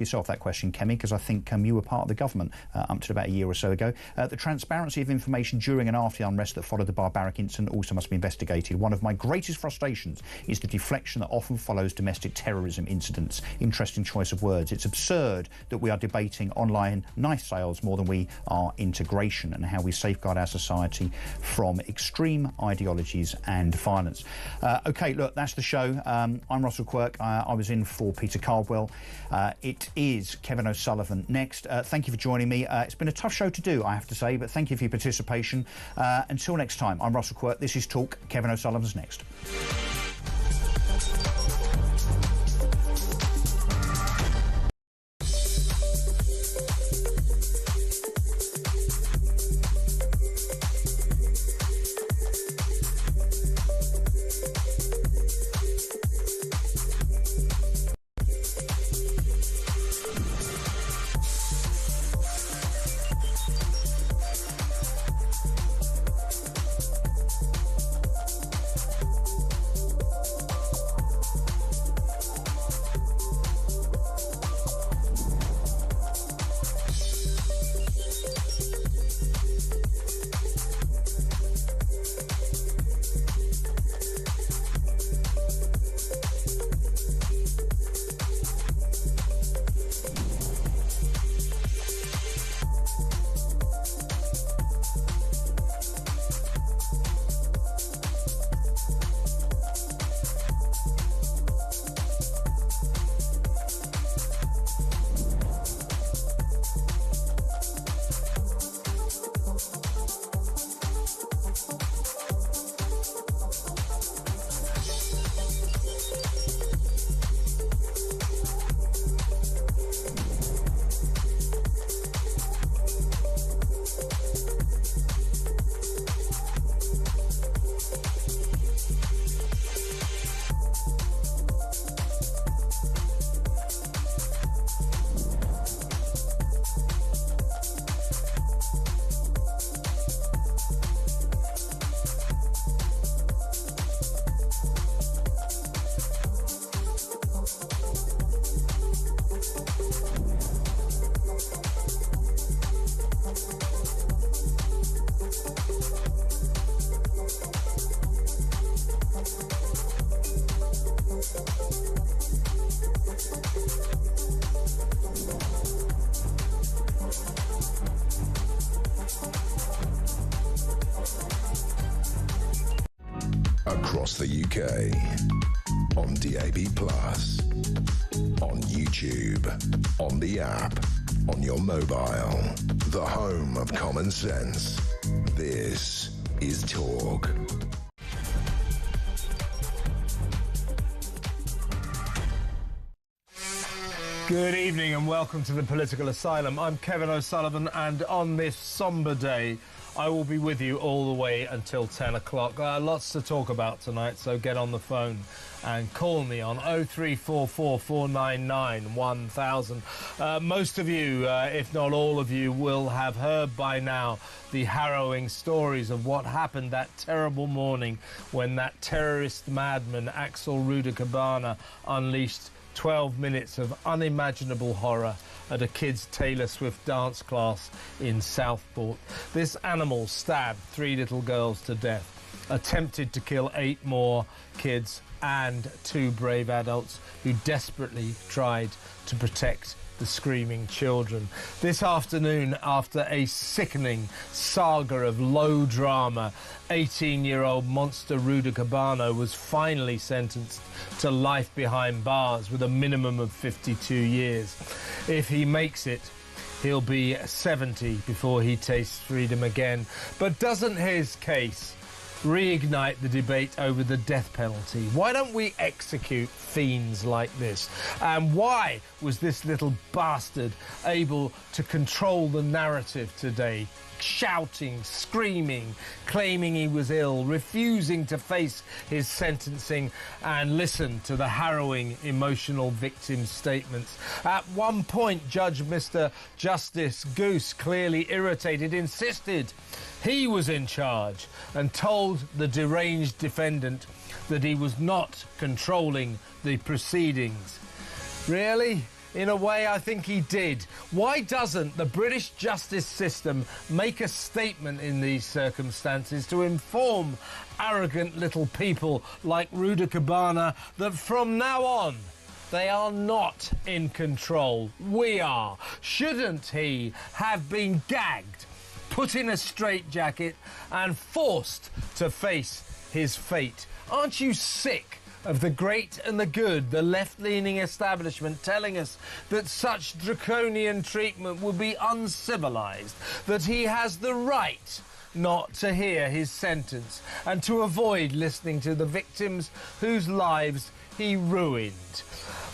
yourself that question, Kemi, because I think you were part of the government up to about a year or so ago. The transparency of information during and after the unrest that followed the barbaric incident also must be investigated. One of my greatest frustrations is the deflection that often follows domestic terrorism incidents. Interesting choice of words. It's absurd that we are debating online knife sales more than we are integration and how we safeguard our society from extreme ideologies and violence. OK, look, that's the show. I'm Russell Quirk. I was in for Peter Cardwell. It is Kevin O'Sullivan next. Thank you for joining me. It's been a tough show to do, I have to say, but thank you for your participation. Until next time, I'm Russell Quirk. This is Talk. Kevin O'Sullivan's next. Across the UK, on DAB+, on YouTube, on the app, on your mobile, the home of common sense. This is Talk. Good evening and welcome to the Political Asylum. I'm Kevin O'Sullivan, and on this sombre day, I will be with you all the way until 10 o'clock. Lots to talk about tonight, so get on the phone and call me on 0344 499 1000. Most of you, if not all of you, will have heard by now the harrowing stories of what happened that terrible morning when that terrorist madman, Axel Rudakabana, unleashed 12 minutes of unimaginable horror at a kid's Taylor Swift dance class in Southport. This animal stabbed 3 little girls to death, attempted to kill 8 more kids and 2 brave adults who desperately tried to protect the screaming children. This afternoon, after a sickening saga of low drama, 18-year-old monster Rudakabana was finally sentenced to life behind bars with a minimum of 52 years. If he makes it, he'll be 70 before he tastes freedom again. But doesn't his case reignite the debate over the death penalty? Why don't we execute fiends like this? And why was this little bastard able to control the narrative today? Shouting, screaming, claiming he was ill, refusing to face his sentencing and listen to the harrowing emotional victim statements. At one point, Judge Mr. Justice Goose, clearly irritated, insisted he was in charge and told the deranged defendant that he was not controlling the proceedings. Really? In a way, I think he did. Why doesn't the British justice system make a statement in these circumstances to inform arrogant little people like Rudy Cabana that from now on, they are not in control. We are. Shouldn't he have been gagged, put in a straitjacket and forced to face his fate? Aren't you sick of the great and the good, the left-leaning establishment telling us that such draconian treatment would be uncivilised, that he has the right not to hear his sentence and to avoid listening to the victims whose lives he ruined?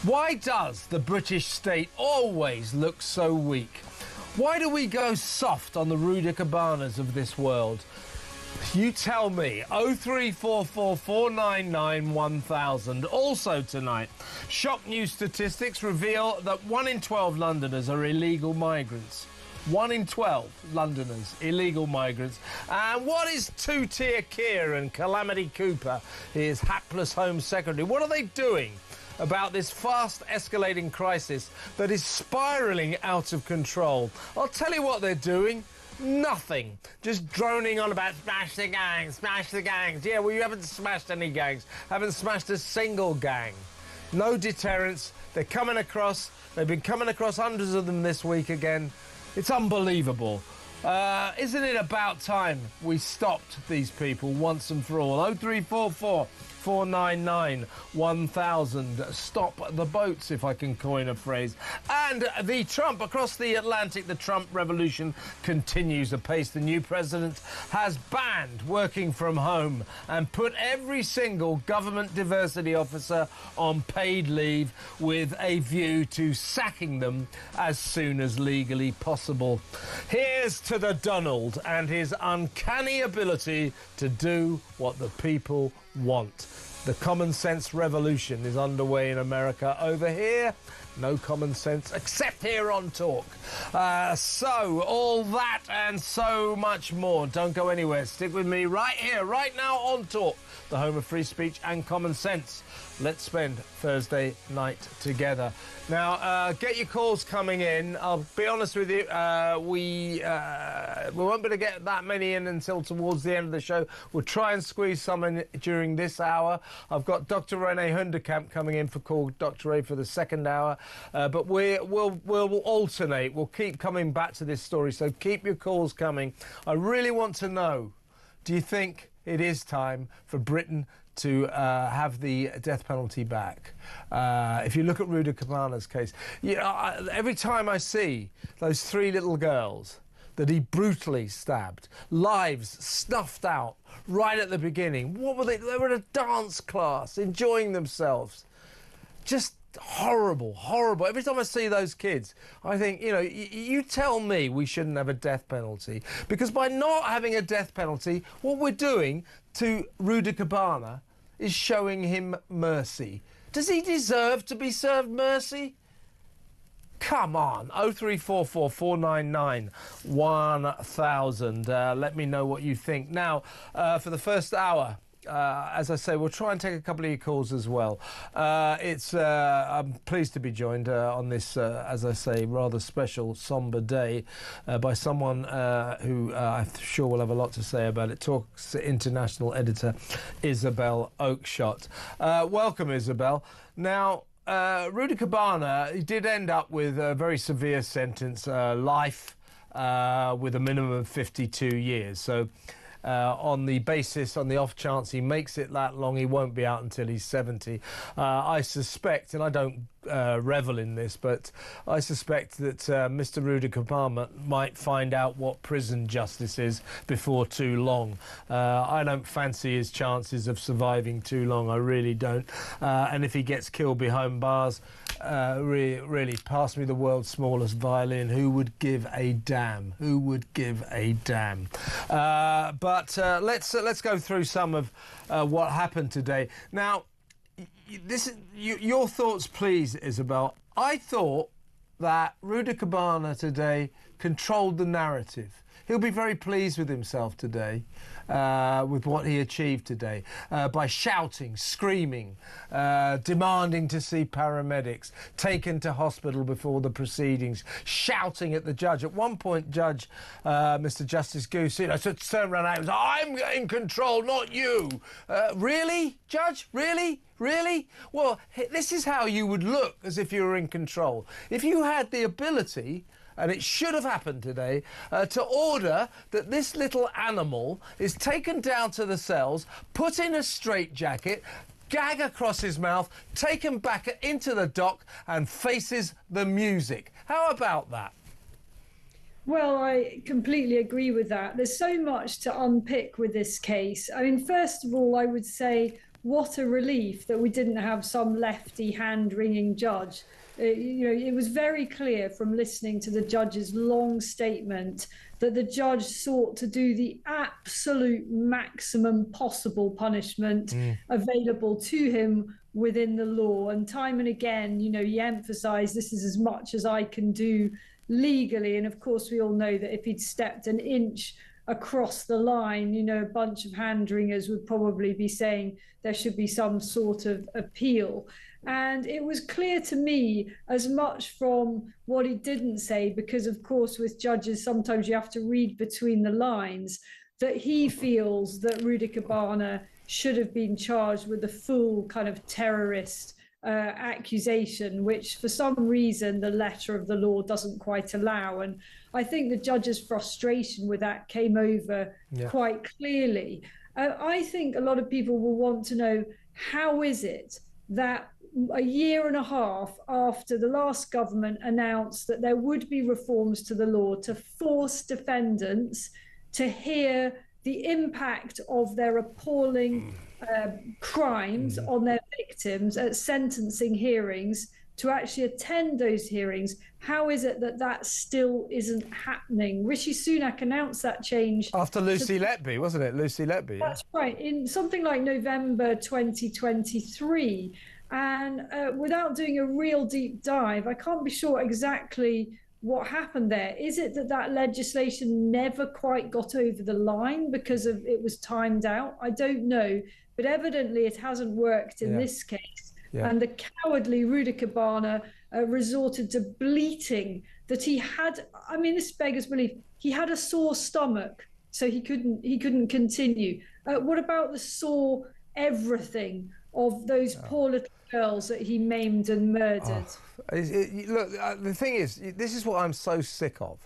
Why does the British state always look so weak? Why do we go soft on the Rudy Cabanas of this world? You tell me. 0344 499 1000. Also tonight, shock news statistics reveal that 1 in 12 Londoners are illegal migrants. 1 in 12 Londoners, illegal migrants. And what is two-tier Keir and Calamity Cooper, his hapless Home Secretary, what are they doing about this fast-escalating crisis that is spiralling out of control? I'll tell you what they're doing. Nothing. Just droning on about smash the gangs, smash the gangs. Yeah, well, you haven't smashed any gangs. Haven't smashed a single gang. No deterrence. They're coming across. They've been coming across hundreds of them this week again. It's unbelievable. Isn't it about time we stopped these people once and for all? 0344 499 1000. Stop the boats, if I can coin a phrase. And the Trump, across the Atlantic, the Trump revolution continues apace. The new president has banned working from home and put every single government diversity officer on paid leave with a view to sacking them as soon as legally possible. Here's to the Donald and his uncanny ability to do what the people want. The common sense revolution is underway in America. Over here, no common sense, except here on Talk. So, all that and so much more. Don't go anywhere. Stick with me right here, right now on Talk, the home of free speech and common sense. Let's spend Thursday night together. Now, get your calls coming in. I'll be honest with you, we won't be able to get that many in until towards the end of the show. We'll try and squeeze some in during this hour. I've got Dr. René Hundekamp coming in for Call Dr. A for the second hour. But we'll alternate. We'll keep coming back to this story, so keep your calls coming. I really want to know, do you think it is time for Britain to have the death penalty back? If you look at Rudy Cabana's case, you know, every time I see those 3 little girls that he brutally stabbed, lives snuffed out right at the beginning. What were they? They were in a dance class, enjoying themselves. Just horrible, horrible. Every time I see those kids, I think, you know, you tell me we shouldn't have a death penalty. Because by not having a death penalty, what we're doing to Rudy Cabana is showing him mercy. Does he deserve to be served mercy? Come on, 0344 499 1000. Let me know what you think. Now, for the first hour, as I say, we'll try and take a couple of your calls as well. I'm pleased to be joined on this, as I say, rather special, sombre day by someone who I'm sure will have a lot to say about it. Talk's international editor, Isabel Oakeshott. Welcome, Isabel. Now, Rudy Cabana, he did end up with a very severe sentence, life with a minimum of 52 years. So, on the off chance he makes it that long, he won't be out until he's 70. I suspect, and I don't revel in this, but I suspect that Mr. Rudy Cabana might find out what prison justice is before too long. I don't fancy his chances of surviving too long, I really don't. And if he gets killed behind bars, really, pass me the world's smallest violin. Who would give a damn? Who would give a damn? But let's go through some of what happened today. Now, this is your thoughts, please, Isabel. I thought that Rudy Cabana today controlled the narrative. He'll be very pleased with himself today, with what he achieved today, by shouting, screaming, demanding to see paramedics, taken to hospital before the proceedings, shouting at the judge. At one point, Mr. Justice Goose, turned around and was like, "I'm in control, not you." Really, Judge? Really? Really? Well, this is how you would look as if you were in control. If you had the ability, and it should have happened today, to order that this little animal is taken down to the cells, put in a straitjacket, gag across his mouth, taken back into the dock and faces the music. How about that? Well, I completely agree with that. There's so much to unpick with this case. I mean, first of all, I would say what a relief that we didn't have some lefty hand-wringing judge. It was very clear from listening to the judge's long statement that the judge sought to do the absolute maximum possible punishment available to him within the law. And time and again, he emphasised this is as much as I can do legally. And of course, we all know that if he'd stepped an inch across the line, a bunch of hand-wringers would probably be saying there should be some sort of appeal. And it was clear to me, as much from what he didn't say, because of course with judges sometimes you have to read between the lines, that he feels that Rudy Cabana should have been charged with a full kind of terrorist accusation, which for some reason the letter of the law doesn't quite allow. And I think the judge's frustration with that came over quite clearly. I think a lot of people will want to know, how is it that a year and a half after the last government announced that there would be reforms to the law to force defendants to hear the impact of their appalling crimes on their victims at sentencing hearings, to actually attend those hearings, how is it that that still isn't happening? Rishi Sunak announced that change after Lucy Letby, wasn't it? Lucy Letby. That's right, in something like November 2023. And without doing a real deep dive, I can't be sure exactly what happened there. Is it that legislation never quite got over the line because it was timed out? I don't know, but evidently it hasn't worked in this case. And the cowardly Rudy Cabana resorted to bleating that he had, I mean, this beggars belief, he had a sore stomach, so he couldn't continue. What about the sore everything of those poor little girls that he maimed and murdered? Look, the thing is, this is what I'm so sick of.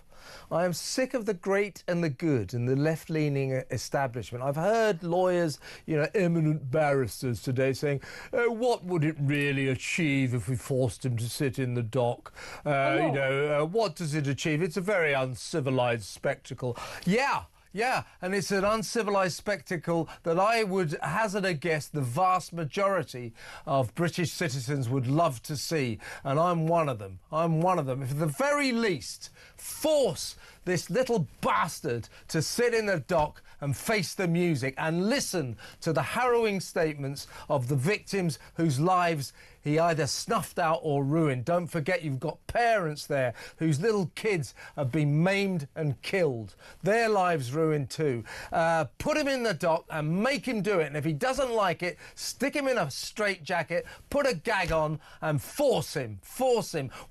I am sick of the great and the good and the left-leaning establishment. I've heard lawyers, eminent barristers today saying, what would it really achieve if we forced him to sit in the dock? What does it achieve? It's a very uncivilised spectacle. Yeah, and it's an uncivilised spectacle that I would hazard a guess the vast majority of British citizens would love to see, and I'm one of them. If at the very least, force this little bastard to sit in the dock and face the music and listen to the harrowing statements of the victims whose lives he either snuffed out or ruined. Don't forget, you've got parents there whose little kids have been maimed and killed. Their lives ruined too. Put him in the dock and make him do it. And if he doesn't like it, stick him in a straitjacket, put a gag on and force him.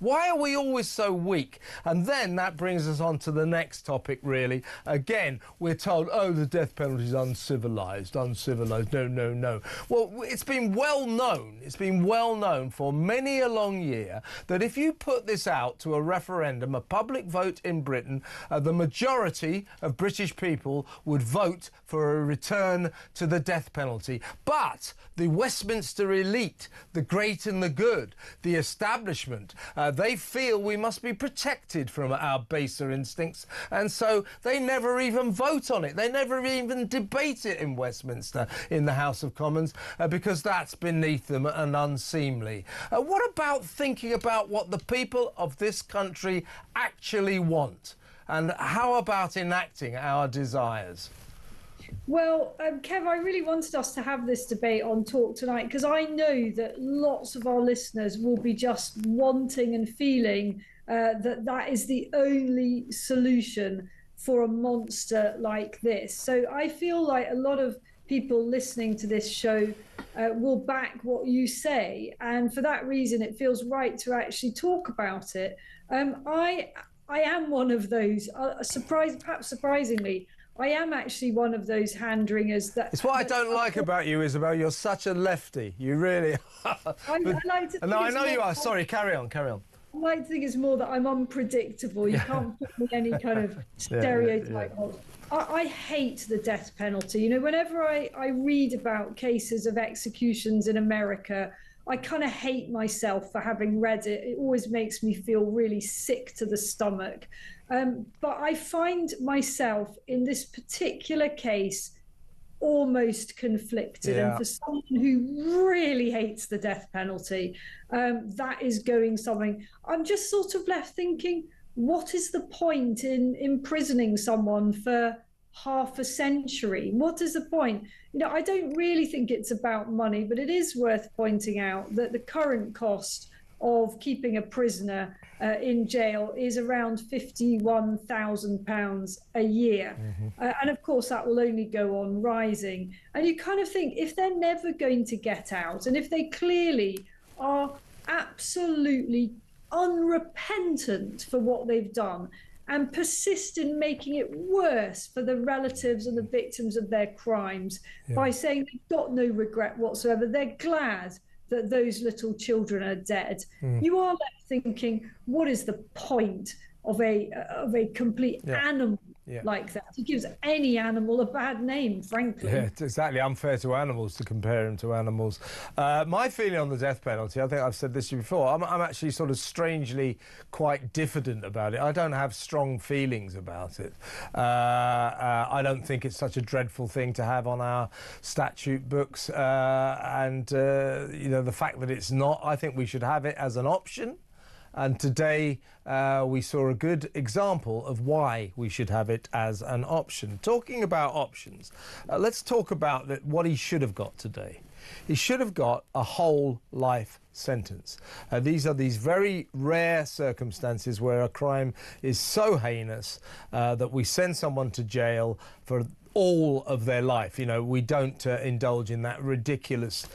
Why are we always so weak? And then that brings us on to the next topic, really. Again, we're told, oh, the death penalty is uncivilised. No. Well, it's been well known for many a long year that if you put this out to a referendum, a public vote in Britain, the majority of British people would vote for a return to the death penalty. But the Westminster elite, the great and the good, the establishment, they feel we must be protected from our baser instincts, and so they never even vote on it. They never even debate it in Westminster, in the House of Commons, because that's beneath them and unseemly. What about thinking about what the people of this country actually want? And how about enacting our desires? Well, Kev, I really wanted us to have this debate on Talk tonight because I know that lots of our listeners will be just wanting and feeling that is the only solution for a monster like this. So I feel like a lot of people listening to this show will back what you say, and for that reason it feels right to actually talk about it. I am one of those, perhaps surprisingly, I am actually one of those hand-wringers that... It's what I don't like about you, Isabel. You're such a lefty. You really are. I like to no, I know you are. Sorry, carry on. I like to think it's more that I'm unpredictable. You can't put me any kind of stereotype on. I hate the death penalty. You know, whenever I read about cases of executions in America, I kind of hate myself for having read it. It always makes me feel really sick to the stomach. But I find myself in this particular case almost conflicted. And for someone who really hates the death penalty, that is going something. I'm just sort of left thinking, what is the point in imprisoning someone for half a century? What is the point? You know, I don't really think it's about money, but it is worth pointing out that the current cost of keeping a prisoner in jail is around £51,000 a year. And of course, that will only go on rising. And you kind of think, if they're never going to get out, and if they clearly are absolutely unrepentant for what they've done and persist in making it worse for the relatives and the victims of their crimes by saying they've got no regret whatsoever, they're glad that those little children are dead. You are left thinking, what is the point of a complete animal like that? It gives any animal a bad name, frankly. Yeah, it's exactly unfair to animals to compare them to animals. My feeling on the death penalty, I think I've said this to you before, I'm actually sort of strangely quite diffident about it. I don't have strong feelings about it. I don't think it's such a dreadful thing to have on our statute books. You know, the fact that it's not, I think we should have it as an option. And today we saw a good example of why we should have it as an option. Talking about options, let's talk about what he should have got today. He should have got a whole life sentence. These are these very rare circumstances where a crime is so heinous that we send someone to jail for all of their life. You know, we don't indulge in that ridiculous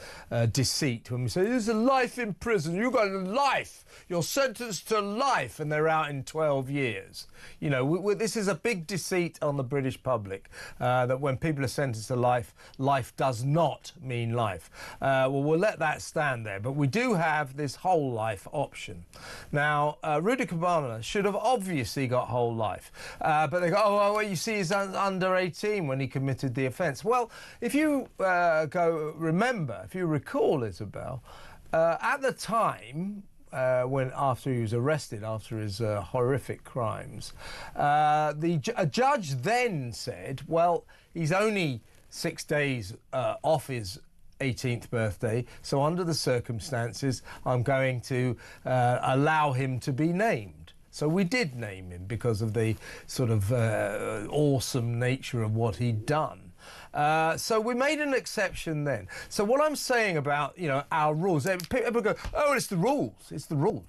deceit when we say there's a life in prison, you got a life, you're sentenced to life, and they're out in 12 years. You know, this is a big deceit on the British public, that when people are sentenced to life, life does not mean life. Well, we'll let that stand there, but we do have this whole life option. Now, Rudy Kobana should have obviously got whole life, but they go, oh, well, you see, he's under 18 when he committed the offence. Well, if you if you recall, Isabel, at the time, after he was arrested after his horrific crimes, a judge then said, well, he's only 6 days off his 18th birthday, so under the circumstances, I'm going to allow him to be named. So we did name him because of the sort of awesome nature of what he'd done. So we made an exception then. So what I'm saying about, you know, our rules, people go, oh, it's the rules,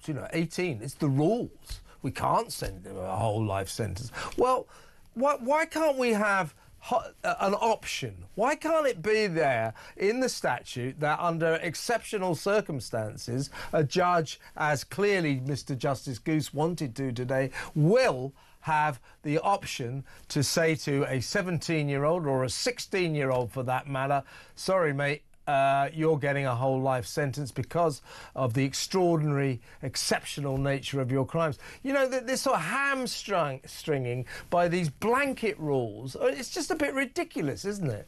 you know, 18, it's the rules. We can't send him a whole life sentence. Well, why can't we have an option? Why can't it be there in the statute that under exceptional circumstances, a judge, as clearly Mr. Justice Goose wanted to today, will have the option to say to a 17-year-old or a 16-year-old for that matter, sorry, mate, you're getting a whole life sentence because of the extraordinary, exceptional nature of your crimes. You know, this sort of hamstringing by these blanket rules, it's just a bit ridiculous, isn't it?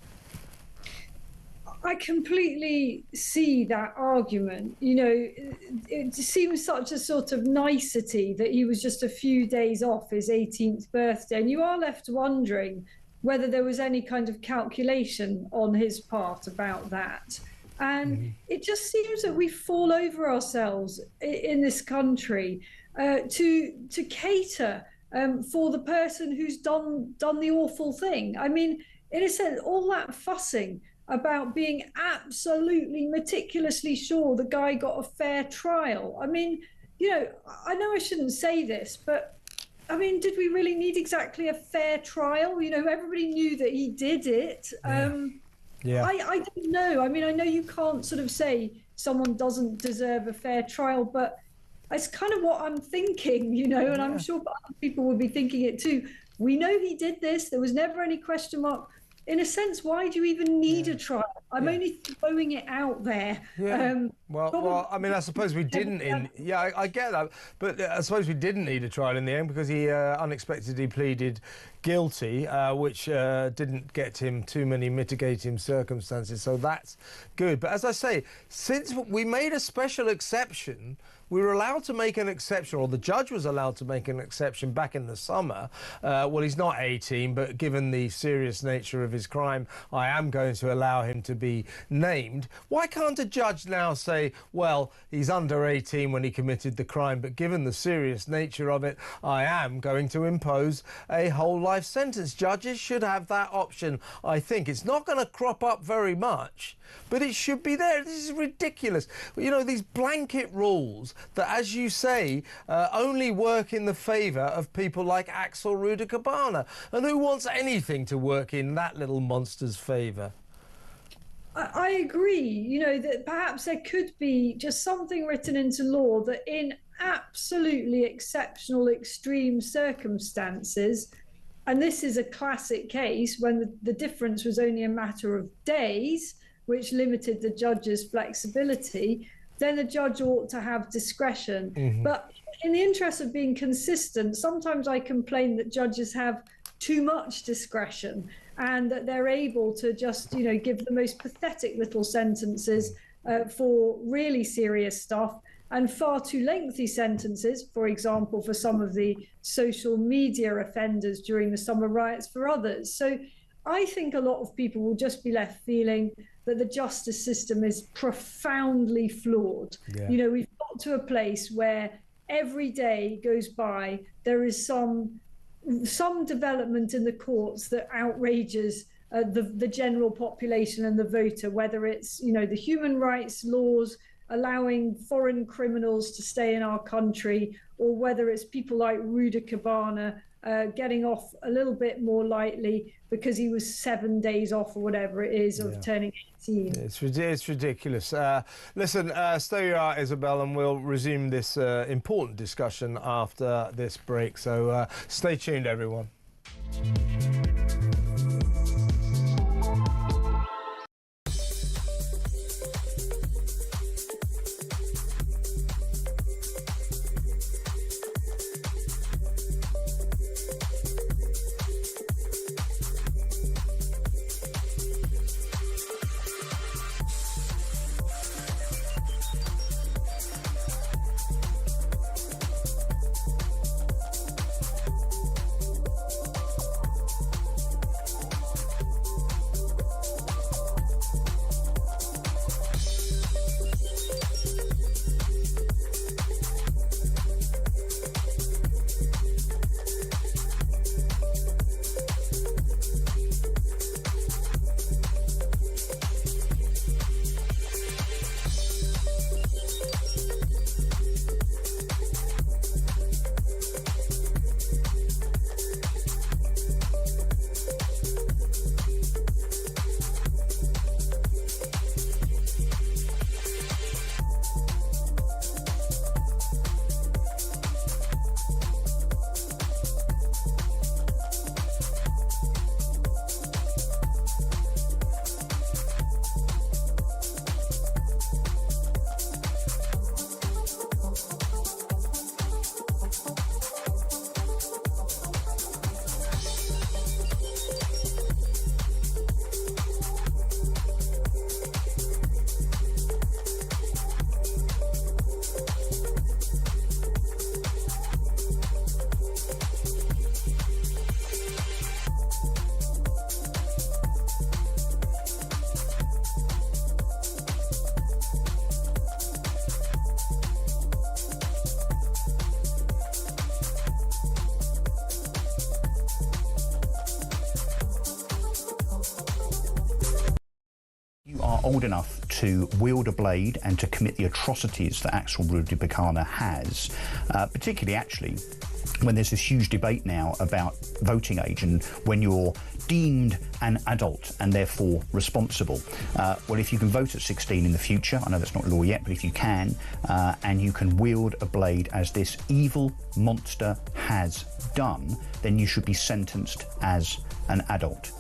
I completely see that argument. You know, it seems such a sort of nicety that he was just a few days off his 18th birthday. And you are left wondering whether there was any kind of calculation on his part about that. And it just seems that we fall over ourselves in this country to cater for the person who's done the awful thing. I mean, in a sense, all that fussing about being absolutely meticulously sure the guy got a fair trial. I mean, I know I shouldn't say this, but I mean, did we really need exactly a fair trial? Everybody knew that he did it. Yeah. I don't know. I mean, I know you can't sort of say someone doesn't deserve a fair trial, but it's kind of what I'm thinking, and I'm sure other people will be thinking it too. We know he did this. There was never any question mark. In a sense, why do you even need a trial? I'm only throwing it out there. Yeah. Well, I mean, I suppose we didn't. I get that, but I suppose we didn't need a trial in the end because he unexpectedly pleaded guilty, which didn't get him too many mitigating circumstances. So that's good. But as I say, since we made a special exception, we were allowed to make an exception, or the judge was allowed to make an exception back in the summer. Well, he's not 18, but given the serious nature of his crime, I am going to allow him to be named. Why can't a judge now say, well, he's under 18 when he committed the crime, but given the serious nature of it, I am going to impose a whole life sentence? Judges should have that option, I think. It's not going to crop up very much, but it should be there. This is ridiculous. These blanket rules that, as you say, only work in the favour of people like Axel Ruder-Cabana. And who wants anything to work in that little monster's favour? I agree, that perhaps there could be just something written into law that in absolutely exceptional, extreme circumstances, and this is a classic case when the difference was only a matter of days, which limited the judge's flexibility, then the judge ought to have discretion. Mm-hmm. But in the interest of being consistent, sometimes I complain that judges have too much discretion and that they're able to just, give the most pathetic little sentences for really serious stuff and far too lengthy sentences, for example, for some of the social media offenders during the summer riots for others. So I think a lot of people will just be left feeling that the justice system is profoundly flawed. Yeah. We've got to a place where every day goes by, there is some development in the courts that outrages the general population and the voter, whether it's, the human rights laws allowing foreign criminals to stay in our country, or whether it's people like Ruder-Cabana getting off a little bit more lightly because he was 7 days off or whatever it is of turning 18. It's ridiculous. Listen, stay where you are, Isabel, and we'll resume this important discussion after this break. So stay tuned, everyone. Old enough to wield a blade and to commit the atrocities that Axel Rudikapana has, particularly actually when there's this huge debate now about voting age and when you're deemed an adult and therefore responsible. Well, if you can vote at 16 in the future, I know that's not law yet, but if you can, and you can wield a blade as this evil monster has done, then you should be sentenced as an adult.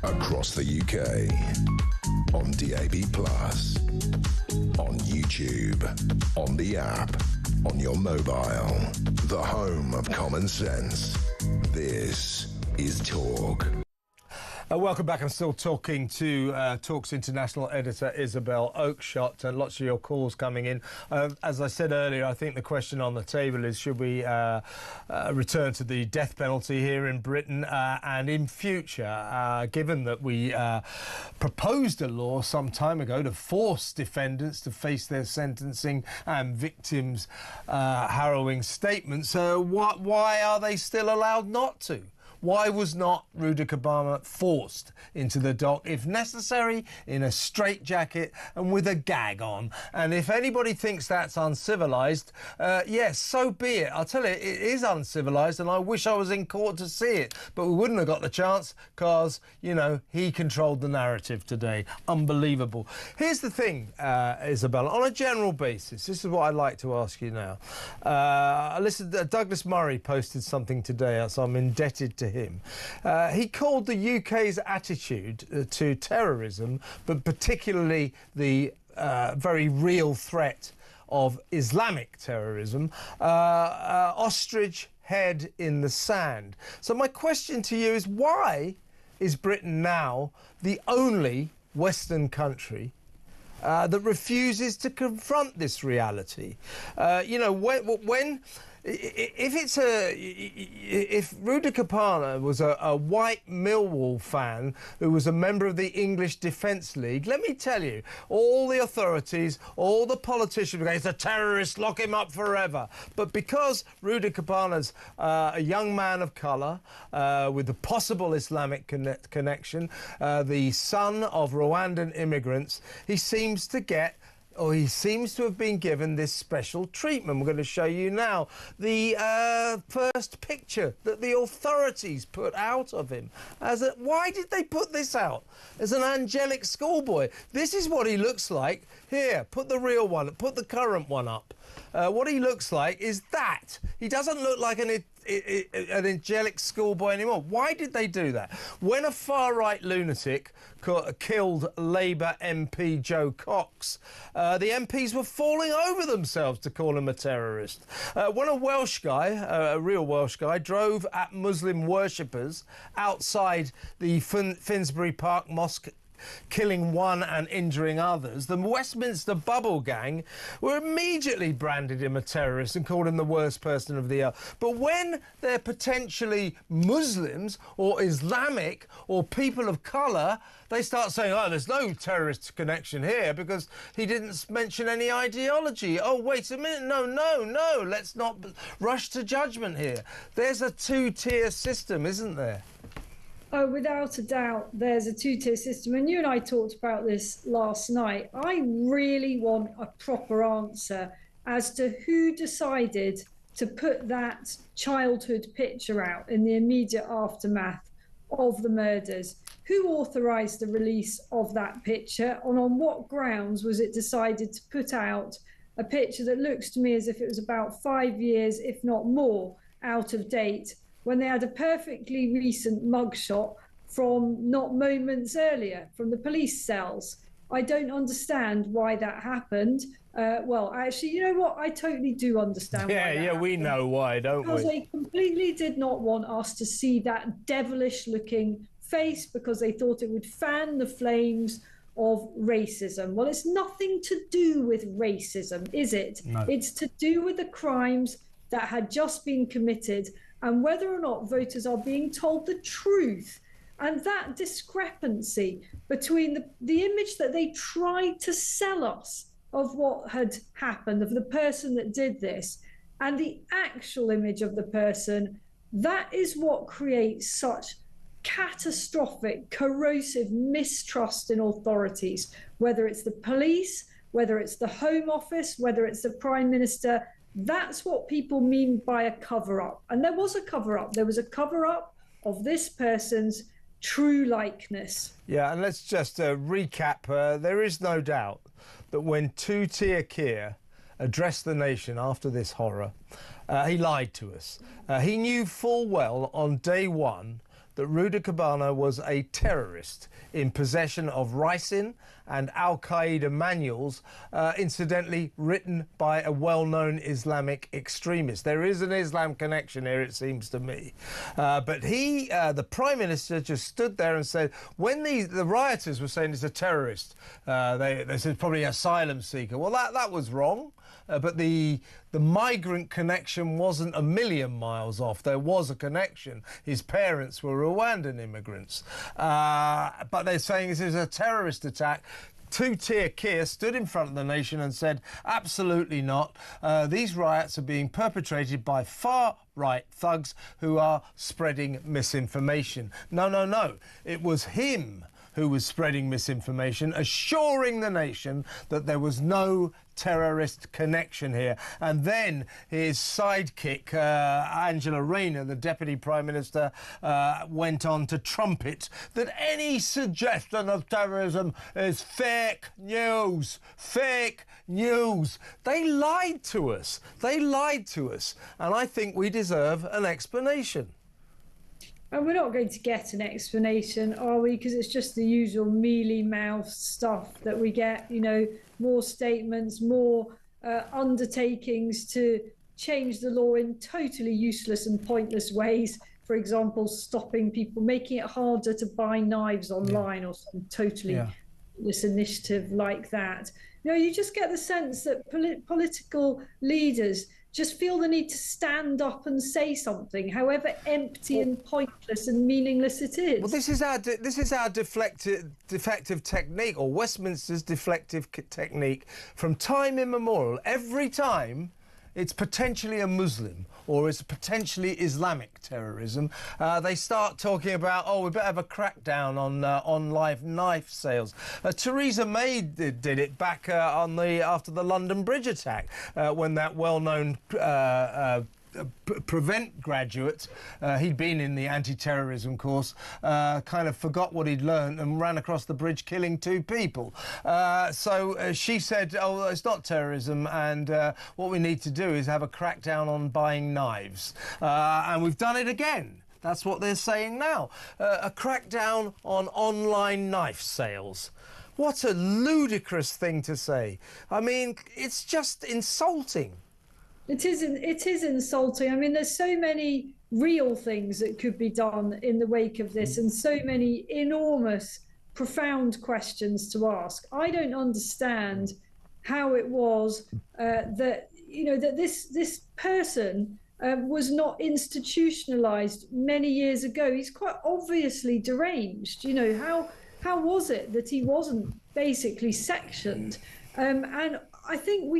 Across the UK, on DAB+, on YouTube, on the app, on your mobile, the home of common sense. This is Talk. Welcome back. I'm still talking to Talk's international editor Isabel Oakeshott, and lots of your calls coming in. As I said earlier, I think the question on the table is, should we return to the death penalty here in Britain and in future, given that we proposed a law some time ago to force defendants to face their sentencing and victims' harrowing statements. Why are they still allowed not to? Why was not Rudikapana forced into the dock, if necessary, in a straitjacket and with a gag on? And if anybody thinks that's uncivilised, yes, so be it. I'll tell you, it is uncivilised, and I wish I was in court to see it. But we wouldn't have got the chance because, you know, he controlled the narrative today. Unbelievable. Here's the thing, Isabella, on a general basis, this is what I'd like to ask you now. Douglas Murray posted something today, so I'm indebted to him. He called the UK's attitude to terrorism, but particularly the very real threat of Islamic terrorism, ostrich head in the sand. So my question to you is, why is Britain now the only Western country that refuses to confront this reality? You know, if Rudikapana was a white Millwall fan who was a member of the English Defence League, let me tell you, all the authorities, all the politicians would go, he's a terrorist, lock him up forever. But because Rudikapana's a young man of colour with a possible Islamic connection, the son of Rwandan immigrants, he seems to have been given this special treatment. We're going to show you now the first picture that the authorities put out of him. Why did they put this out? As an angelic schoolboy. This is what he looks like. Here, put the real one, put the current one up. What he looks like is that. He doesn't look like an angelic schoolboy anymore. Why did they do that? When a far-right lunatic killed Labour MP Joe Cox, the MPs were falling over themselves to call him a terrorist. When a Welsh guy, a real Welsh guy, drove at Muslim worshippers outside the Finsbury Park Mosque, killing one and injuring others, the Westminster Bubble Gang were immediately branded him a terrorist and called him the worst person of the earth. But when they're potentially Muslims or Islamic or people of colour, they start saying, oh, there's no terrorist connection here because he didn't mention any ideology. Oh, wait a minute, no, let's not rush to judgment here. There's a two-tier system, isn't there? Oh, without a doubt, there's a two-tier system. And you and I talked about this last night. I really want a proper answer as to who decided to put that childhood picture out in the immediate aftermath of the murders. Who authorised the release of that picture? And on what grounds was it decided to put out a picture that looks to me as if it was about 5 years, if not more, out of date, when they had a perfectly recent mugshot from not moments earlier, from the police cells? I don't understand why that happened. Well, actually, you know what? I totally do understand why that happened. We know why, don't Because we? they completely did not want us to see that devilish-looking face, because they thought it would fan the flames of racism. Well, it's nothing to do with racism, is it? No. It's to do with the crimes that had just been committed and whether or not voters are being told the truth. And that discrepancy between the image that they tried to sell us of what had happened, of the person that did this, and the actual image of the person, that is what creates such catastrophic, corrosive mistrust in authorities, whether it's the police, whether it's the Home Office, whether it's the Prime Minister. That's what people mean by a cover-up. And there was a cover-up. There was a cover-up of this person's true likeness. Yeah, and let's just recap. There is no doubt that when Two-Tier Keir addressed the nation after this horror, he lied to us. He knew full well on day one that Ruda Cabana was a terrorist in possession of ricin and Al-Qaeda manuals, incidentally written by a well-known Islamic extremist. There is an Islam connection here, it seems to me. But he, the Prime Minister, just stood there and said, when the rioters were saying he's a terrorist, they said probably asylum seeker. Well, that was wrong. But the migrant connection wasn't a million miles off. There was a connection. His parents were Rwandan immigrants. But they're saying this is a terrorist attack. Two-Tier Keir stood in front of the nation and said, absolutely not. These riots are being perpetrated by far-right thugs who are spreading misinformation. No. It was him who was spreading misinformation, assuring the nation that there was no terrorist connection here. And then his sidekick, Angela Rayner, the Deputy Prime Minister, went on to trumpet that any suggestion of terrorism is fake news. Fake news. They lied to us. They lied to us. And I think we deserve an explanation. And we're not going to get an explanation, are we? Because it's just the usual mealy-mouthed stuff that we get, you know, more statements, more undertakings to change the law in totally useless and pointless ways. For example, stopping people, making it harder to buy knives online, or some totally this initiative like that. You know, you just get the sense that political leaders just feel the need to stand up and say something, however empty and pointless and meaningless it is. Well, this is our defective technique, or Westminster's deflective technique from time immemorial. Every time it's potentially a Muslim or it's potentially Islamic terrorism, they start talking about, oh, we better have a crackdown on live knife sales. Theresa May did it back after the London Bridge attack, when that well-known Prevent graduate, he'd been in the anti-terrorism course, kind of forgot what he'd learned and ran across the bridge killing 2 people. So she said, oh, it's not terrorism, and what we need to do is have a crackdown on buying knives. And we've done it again. That's what they're saying now. A crackdown on online knife sales. What a ludicrous thing to say. I mean, it's just insulting. It is insulting. I mean, there's so many real things that could be done in the wake of this, and so many enormous, profound questions to ask. I don't understand how it was that, you know, that this person was not institutionalized many years ago. He's quite obviously deranged. You know, how was it that he wasn't basically sectioned? And I think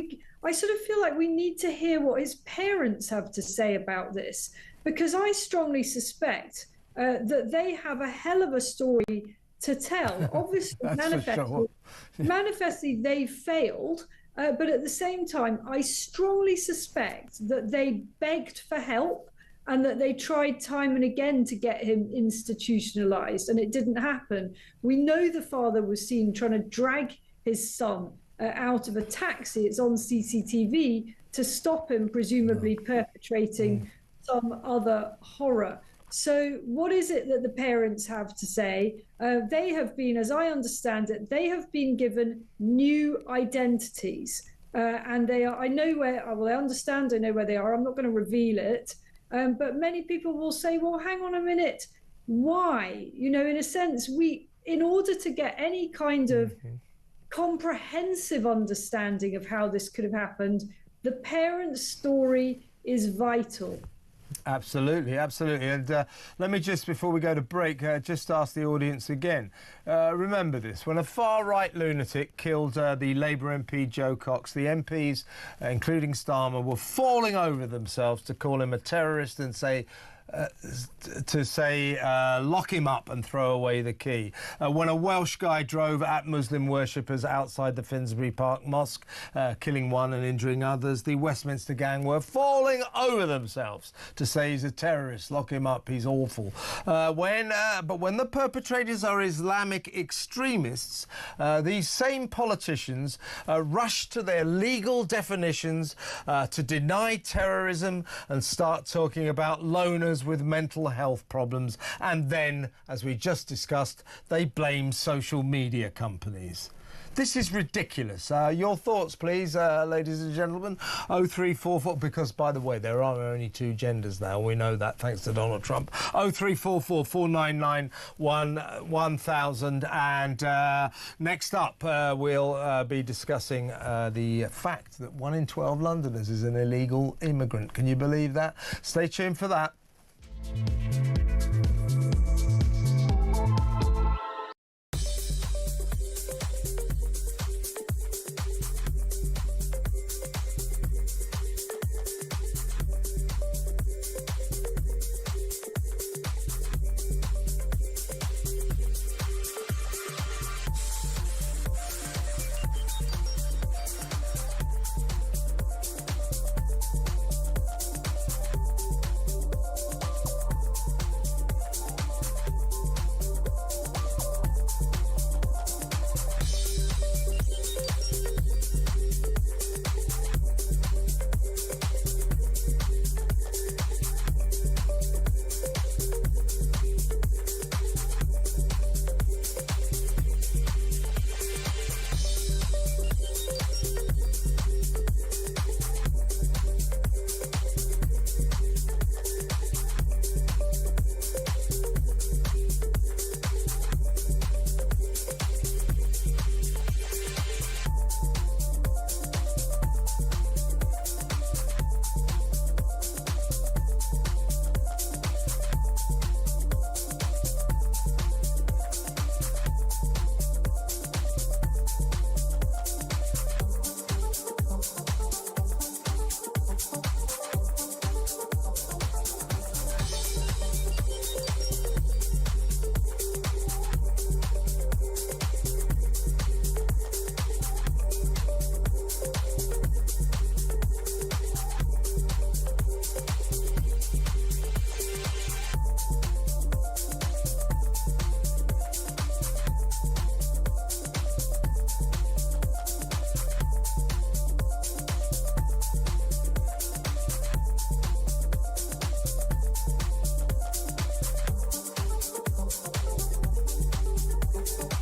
I sort of feel like we need to hear what his parents have to say about this, because I strongly suspect that they have a hell of a story to tell. Obviously, manifestly they failed, but at the same time, I strongly suspect that they begged for help and that they tried time and again to get him institutionalized, and it didn't happen. We know the father was seen trying to drag his son out of a taxi. It's on CCTV, to stop him presumably perpetrating some other horror. So what is it that the parents have to say? They have been, as I understand it, they have been given new identities. And they are, I know where, well, I understand, I know where they are. I'm not going to reveal it. But many people will say, well, hang on a minute. Why? You know, in a sense, in order to get any kind of comprehensive understanding of how this could have happened, the parent's story is vital. Absolutely, absolutely. And let me just, before we go to break, just ask the audience again. Remember this, when a far-right lunatic killed the Labour MP Joe Cox, the MPs, including Starmer, were falling over themselves to call him a terrorist and say, lock him up and throw away the key. When a Welsh guy drove at Muslim worshippers outside the Finsbury Park Mosque, killing one and injuring others, the Westminster gang were falling over themselves to say he's a terrorist, lock him up, he's awful. But when the perpetrators are Islamic extremists, these same politicians rush to their legal definitions to deny terrorism and start talking about loners with mental health problems, and then, as we just discussed, they blame social media companies. This is ridiculous. Your thoughts, please, ladies and gentlemen. 0344, because, by the way, there are only two genders now. We know that, thanks to Donald Trump. 0344 499 1000. And next up, we'll be discussing the fact that 1 in 12 Londoners is an illegal immigrant. Can you believe that? Stay tuned for that.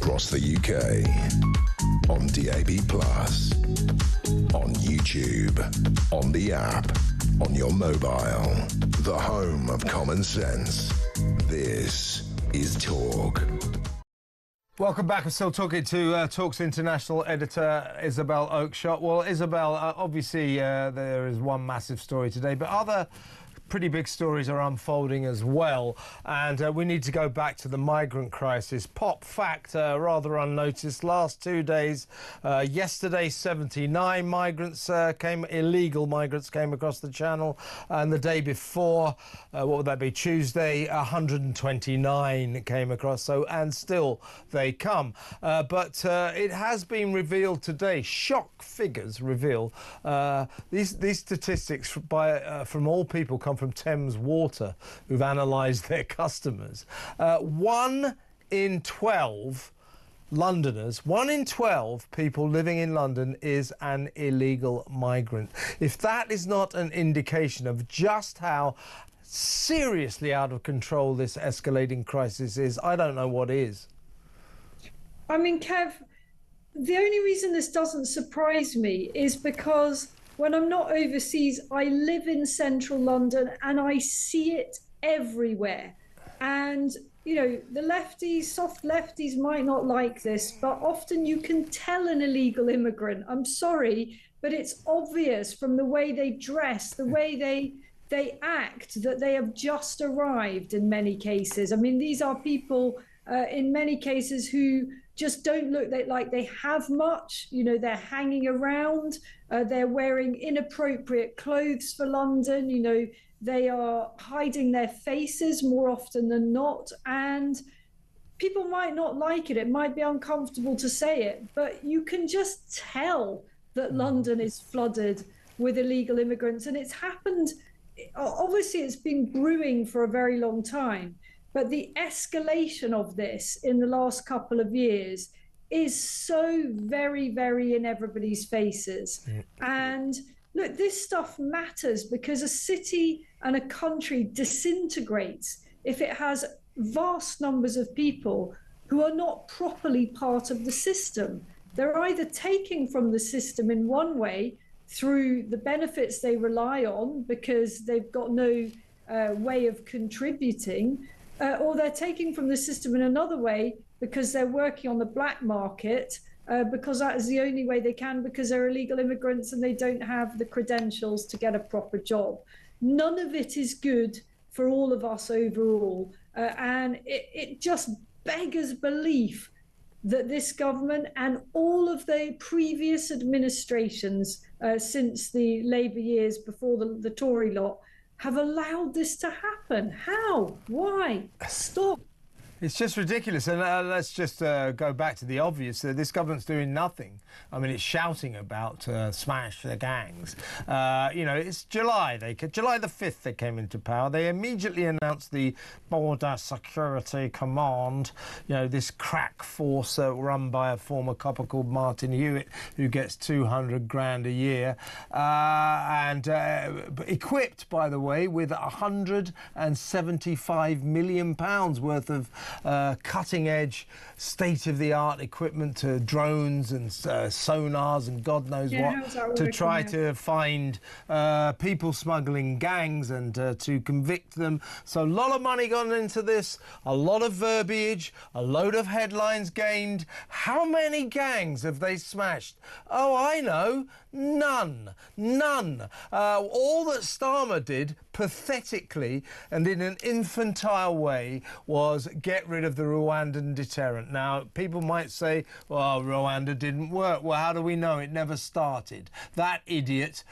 Across the UK, on DAB+, on YouTube, on the app, on your mobile, the home of common sense. This is Talk. Welcome back. I'm still talking to Talk's international editor, Isabel Oakeshott. Well, Isabel, obviously there is one massive story today, but other pretty big stories are unfolding as well, and we need to go back to the migrant crisis. Pop fact, rather unnoticed, last 2 days, yesterday 79 migrants illegal migrants came across the channel, and the day before, what would that be, Tuesday, 129 came across, so, and still they come. But it has been revealed today, shock figures reveal, these statistics from all people come from Thames Water, who've analysed their customers. 1 in 12 Londoners, 1 in 12 people living in London is an illegal migrant. If that is not an indication of just how seriously out of control this escalating crisis is, I don't know what is. I mean, Kev, the only reason this doesn't surprise me is because when I'm not overseas, I live in central London and I see it everywhere. And, you know, the lefties, soft lefties might not like this, but often you can tell an illegal immigrant. I'm sorry, but it's obvious from the way they dress, the way they act, that they have just arrived in many cases. I mean, these are people in many cases who just don't look like they have much. You know, they're hanging around, they're wearing inappropriate clothes for London, you know, they are hiding their faces more often than not. And people might not like it. It might be uncomfortable to say it, but you can just tell that London is flooded with illegal immigrants. And it's happened, obviously it's been brewing for a very long time. But the escalation of this in the last couple of years is so very, very in everybody's faces. And look, this stuff matters because a city and a country disintegrates if it has vast numbers of people who are not properly part of the system. They're either taking from the system in one way through the benefits they rely on because they've got no way of contributing, or they're taking from the system in another way because they're working on the black market, because that is the only way they can, because they're illegal immigrants and they don't have the credentials to get a proper job. None of it is good for all of us overall. And it just beggars belief that this government and all of the previous administrations since the Labour years before the Tory lot have allowed this to happen. How? Why? Stop. It's just ridiculous. And let's just go back to the obvious. This government's doing nothing. I mean, it's shouting about smash the gangs. You know, it's July. July the 5th they came into power. They immediately announced the Border Security Command, you know, this crack force run by a former copper called Martin Hewitt, who gets 200 grand a year, and equipped, by the way, with 175 million pounds worth of cutting-edge, state-of-the-art equipment, to drones and sonars and God knows what, to try to find people smuggling gangs and to convict them. So a lot of money gone into this, a lot of verbiage, a load of headlines gained. How many gangs have they smashed? Oh, I know. None. All that Starmer did, pathetically and in an infantile way, was get rid of the Rwandan deterrent. Now, people might say, well, Rwanda didn't work. Well, how do we know? It never started. That idiot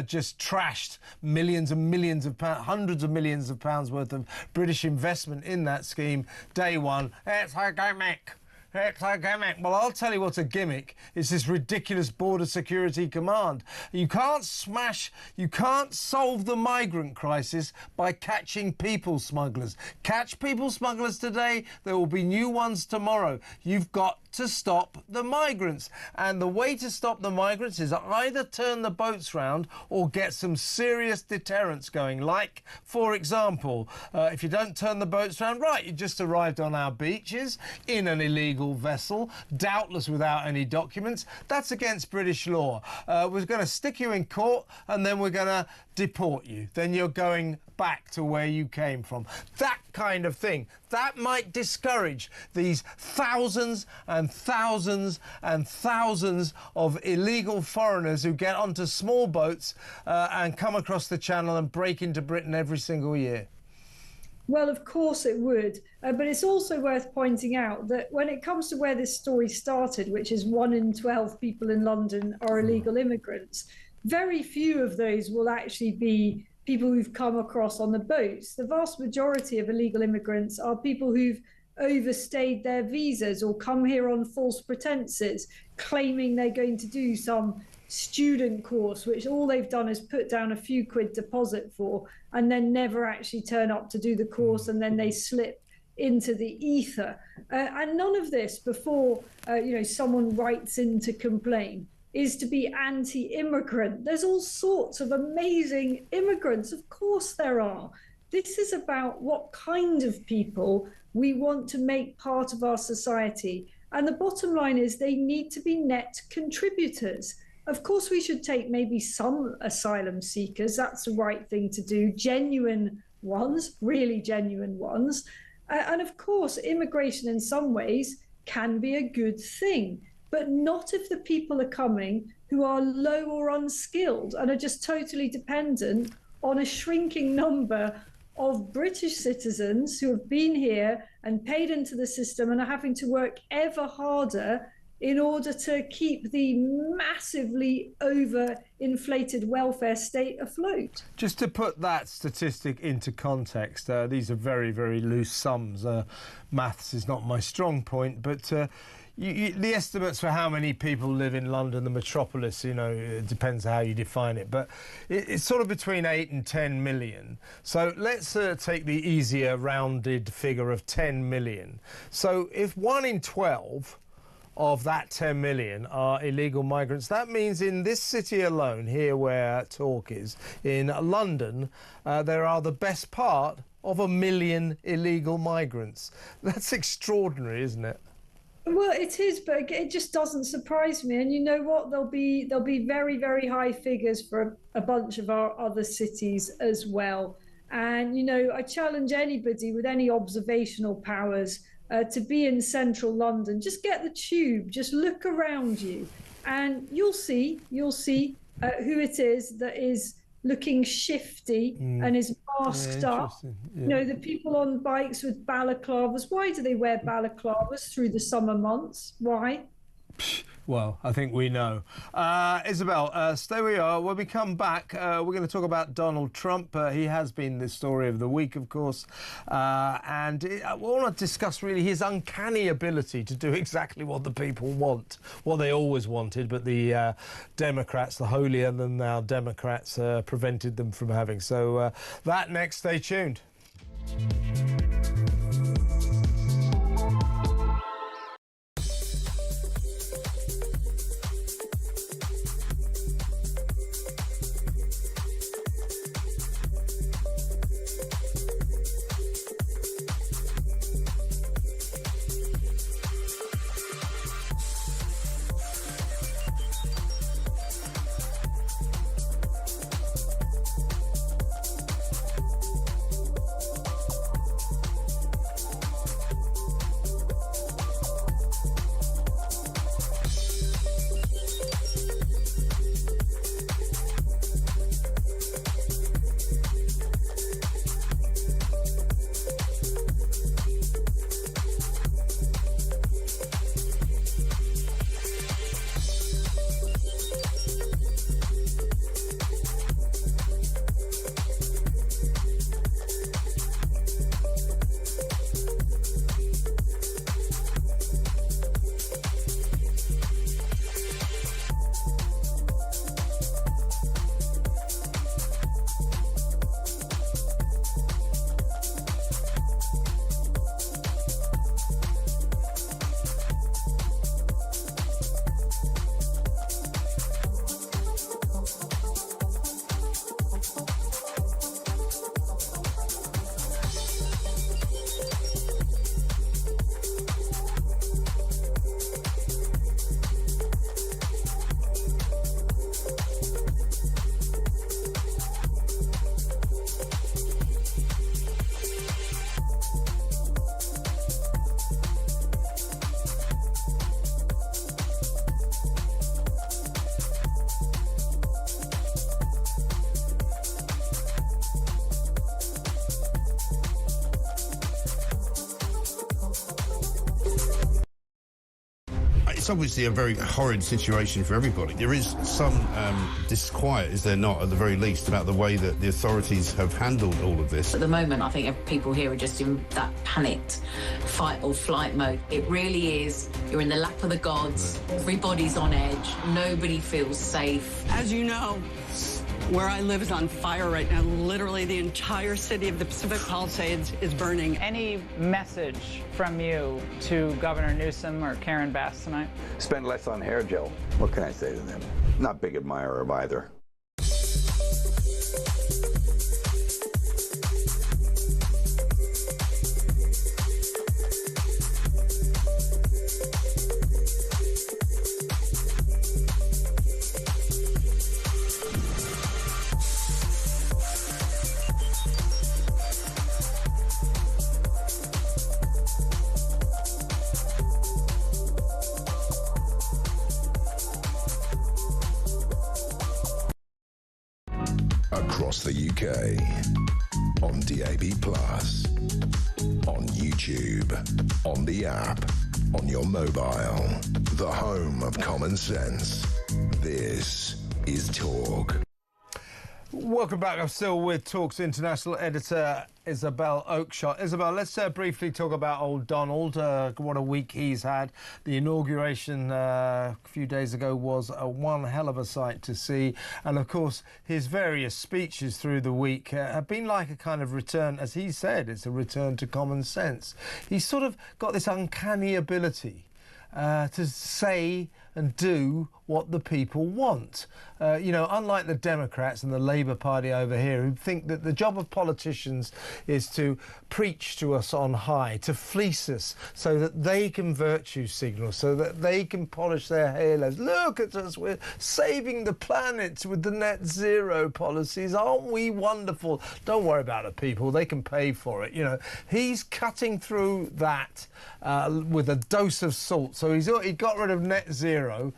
just trashed millions and millions of pounds, hundreds of millions of pounds worth of British investment in that scheme. Day one, it's a gimmick. It's a gimmick. Well, I'll tell you what's a gimmick. It's this ridiculous Border Security Command. You can't solve the migrant crisis by catching people smugglers. Catch people smugglers today, there will be new ones tomorrow. You've got to stop the migrants. And the way to stop the migrants is either turn the boats round or get some serious deterrents going. Like, for example, if you don't turn the boats round, right, you just arrived on our beaches in an illegal vessel, doubtless without any documents. That's against British law. We're going to stick you in court and then we're going to deport you. Then you're going back to where you came from. That kind of thing. That might discourage these thousands and thousands and thousands of illegal foreigners who get onto small boats and come across the channel and break into Britain every single year. Well, of course it would. But it's also worth pointing out that when it comes to where this story started, which is 1 in 12 people in London are illegal immigrants, very few of those will actually be people who've come across on the boats. The vast majority of illegal immigrants are people who've overstayed their visas or come here on false pretenses, claiming they're going to do some student course, which all they've done is put down a few quid deposit for and then never actually turn up to do the course, and then they slip into the ether. And none of this before someone writes in to complain is to be anti-immigrant. There's all sorts of amazing immigrants, of course there are. This is about what kind of people we want to make part of our society. And the bottom line is they need to be net contributors. Of course, we should take maybe some asylum seekers. That's the right thing to do. Genuine ones, really genuine ones. And of course, immigration in some ways can be a good thing, but not if the people are coming who are low or unskilled and are just totally dependent on a shrinking number of British citizens who have been here and paid into the system and are having to work ever harder in order to keep the massively overinflated welfare state afloat. Just to put that statistic into context, these are very, very loose sums. Maths is not my strong point, but the estimates for how many people live in London, the metropolis, you know, it depends how you define it, but it's sort of between 8 and 10 million. So let's take the easier rounded figure of 10 million. So if 1 in 12 of that 10 million are illegal migrants, that means in this city alone, here where talk is, in London, there are the best part of 1 million illegal migrants. That's extraordinary, isn't it? Well, it is, but it just doesn't surprise me. And you know what? There'll be very, very high figures for a bunch of our other cities as well. And, you know, I challenge anybody with any observational powers to be in central London. Just get the tube, just look around you, and you'll see who it is that is looking shifty and is masked up. Yeah. You know, the people on bikes with balaclavas. Why do they wear balaclavas through the summer months? Why? Well, I think we know. Isabel, stay where you are. When we come back, we're going to talk about Donald Trump. He has been the story of the week, of course. And I want to discuss really his uncanny ability to do exactly what the people want, what they always wanted, but the Democrats, the holier-than-thou Democrats, prevented them from having. So that next, stay tuned. It's obviously a very horrid situation for everybody. There is some disquiet, is there not, at the very least, about the way that the authorities have handled all of this? At the moment, I think people here are just in that panicked fight or flight mode. It really is. You're in the lap of the gods. Everybody's on edge. Nobody feels safe. As you know, where I live is on fire right now. Literally, the entire city of the Pacific Palisades is burning. Any message from you to Governor Newsom or Karen Bass tonight? Spend less on hair gel. What can I say to them? Not big admirer of either. across the UK, on DAB+, on YouTube, on the app, on your mobile, the home of common sense. This is Talk. Welcome back. I'm still with Talk's international editor, Isabel Oakeshott. Isabel, let's briefly talk about old Donald. What a week he's had. The inauguration a few days ago was one hell of a sight to see. And, of course, his various speeches through the week have been like a kind of return, as he said, it's a return to common sense. He's sort of got this uncanny ability to say and do what the people want. You know, unlike the Democrats and the Labour Party over here, who think that the job of politicians is to preach to us on high, to fleece us so that they can virtue signal, so that they can polish their halos. Look at us, we're saving the planet with the net zero policies. Aren't we wonderful? Don't worry about the people, they can pay for it. You know, he's cutting through that with a dose of salt. So he got rid of net zero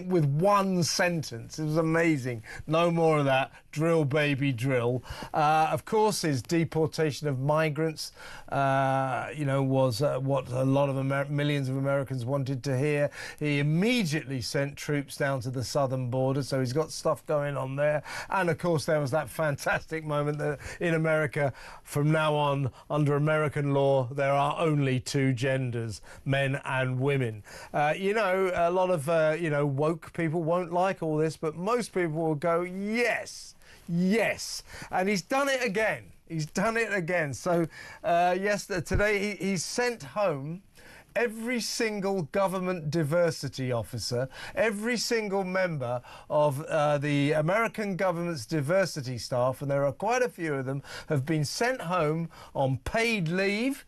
with one sentence. It was amazing. No more of that. Drill, baby, drill. Of course, his deportation of migrants, you know, was what a lot of millions of Americans wanted to hear. He immediately sent troops down to the southern border, so he's got stuff going on there. And, of course, there was that fantastic moment that in America, from now on, under American law, there are only two genders, men and women. You know, a lot of, you know, woke people won't like all this, but most people will go, yes, yes. And he's done it again. He's done it again. So, today he's sent home every single government diversity officer, every single member of the American government's diversity staff, and there are quite a few of them, have been sent home on paid leave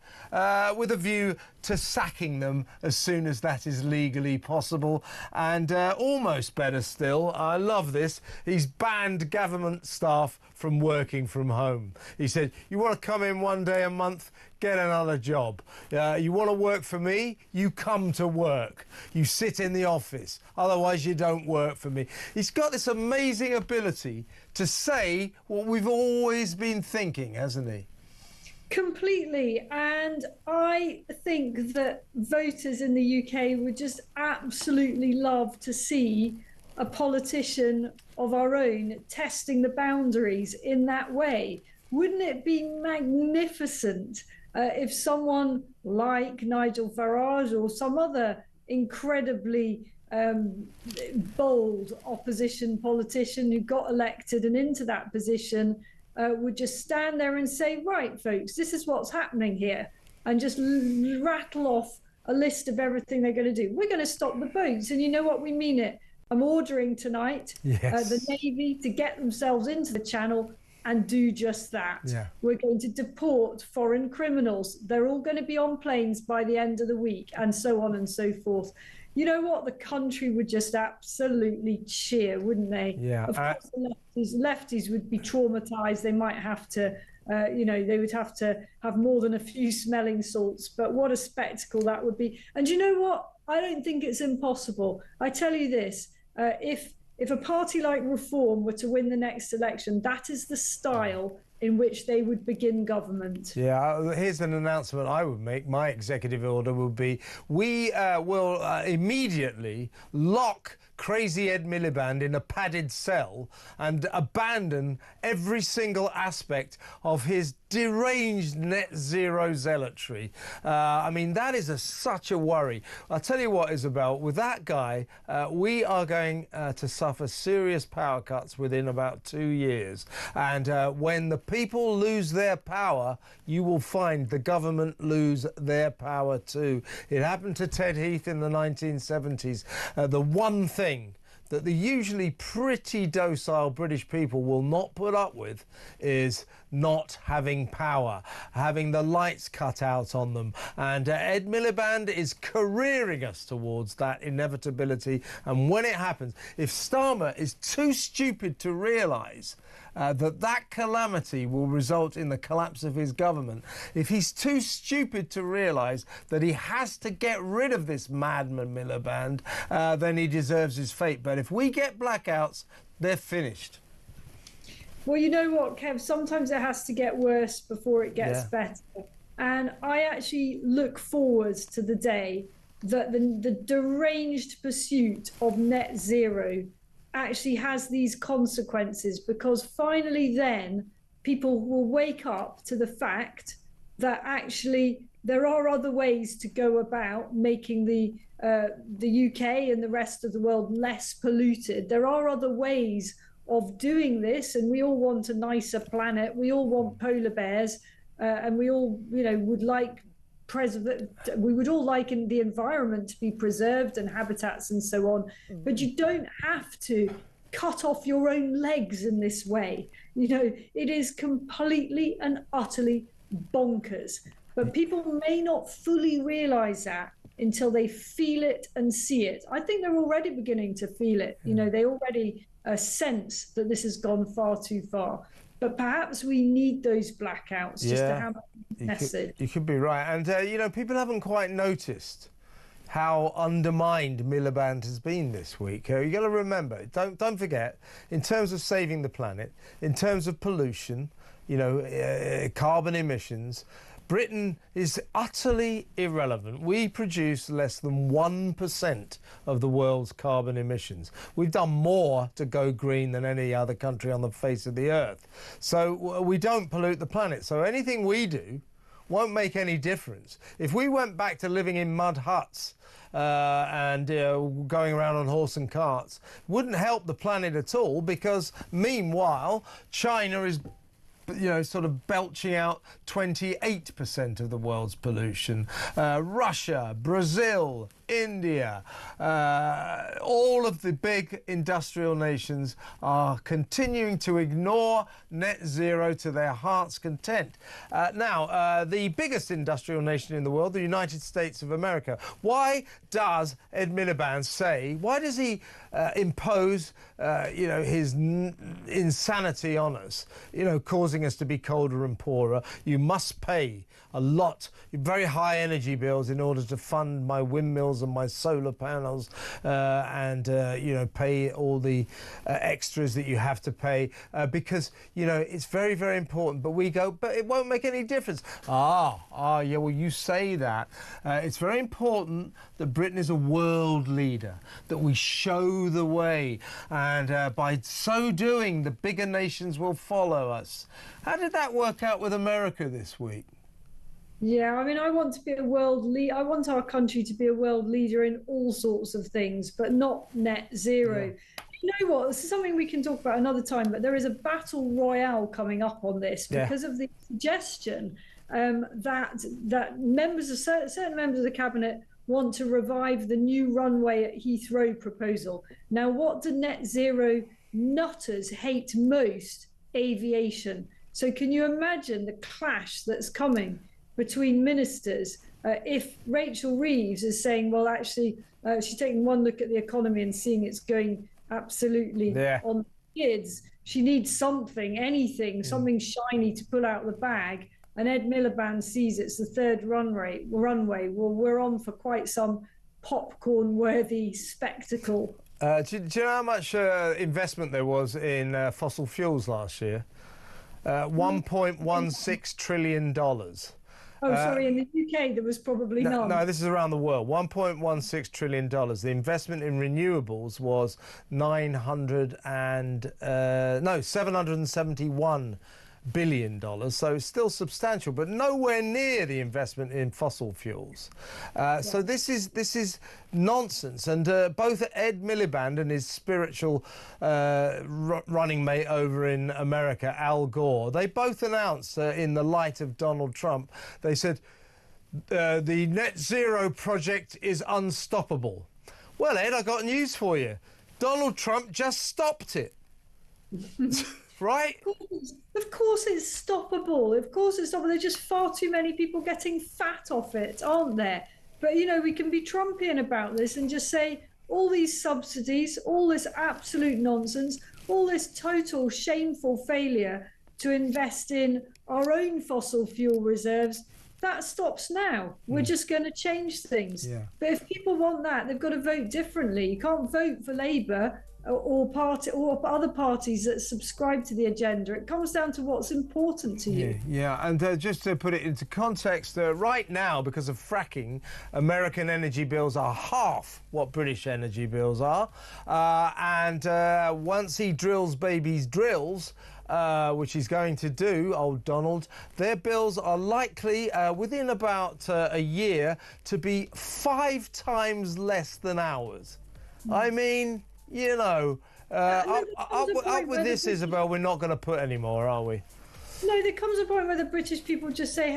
with a view to sacking them as soon as that is legally possible. And almost better still, I love this, he's banned government staff from working from home. He said, you want to come in one day a month, get another job. You want to work for me, you come to work. You sit in the office, otherwise you don't work for me. He's got this amazing ability to say what we've always been thinking, hasn't he? Completely. And I think that voters in the UK would just absolutely love to see a politician of our own testing the boundaries in that way. Wouldn't it be magnificent if someone like Nigel Farage or some other incredibly bold opposition politician who got elected and into that position would just stand there and say, right, folks, this is what's happening here, and just rattle off a list of everything they're going to do. We're going to stop the boats, and you know what, we mean it. I'm ordering tonight the Navy to get themselves into the Channel and do just that. Yeah. We're going to deport foreign criminals. They're all going to be on planes by the end of the week, and so on and so forth. You know what? The country would just absolutely cheer, wouldn't they? Yeah. Of course, the lefties would be traumatized. They might have to, you know, they would have to have more than a few smelling salts. But what a spectacle that would be. And you know what? I don't think it's impossible. I tell you this, if a party like Reform were to win the next election, that is the style in which they would begin government. Yeah, here's an announcement I would make. My executive order would be, we will immediately lock crazy Ed Miliband in a padded cell and abandon every single aspect of his deranged net zero zealotry. I mean, that is such a worry. I'll tell you what, Isabel, with that guy, we are going to suffer serious power cuts within about 2 years. And when the people lose their power, you will find the government lose their power too. It happened to Ted Heath in the 1970s. The one thing that the usually pretty docile British people will not put up with is not having power, having the lights cut out on them. And Ed Miliband is careering us towards that inevitability. And when it happens, if Starmer is too stupid to realise that calamity will result in the collapse of his government, if he's too stupid to realise that he has to get rid of this madman Miliband, then he deserves his fate. But if we get blackouts, they're finished. Well, you know what, Kev? Sometimes it has to get worse before it gets better. And I actually look forward to the day that the deranged pursuit of net zero actually has these consequences, because finally then people will wake up to the fact that actually there are other ways to go about making the UK and the rest of the world less polluted. There are other ways of doing this, and we all want a nicer planet. We all want polar bears, and we all, would like we would all like the environment to be preserved and habitats and so on. But you don't have to cut off your own legs in this way. It is completely and utterly bonkers. But people may not fully realize that until they feel it and see it. I think they're already beginning to feel it. They already sense that this has gone far too far. But perhaps we need those blackouts just to have a message. You could be right. And, people haven't quite noticed how undermined Miliband has been this week. You got to remember, don't forget, in terms of saving the planet, in terms of pollution, carbon emissions, Britain is utterly irrelevant. We produce less than 1% of the world's carbon emissions. We've done more to go green than any other country on the face of the earth. So we don't pollute the planet. So anything we do won't make any difference. If we went back to living in mud huts and going around on horse and carts, wouldn't help the planet at all, because meanwhile China is sort of belching out 28% of the world's pollution. Russia, Brazil, India, all of the big industrial nations are continuing to ignore net zero to their heart's content. Now, the biggest industrial nation in the world, the United States of America, why does Ed Miliband say, why does he impose, his insanity on us, causing us to be colder and poorer? You must pay a lot, very high energy bills in order to fund my windmills and my solar panels, and pay all the extras that you have to pay, because it's very, very important. But we go, but it won't make any difference. Yeah, well, you say that. It's very important that Britain is a world leader, that we show the way, and by so doing the bigger nations will follow us. How did that work out with America this week? Yeah, I mean, I want to be a world leader. I want our country to be a world leader in all sorts of things, but not net zero. Yeah. You know what? This is something we can talk about another time, but there is a battle royale coming up on this because of the suggestion that certain members of the cabinet want to revive the new runway at Heathrow proposal. Now, what do net zero nutters hate most? Aviation. So can you imagine the clash that's coming between ministers if Rachel Reeves is saying, well, actually, she's taking one look at the economy and seeing it's going absolutely on kids. She needs something, anything, something shiny to pull out the bag. And Ed Miliband sees it's the third runway. Well, we're on for quite some popcorn-worthy spectacle. Do you know how much investment there was in fossil fuels last year? $1.16 trillion. Oh, sorry, in the UK there was probably none. No, this is around the world. $1.16 trillion. The investment in renewables was $771 billion, so it's still substantial, but nowhere near the investment in fossil fuels. So this is nonsense. And both Ed Miliband and his spiritual running mate over in America, Al Gore, they both announced in the light of Donald Trump, they said the net zero project is unstoppable. Well, Ed, I got news for you. Donald Trump just stopped it. Right? Of course it's stoppable. Of course it's stoppable. There's just far too many people getting fat off it, aren't there? But, we can be Trumpian about this and just say all these subsidies, all this absolute nonsense, all this total shameful failure to invest in our own fossil fuel reserves that stops now. We're just going to change things. Yeah. But if people want that, they've got to vote differently. You can't vote for Labour or other parties that subscribe to the agenda. It comes down to what's important to you. Yeah, and just to put it into context, right now, because of fracking, American energy bills are half what British energy bills are. And once he drills babies drills, which he's going to do, old Donald, their bills are likely, within about a year, to be 5 times less than ours. I mean, you know, up with this, Isabel, we're not going to put any more, are we? No, there comes a point where the British people just say,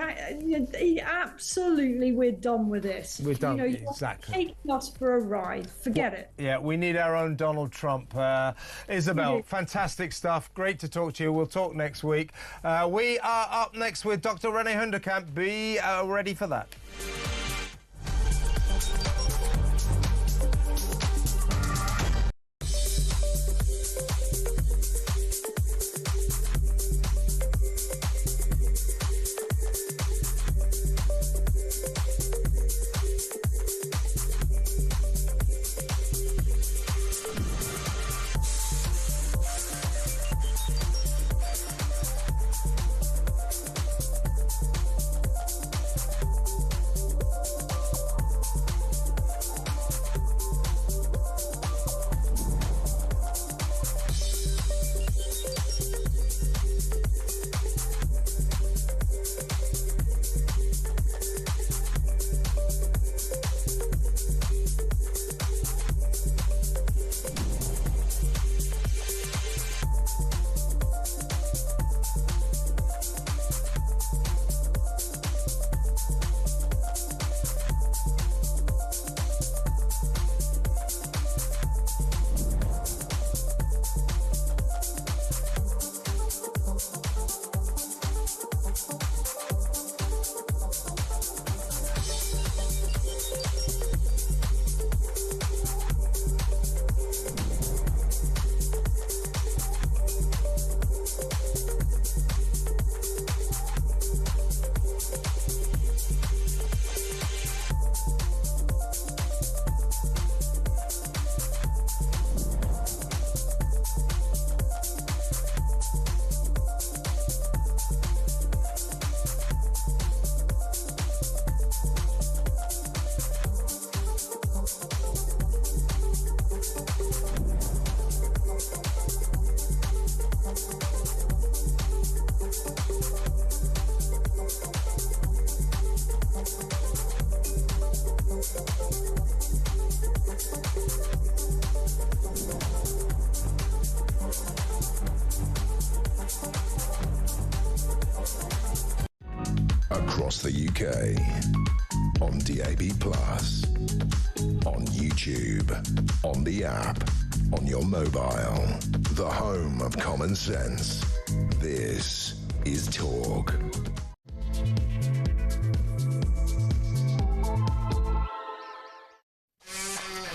absolutely, we're done with this. We're done, you're exactly. taking us for a ride. Forget it. Yeah, we need our own Donald Trump. Isabel, fantastic stuff. Great to talk to you. We'll talk next week. We are up next with Dr. René Hunderkamp. Be ready for that. Across the UK, on DAB+, on YouTube, on the app, on your mobile, the home of common sense. This is Talk.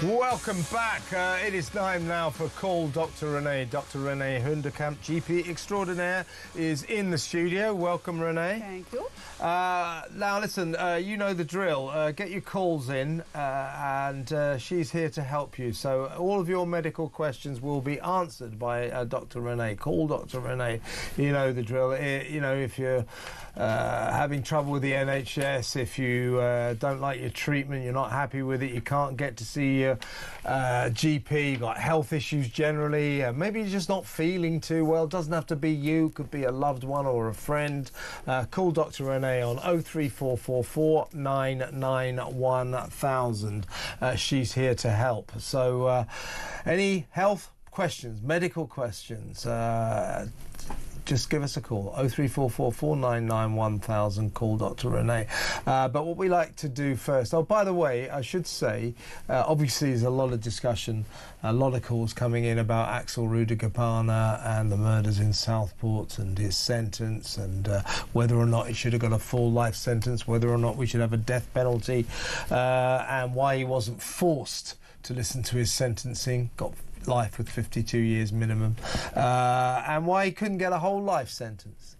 Welcome back. It is time now for Call Dr. René. Dr. René Hunderkamp, GP extraordinaire, is in the studio. Welcome, René. Thank you. Now, listen, you know the drill. Get your calls in, and she's here to help you. So all of your medical questions will be answered by Dr. René. Call Dr. René. You know the drill. You know, if you're having trouble with the NHS, if you don't like your treatment, you're not happy with it, you can't get to see your GP, you've got health issues generally, maybe you're just not feeling too well. It doesn't have to be you, could be a loved one or a friend. Call Dr. René on 03444 999 1000. She's here to help. So any health questions, medical questions, just give us a call, 03444 499 1000, call Dr. René. But what we like to do first, oh, by the way, I should say, obviously there's a lot of discussion, a lot of calls coming in about Axel Rudikapana and the murders in Southport and his sentence, and whether or not he should have got a full life sentence, whether or not we should have a death penalty, and why he wasn't forced to listen to his sentencing, got life with 52 years minimum, and why he couldn't get a whole life sentence.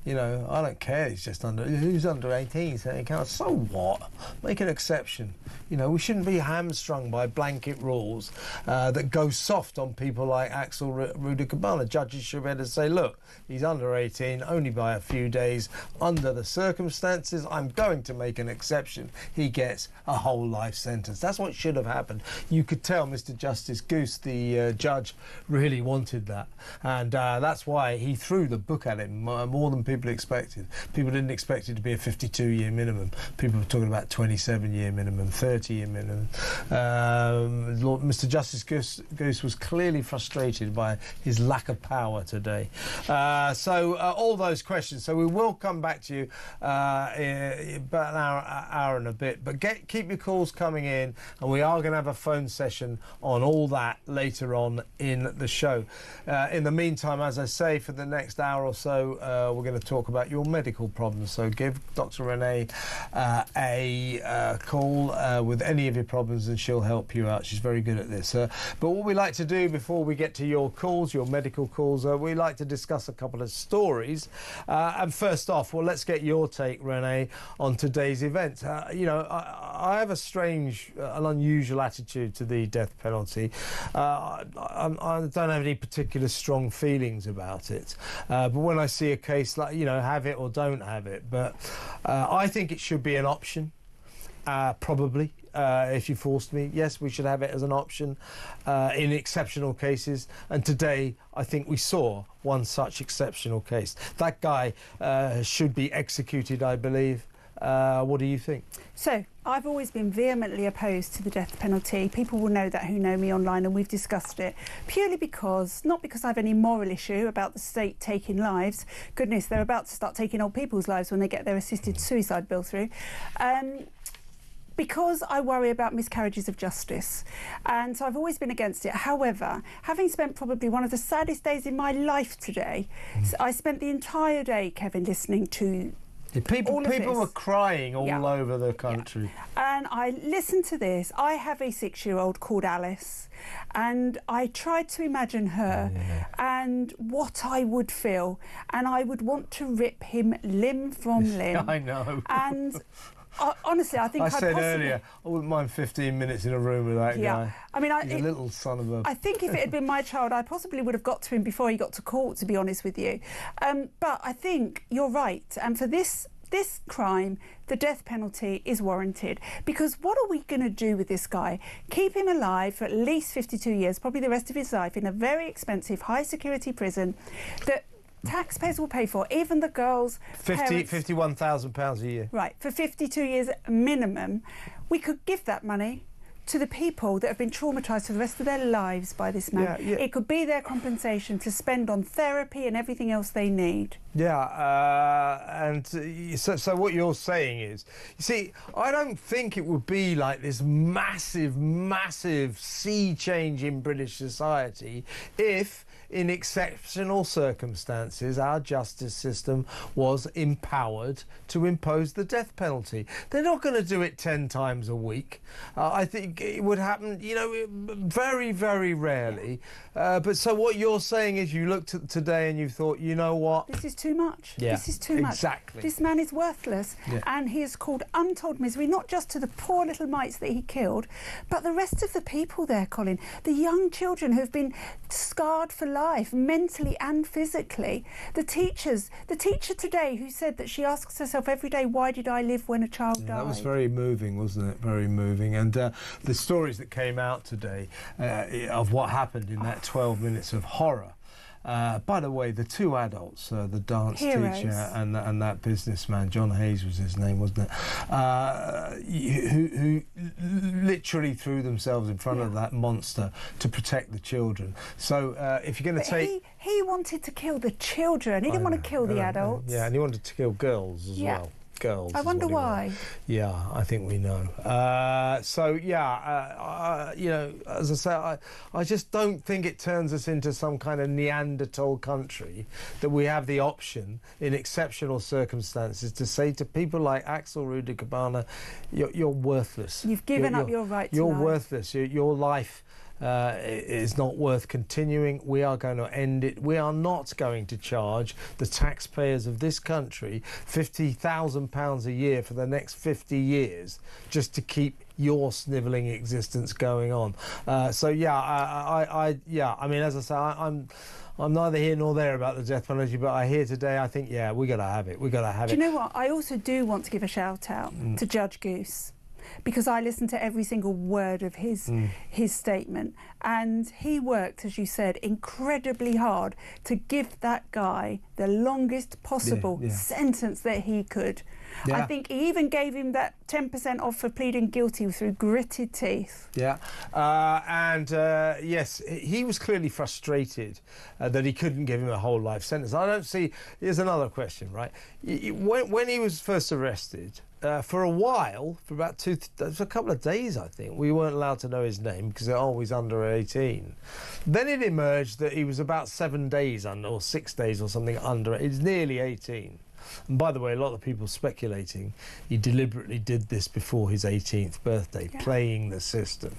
You know, I don't care. He's just who's under 18, so he can't. So what? Make an exception. You know, we shouldn't be hamstrung by blanket rules that go soft on people like Axel Rudicabanna. Judges should be able to say, look, he's under 18, only by a few days. Under the circumstances, I'm going to make an exception. He gets a whole life sentence. That's what should have happened. You could tell Mr. Justice Goose, the judge, really wanted that. And that's why he threw the book at him more than people expected. People didn't expect it to be a 52-year minimum. People were talking about 27-year minimum, 30-year minimum. Mr. Justice Goose was clearly frustrated by his lack of power today. So all those questions. So we will come back to you about an hour and a bit. But keep your calls coming in, and we are going to have a phone session on all that later on in the show. In the meantime, as I say, for the next hour or so, we're going to talk about your medical problems. So give Dr. Renee a call with any of your problems, and she'll help you out. She's very good at this. But what we like to do before we get to your calls, your medical calls, we like to discuss a couple of stories. And first off, well, let's get your take, Renee, on today's event. You know, I have a strange, an unusual attitude to the death penalty. I don't have any particular strong feelings about it. But when I see a case like, you know, have it or don't have it. But I think it should be an option, probably. If you forced me, yes, we should have it as an option in exceptional cases. And today, I think we saw one such exceptional case. That guy should be executed, I believe. What do you think? So, I've always been vehemently opposed to the death penalty. People will know that who know me online, and we've discussed it. Purely because, not because I have any moral issue about the state taking lives. Goodness, they're about to start taking old people's lives when they get their assisted suicide bill through. Because I worry about miscarriages of justice, and so I've always been against it. However, having spent probably one of the saddest days in my life today, I spent the entire day, Kevin, listening to people were crying all over the country. And I listened to this. I have a 6-year-old called Alice, and I tried to imagine her and what I would feel, and I would want to rip him limb from limb. I know. And honestly, I think I said earlier, I wouldn't mind 15 minutes in a room with that guy. I mean, he's a little son of a... I think if it had been my child, I possibly would have got to him before he got to court, to be honest with you. But I think you're right. And for this crime, the death penalty is warranted. Because what are we going to do with this guy? Keep him alive for at least 52 years, probably the rest of his life, in a very expensive, high-security prison that taxpayers will pay for, even the girls' parents. £51,000 a year. Right, for 52 years minimum. We could give that money to the people that have been traumatised for the rest of their lives by this man. It could be their compensation to spend on therapy and everything else they need. And so what you're saying is, you see, I don't think it would be like this massive sea change in British society if, in exceptional circumstances, our justice system was empowered to impose the death penalty. They're not going to do it 10 times a week. I think it would happen, you know, very, very rarely. But so what you're saying is you looked at today and you thought, you know what? This is too much. This is too much. Exactly. This man is worthless. And he has caused untold misery, not just to the poor little mites that he killed, but the rest of the people there, Colin. The young children who have been scarred for life, mentally and physically. The teacher today who said that she asks herself every day, why did I live when a child died? That was very moving, wasn't it? Very moving. And the stories that came out today of what happened in that 12 minutes of horror. By the way, the two adults, the dance teacher and that businessman, John Hayes was his name, wasn't it? Who literally threw themselves in front of that monster to protect the children. So if you're going to take... He wanted to kill the children. He didn't want to kill the adults. Yeah, and he wanted to kill girls as well. Girls. I wonder why. Yeah, I think we know. You know, as I say, I just don't think it turns us into some kind of Neanderthal country that we have the option in exceptional circumstances to say to people like Axel Rudicabanna, you're worthless. You've given up your right to life. You're worthless. Your life it is not worth continuing. We are going to end it. We are not going to charge the taxpayers of this country £50,000 a year for the next 50 years just to keep your snivelling existence going on. So yeah, I mean, as I say, I'm neither here nor there about the death penalty, but I hear today, I think, yeah, we got to have it. We got to have it. Do you know what? I also do want to give a shout out to Judge Goose, because I listened to every single word of his statement, and he worked, as you said, incredibly hard to give that guy the longest possible sentence that he could. I think he even gave him that 10% off for pleading guilty through gritted teeth. Yeah, yes, he was clearly frustrated that he couldn't give him a whole life sentence. I don't see. Here's another question, right? When he was first arrested, for a while, for about a couple of days, I think, we weren't allowed to know his name because they're always under 18. Then it emerged that he was about 7 days under, or 6 days or something under. He's nearly 18. And by the way, a lot of people speculating he deliberately did this before his 18th birthday, playing the system.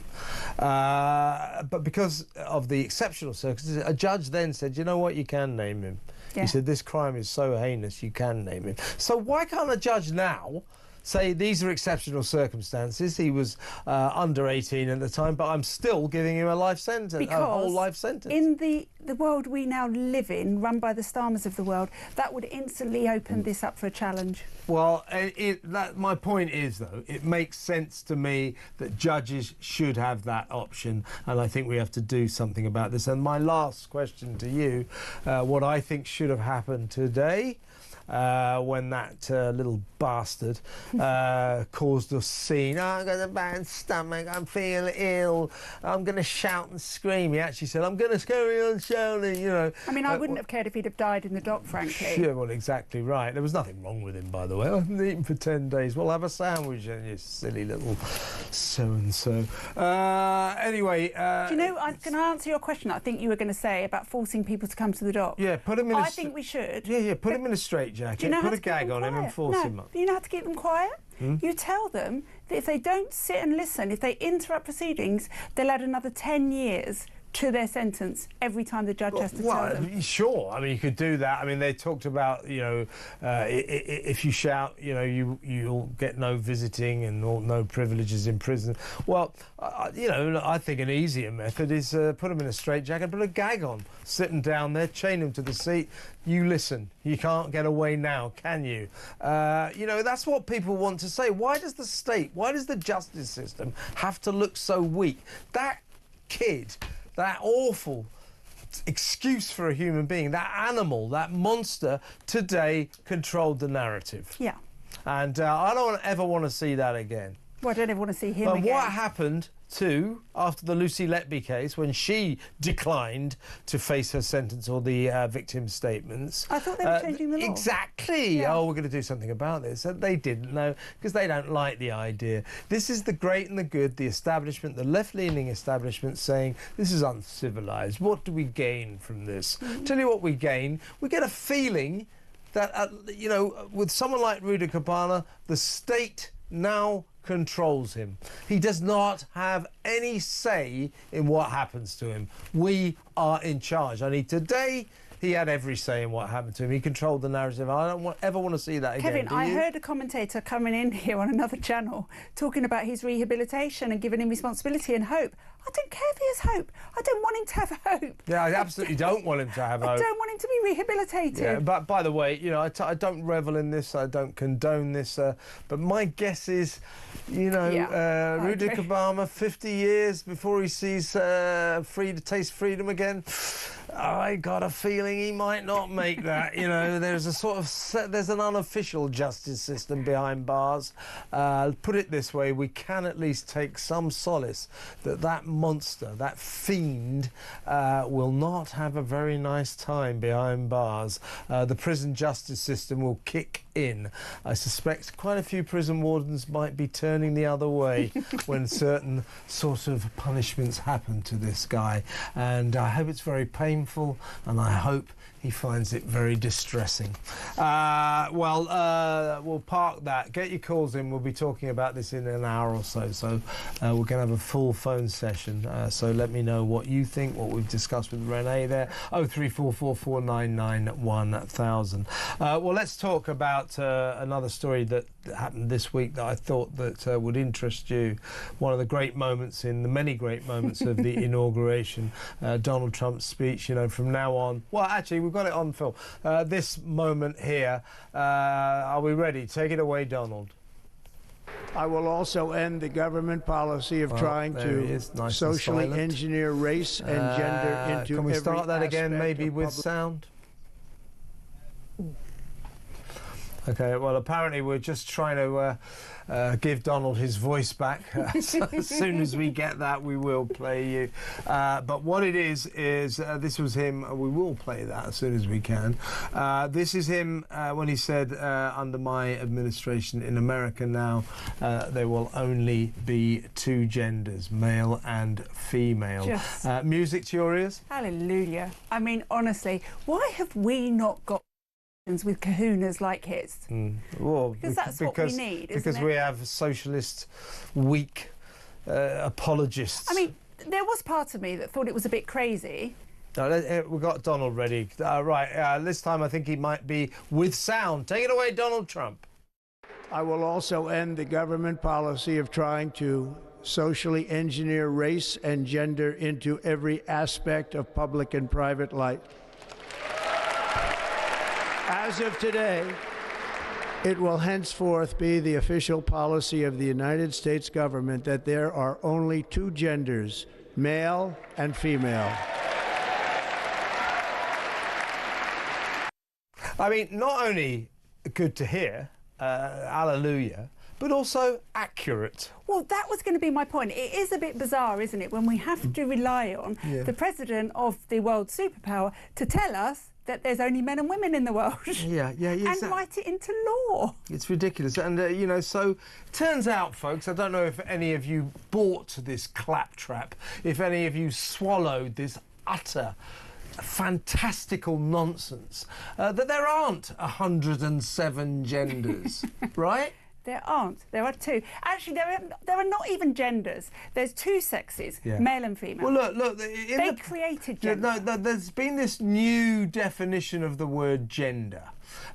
But because of the exceptional circumstances, a judge then said, you know what, you can name him. He said, this crime is so heinous, you can name him. So why can't a judge now say these are exceptional circumstances? He was under 18 at the time, but I'm still giving him a life sentence, a whole life sentence. In the world we now live in, run by the Starmers of the world, that would instantly open this up for a challenge. Well, my point is, though, it makes sense to me that judges should have that option, and I think we have to do something about this. And my last question to you, what I think should have happened today, when that little bastard caused a scene. Oh, I've got a bad stomach, I feel ill, I'm going to shout and scream. He actually said, I'm going to carry on shouting, you know. I mean, I wouldn't have cared if he'd have died in the dock, frankly. Yeah, well, exactly right. There was nothing wrong with him, by the way. I haven't eaten for 10 days. Well, have a sandwich, and you silly little so-and-so. Anyway... Do you know, can I answer your question? I think you were going to say about forcing people to come to the dock. Yeah, put him in I think we should. Yeah, put him in a straitjacket, you know, put a gag on him and force him up. You know how to keep them quiet? You tell them that if they don't sit and listen, if they interrupt proceedings, they'll add another 10 years to their sentence every time the judge has to tell them. Sure, I mean, you could do that. I mean, they talked about, you know, if you shout, you know, you'll get no visiting and no privileges in prison. Well, you know, I think an easier method is put them in a straitjacket, put a gag on, sit them down there, chain them to the seat. You listen. You can't get away now, can you? You know, that's what people want to say. Why does the state, why does the justice system have to look so weak? That kid, that awful excuse for a human being, that animal, that monster, today controlled the narrative. Yeah. And I don't ever want to see that again. Well, I don't ever want to see him again. What happened too after the Lucy Letby case, when she declined to face her sentence or the victim's statements? I thought they were changing the law. Exactly. Yeah. Oh, we're going to do something about this. And they didn't know, because they don't like the idea. This is the great and the good, the establishment, the left-leaning establishment saying this is uncivilised. What do we gain from this? Tell you what we gain. We get a feeling that, you know, with someone like Rudy Cabana, the state now controls him. He does not have any say in what happens to him. We are in charge. Only today he had every say in what happened to him. He controlled the narrative. I don't ever want to see that again. Kevin, I heard a commentator coming in here on another channel talking about his rehabilitation and giving him responsibility and hope. I don't care if he has hope. I don't want him to have hope. Yeah, I absolutely don't want him to have hope. I don't want him to be rehabilitated. Yeah, but by the way, you know, I don't revel in this. I don't condone this. But my guess is, you know, Rudy Obama, 50 years before he sees taste freedom again. I got a feeling he might not make that. You know, there's a sort of there's an unofficial justice system behind bars. Put it this way, we can at least take some solace that that monster, that fiend, will not have a very nice time behind bars. The prison justice system will kick in. I suspect quite a few prison wardens might be turning the other way when certain sort of punishments happen to this guy, and I hope it's very painful, and I hope He finds it very distressing. We'll park that. Get your calls in. We'll be talking about this in an hour or so. So we're going to have a full phone session. So let me know what you think, what we've discussed with Renee there. 0344 499 1000. Well, let's talk about another story that happened this week that I thought that would interest you. One of the great moments in the many great moments of the inauguration, Donald Trump's speech. You know, from now on. Well, actually, we've got it on film. This moment here. Are we ready? Take it away, Donald. I will also end the government policy of trying to socially engineer race and gender into Can we every start that again, aspect maybe of with public- sound? Okay, well, apparently we're just trying to give Donald his voice back. So as soon as we get that, we will play you. But what it is this was him. We will play that as soon as we can. This is him when he said, under my administration in America now, there will only be two genders, male and female. Music to your ears? Hallelujah. I mean, honestly, why have we not got with kahunas like his? Well, because that's what we need, isn't because it? we have socialist, weak apologists. I mean, there was part of me that thought it was a bit crazy. No, we've got Donald ready. Right, this time I think he might be with sound. Take it away, Donald Trump. I will also end the government policy of trying to socially engineer race and gender into every aspect of public and private life. As of today, it will henceforth be the official policy of the United States government that there are only two genders, male and female. I mean, not only good to hear, hallelujah, but also accurate. Well, that was going to be my point. It is a bit bizarre, isn't it, when we have to rely on the president of the world superpower to tell us that there's only men and women in the world. Yeah, and write it into law. It's ridiculous. And, you know, so turns out, folks, I don't know if any of you bought this claptrap, if any of you swallowed this utter fantastical nonsense, that there aren't 107 genders, right? There aren't. There are two. Actually, there are not even genders. There's two sexes, male and female. Well, look. They created gender. No, there's been this new definition of the word gender.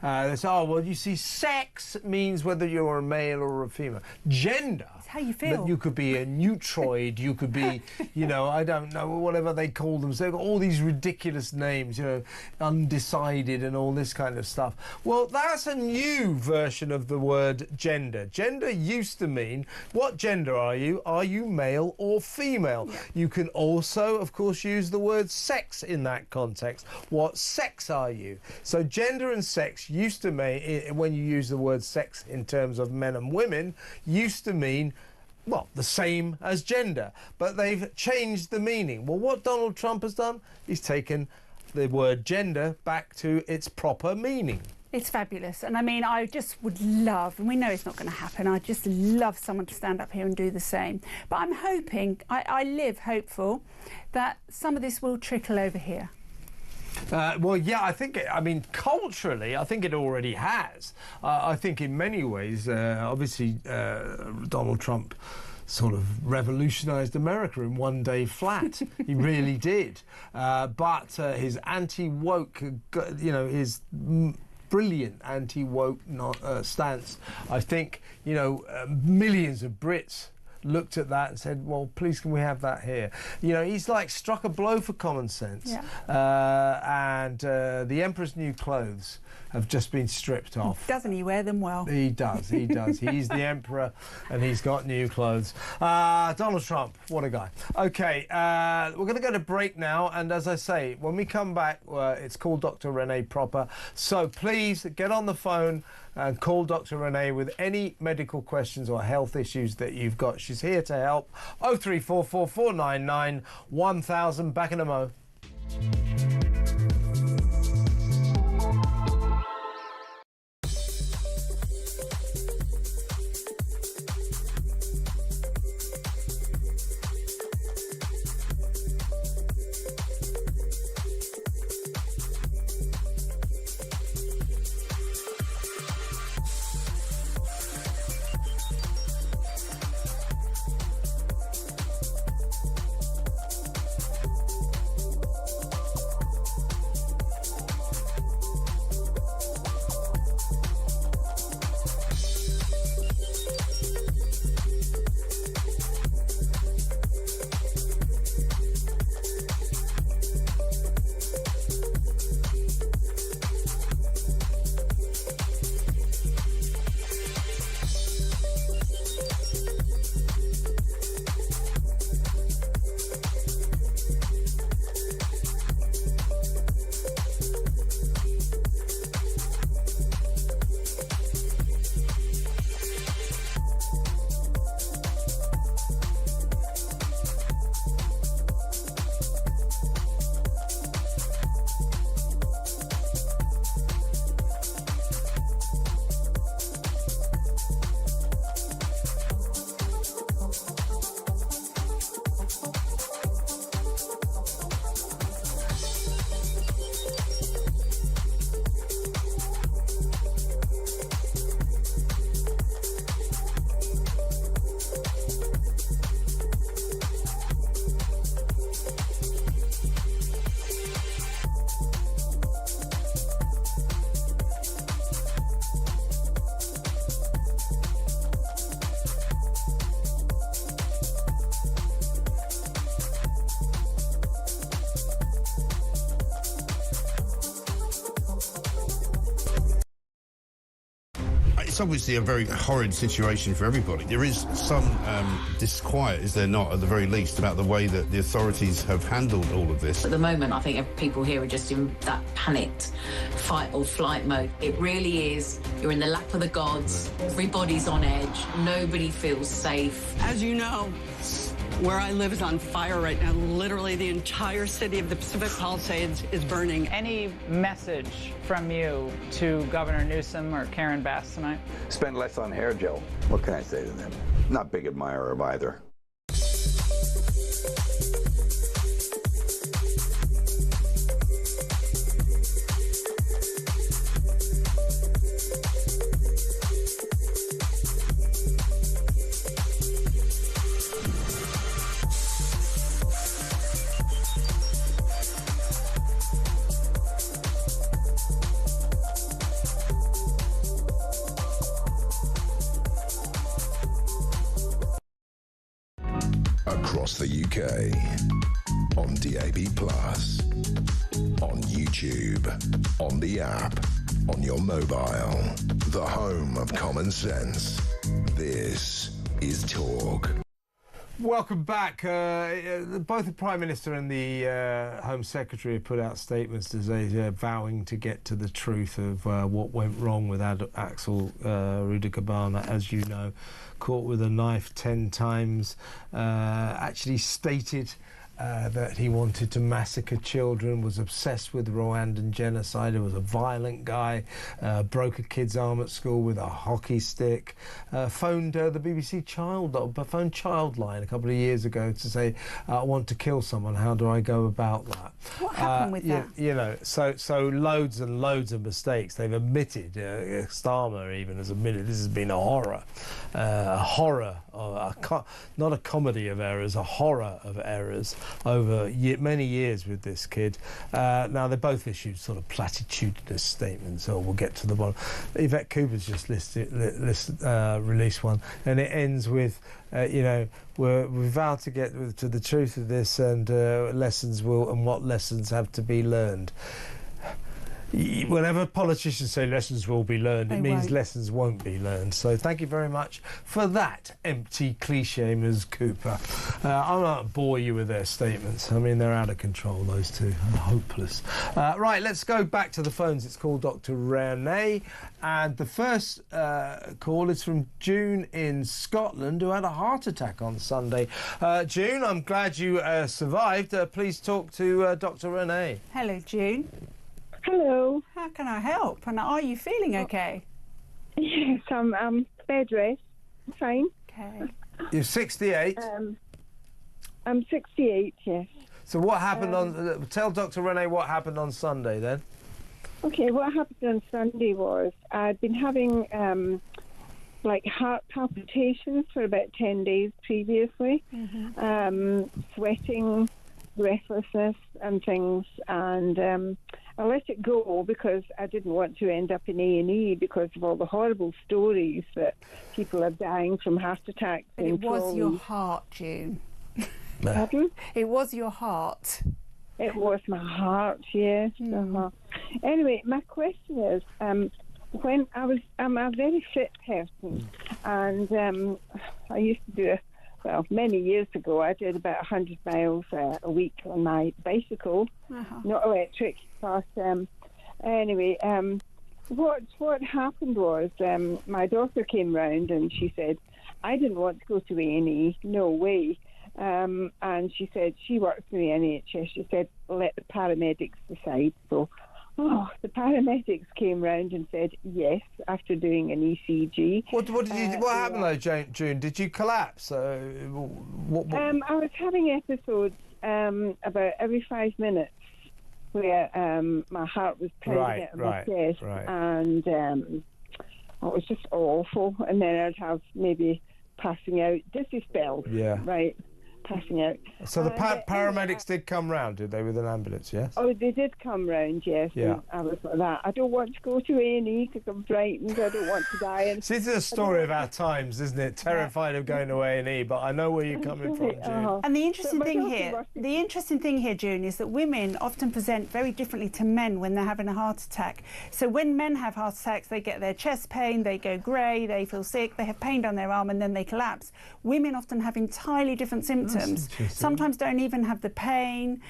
You see, sex means whether you're a male or a female. Gender. It's how you feel. You could be a neutroid. You could be, you know, I don't know, whatever they call them. So they've got all these ridiculous names, you know, undecided and all this kind of stuff. Well, that's a new version of the word gender. Gender used to mean, what gender are you? Are you male or female? Yeah. You can also, of course, use the word sex in that context. What sex are you? So gender and sex used to mean, when you use the word sex in terms of men and women, used to mean, well, the same as gender, but they've changed the meaning. Well, what Donald Trump has done, he's taken the word gender back to its proper meaning. It's fabulous. And I mean, I just would love, and we know it's not going to happen, I'd just love someone to stand up here and do the same. But I'm hoping, I live hopeful, that some of this will trickle over here. Well, yeah, I think, culturally, I think it already has. I think in many ways, obviously, Donald Trump sort of revolutionised America in one day flat. He really did. But his anti-woke, you know, his brilliant anti-woke stance, I think, you know, millions of Brits looked at that and said, well, please, can we have that here? You know, he's like struck a blow for common sense. Yeah. And the Emperor's new clothes have just been stripped off. Doesn't he wear them well? He does, he does. He's the Emperor and he's got new clothes. Donald Trump, what a guy. Okay, we're going to go to break now, and as I say, when we come back, it's called Dr. Renee proper. So please get on the phone and call Dr. Renee with any medical questions or health issues that you've got. She's here to help. 0344 499 1000. Back in a mo. It's obviously a very horrid situation for everybody. There is some disquiet, is there not, at the very least, about the way that the authorities have handled all of this. At the moment, I think people here are just in that panicked fight or flight mode. It really is. You're in the lap of the gods. Everybody's on edge. Nobody feels safe. As you know, where I live is on fire right now. Literally, the entire city of the Pacific Palisades is burning. Any message from you to Governor Newsom or Karen Bass tonight? Spend less on hair gel. What can I say to them? Not big admirer of either. Across the UK, on DAB+, on YouTube, on the app, on your mobile, the home of common sense. This is Talk. Welcome back. Both the Prime Minister and the Home Secretary have put out statements today vowing to get to the truth of what went wrong with Axel Rudakabana, as you know, caught with a knife 10 times, actually stated that he wanted to massacre children, was obsessed with Rwandan genocide, was a violent guy, broke a kid's arm at school with a hockey stick, phoned the BBC Childline a couple of years ago to say, I want to kill someone, how do I go about that? What happened with that? You know, so loads and loads of mistakes. They've admitted, Starmer even has admitted this has been a horror, not a comedy of errors, a horror of errors over many years with this kid. Now, they both issued sort of platitudinous statements, so we'll get to the bottom. Yvette Cooper's just released one, and it ends with, we vow to get to the truth of this, and what lessons have to be learned. Whenever politicians say lessons will be learned, it means lessons won't be learned. So thank you very much for that empty cliche, Ms. Cooper. I won't bore you with their statements. I mean, they're out of control, those two. Hopeless. Right, let's go back to the phones. It's called Dr. Renee. And the first call is from June in Scotland, who had a heart attack on Sunday. June, I'm glad you survived. Please talk to Dr. Renee. Hello, June. Hello. How can I help? And are you feeling okay? Yes, I'm bed rest. I'm fine. Okay. You're 68? I'm 68, yes. So what happened on... tell Dr. Renee what happened on Sunday, then. Okay, what happened on Sunday was I'd been having, heart palpitations for about 10 days previously, sweating, breathlessness and things, and... I let it go because I didn't want to end up in A&E because of all the horrible stories that people are dying from heart attacks. But it was your heart, June. Pardon? It was your heart. It was my heart, yes. Anyway, my question is, when I'm a very fit person, and I used to do many years ago, I did about 100 miles a week on my bicycle, not electric, but anyway, what happened was my daughter came round and she said, I didn't want to go to A&E, no way, and she said she works in the NHS, she said, let the paramedics decide. So the paramedics came round and said yes after doing an ECG. What happened though, June? Did you collapse? I was having episodes about every 5 minutes where my heart was pounding out of my chest, and it was just awful. And then I'd have maybe passing out, dizzy spells, passing out. So the paramedics did come round, did they, with an ambulance, yes? Oh, they did come round, yes. Yeah. I was like that. I don't want to go to A&E because I'm frightened. I don't want to die. And See, this is a story of our times, isn't it? Terrified of going to A&E, but I know where you're coming from, June. And the interesting thing here, June, is that women often present very differently to men when they're having a heart attack. So when men have heart attacks, they get their chest pain, they go grey, they feel sick, they have pain down their arm, and then they collapse. Women often have entirely different symptoms. Sometimes don't even have the pain.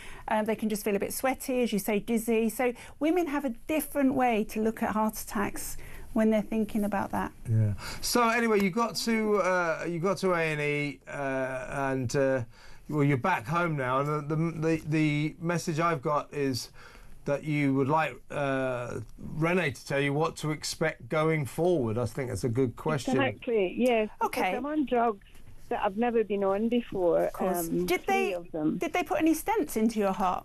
They can just feel a bit sweaty, as you say, dizzy. So women have a different way to look at heart attacks when they're thinking about that. Yeah. So anyway, you got to A&E, and well, you're back home now. And the message I've got is that you would like Renee to tell you what to expect going forward. I think that's a good question. Exactly. Yes. Okay. I'm on drugs that I've never been on before. Of course. Did they put any stents into your heart?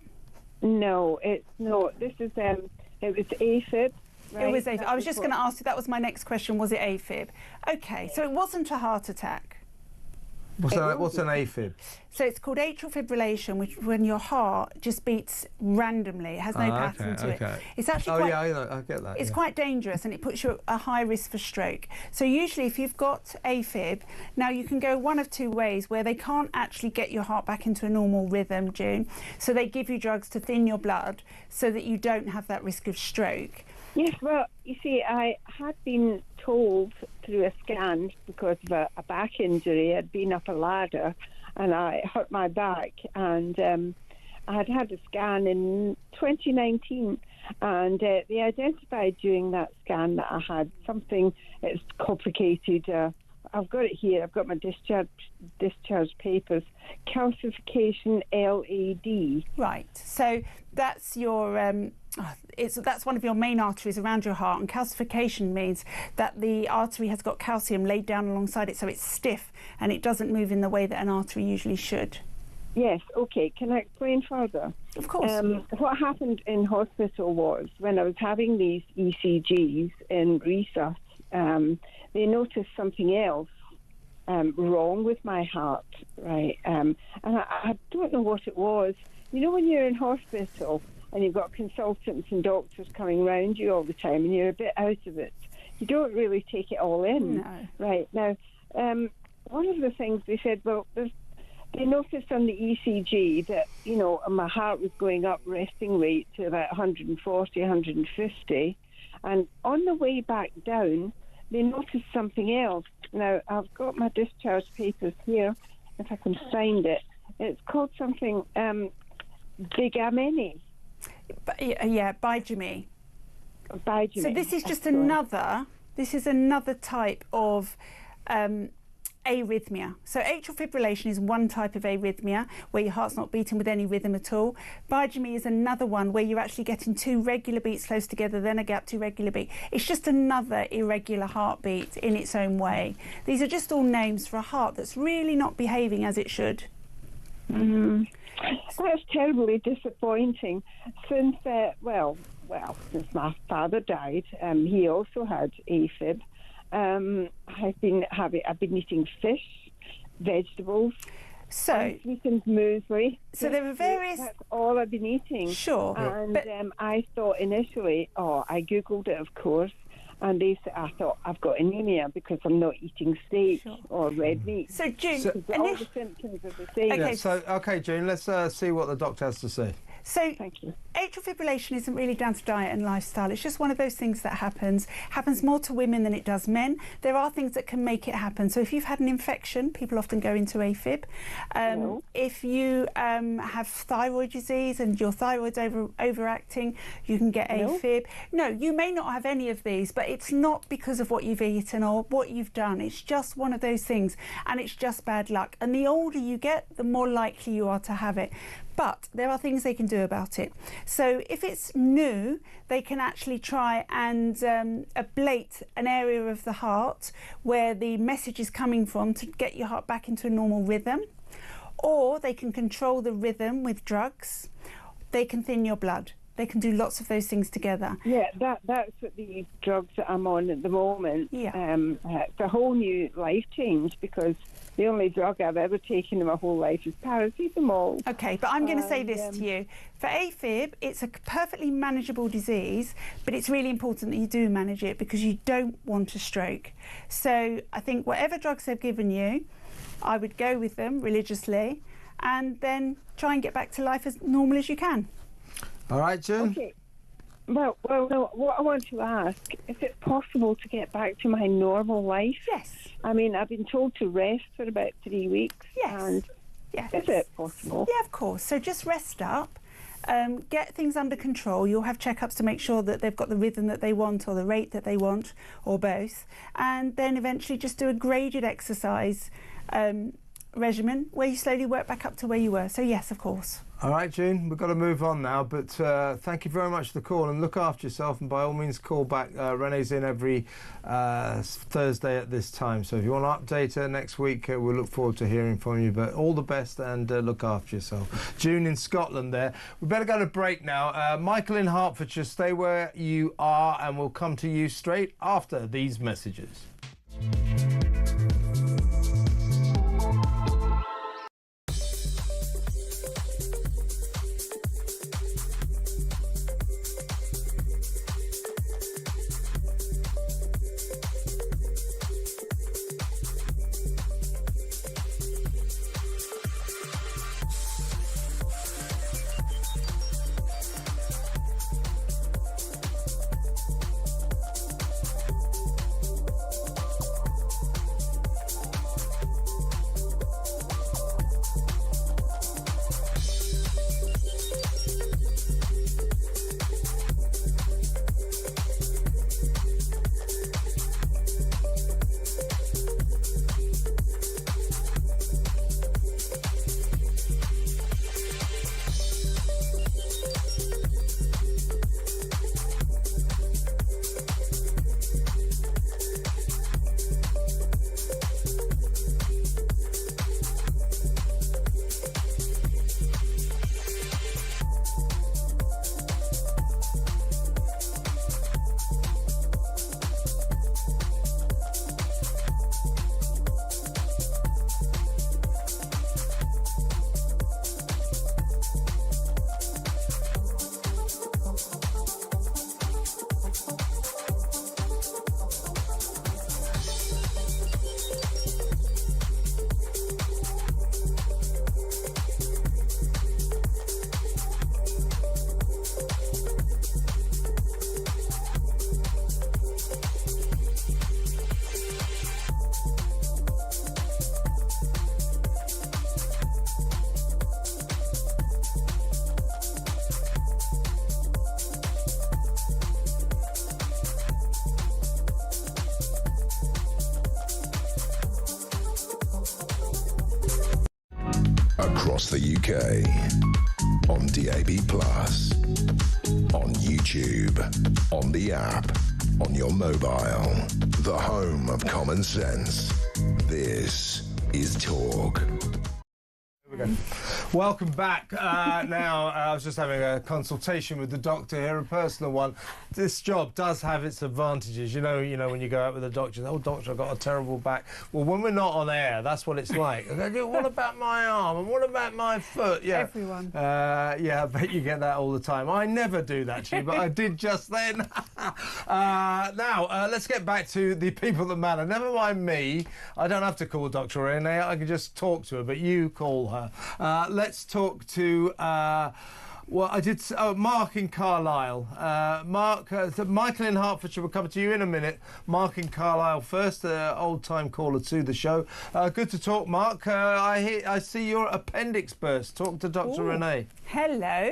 No, it's not. This is it was AFib. Right? It was AFib. I was just going to ask you. That was my next question. Was it AFib? Okay, so it wasn't a heart attack. What's an AFib? So it's called atrial fibrillation, which when your heart just beats randomly. It has no pattern to it. It's actually I get that. It's quite dangerous, and it puts you at a high risk for stroke. So usually if you've got AFib, now you can go one of two ways where they can't actually get your heart back into a normal rhythm, June. So they give you drugs to thin your blood so that you don't have that risk of stroke. Yes, well, you see, I had been told through a scan because of a back injury. I'd been up a ladder and I hurt my back, and I had a scan in 2019, and they identified during that scan that I had something. It's complicated. I've got it here. I've got my discharge papers. Calcification LAD. Right. So that's your that's one of your main arteries around your heart, and calcification means that the artery has got calcium laid down alongside it, so it's stiff and it doesn't move in the way that an artery usually should. Yes. Okay. Can I explain further? Of course. What happened in hospital was when I was having these ECGs in resus, they noticed something else wrong with my heart, right? And I don't know what it was. You know, when you're in hospital and you've got consultants and doctors coming around you all the time and you're a bit out of it, you don't really take it all in. No. Right. Now, one of the things they said, well, they noticed on the ECG that, you know, my heart was going up resting rate to about 140, 150. And on the way back down, they noticed something else. Now, I've got my discharge papers here, if I can find it. It's called something bigamene. Yeah, bigamy. Bigamy. So this is just another type of arrhythmia. So atrial fibrillation is one type of arrhythmia where your heart's not beating with any rhythm at all. Bigamy is another one where you're actually getting two regular beats close together, then a gap to regular beat. It's just another irregular heartbeat in its own way. These are just all names for a heart that's really not behaving as it should. That's terribly disappointing. Since since my father died, he also had AFib. I've been eating fish, vegetables, sweetened muesli. So there are various. That's all I've been eating. Sure. And I thought initially, I googled it, of course, and I thought I've got anemia because I'm not eating steak or red meat. So June, all the symptoms are the same. Okay, June, let's see what the doctor has to say. So Thank you. Atrial fibrillation isn't really down to diet and lifestyle. It's just one of those things that happens more to women than it does men. There are things that can make it happen. So if you've had an infection, people often go into AFib. If you have thyroid disease and your thyroid's overacting, you can get AFib. No, you may not have any of these, but it's not because of what you've eaten or what you've done. It's just one of those things, and it's just bad luck. And the older you get, the more likely you are to have it. But there are things they can do about it. So if it's new, they can actually try and ablate an area of the heart where the message is coming from to get your heart back into a normal rhythm. Or they can control the rhythm with drugs. They can thin your blood. They can do lots of those things together. Yeah, that's what the drugs that I'm on at the moment. Yeah. It's a whole new life change because, The only drug I've ever taken in my whole life is paracetamol. Okay, but I'm going to say this to you. For AFib, it's a perfectly manageable disease, but it's really important that you do manage it because you don't want a stroke. So I think whatever drugs they've given you, I would go with them religiously and then try and get back to life as normal as you can. All right, June? Okay. Well, no, what I want to ask, is it possible to get back to my normal life? Yes. I mean, I've been told to rest for about 3 weeks. Yes. And yes. Is it possible? Yeah, of course. So just rest up, get things under control. You'll have checkups to make sure that they've got the rhythm that they want or the rate that they want or both. And then eventually just do a graded exercise regimen where you slowly work back up to where you were. So yes, of course. All right, June, we've got to move on now, but thank you very much for the call and look after yourself, and by all means call back. Renee's in every Thursday at this time, so if you want to update her next week, we'll look forward to hearing from you, but all the best and look after yourself. June in Scotland there. We better go to break now. Michael in Hertfordshire, stay where you are and we'll come to you straight after these messages. Across the UK, on DAB+, on YouTube, on the app, on your mobile, the home of common sense. This is Talk. Welcome back. Now, I was just having a consultation with the doctor here, a personal one. This job does have its advantages. You know, when you go out with the doctor, oh, doctor, I've got a terrible back. Well, when we're not on air, that's what it's like. What about my arm? And what about my foot? Yeah. Everyone. Yeah, I bet you get that all the time. I never do that, actually, but I did just then. Now, let's get back to the people that matter. Never mind me. I don't have to call Dr. Renee. I can just talk to her, but you call her. Let's talk to, Mark in Carlisle. Michael in Hertfordshire will come to you in a minute. Mark in Carlisle first, old-time caller to the show. Good to talk, Mark. I see your appendix burst. Talk to Dr. Renee. Hello.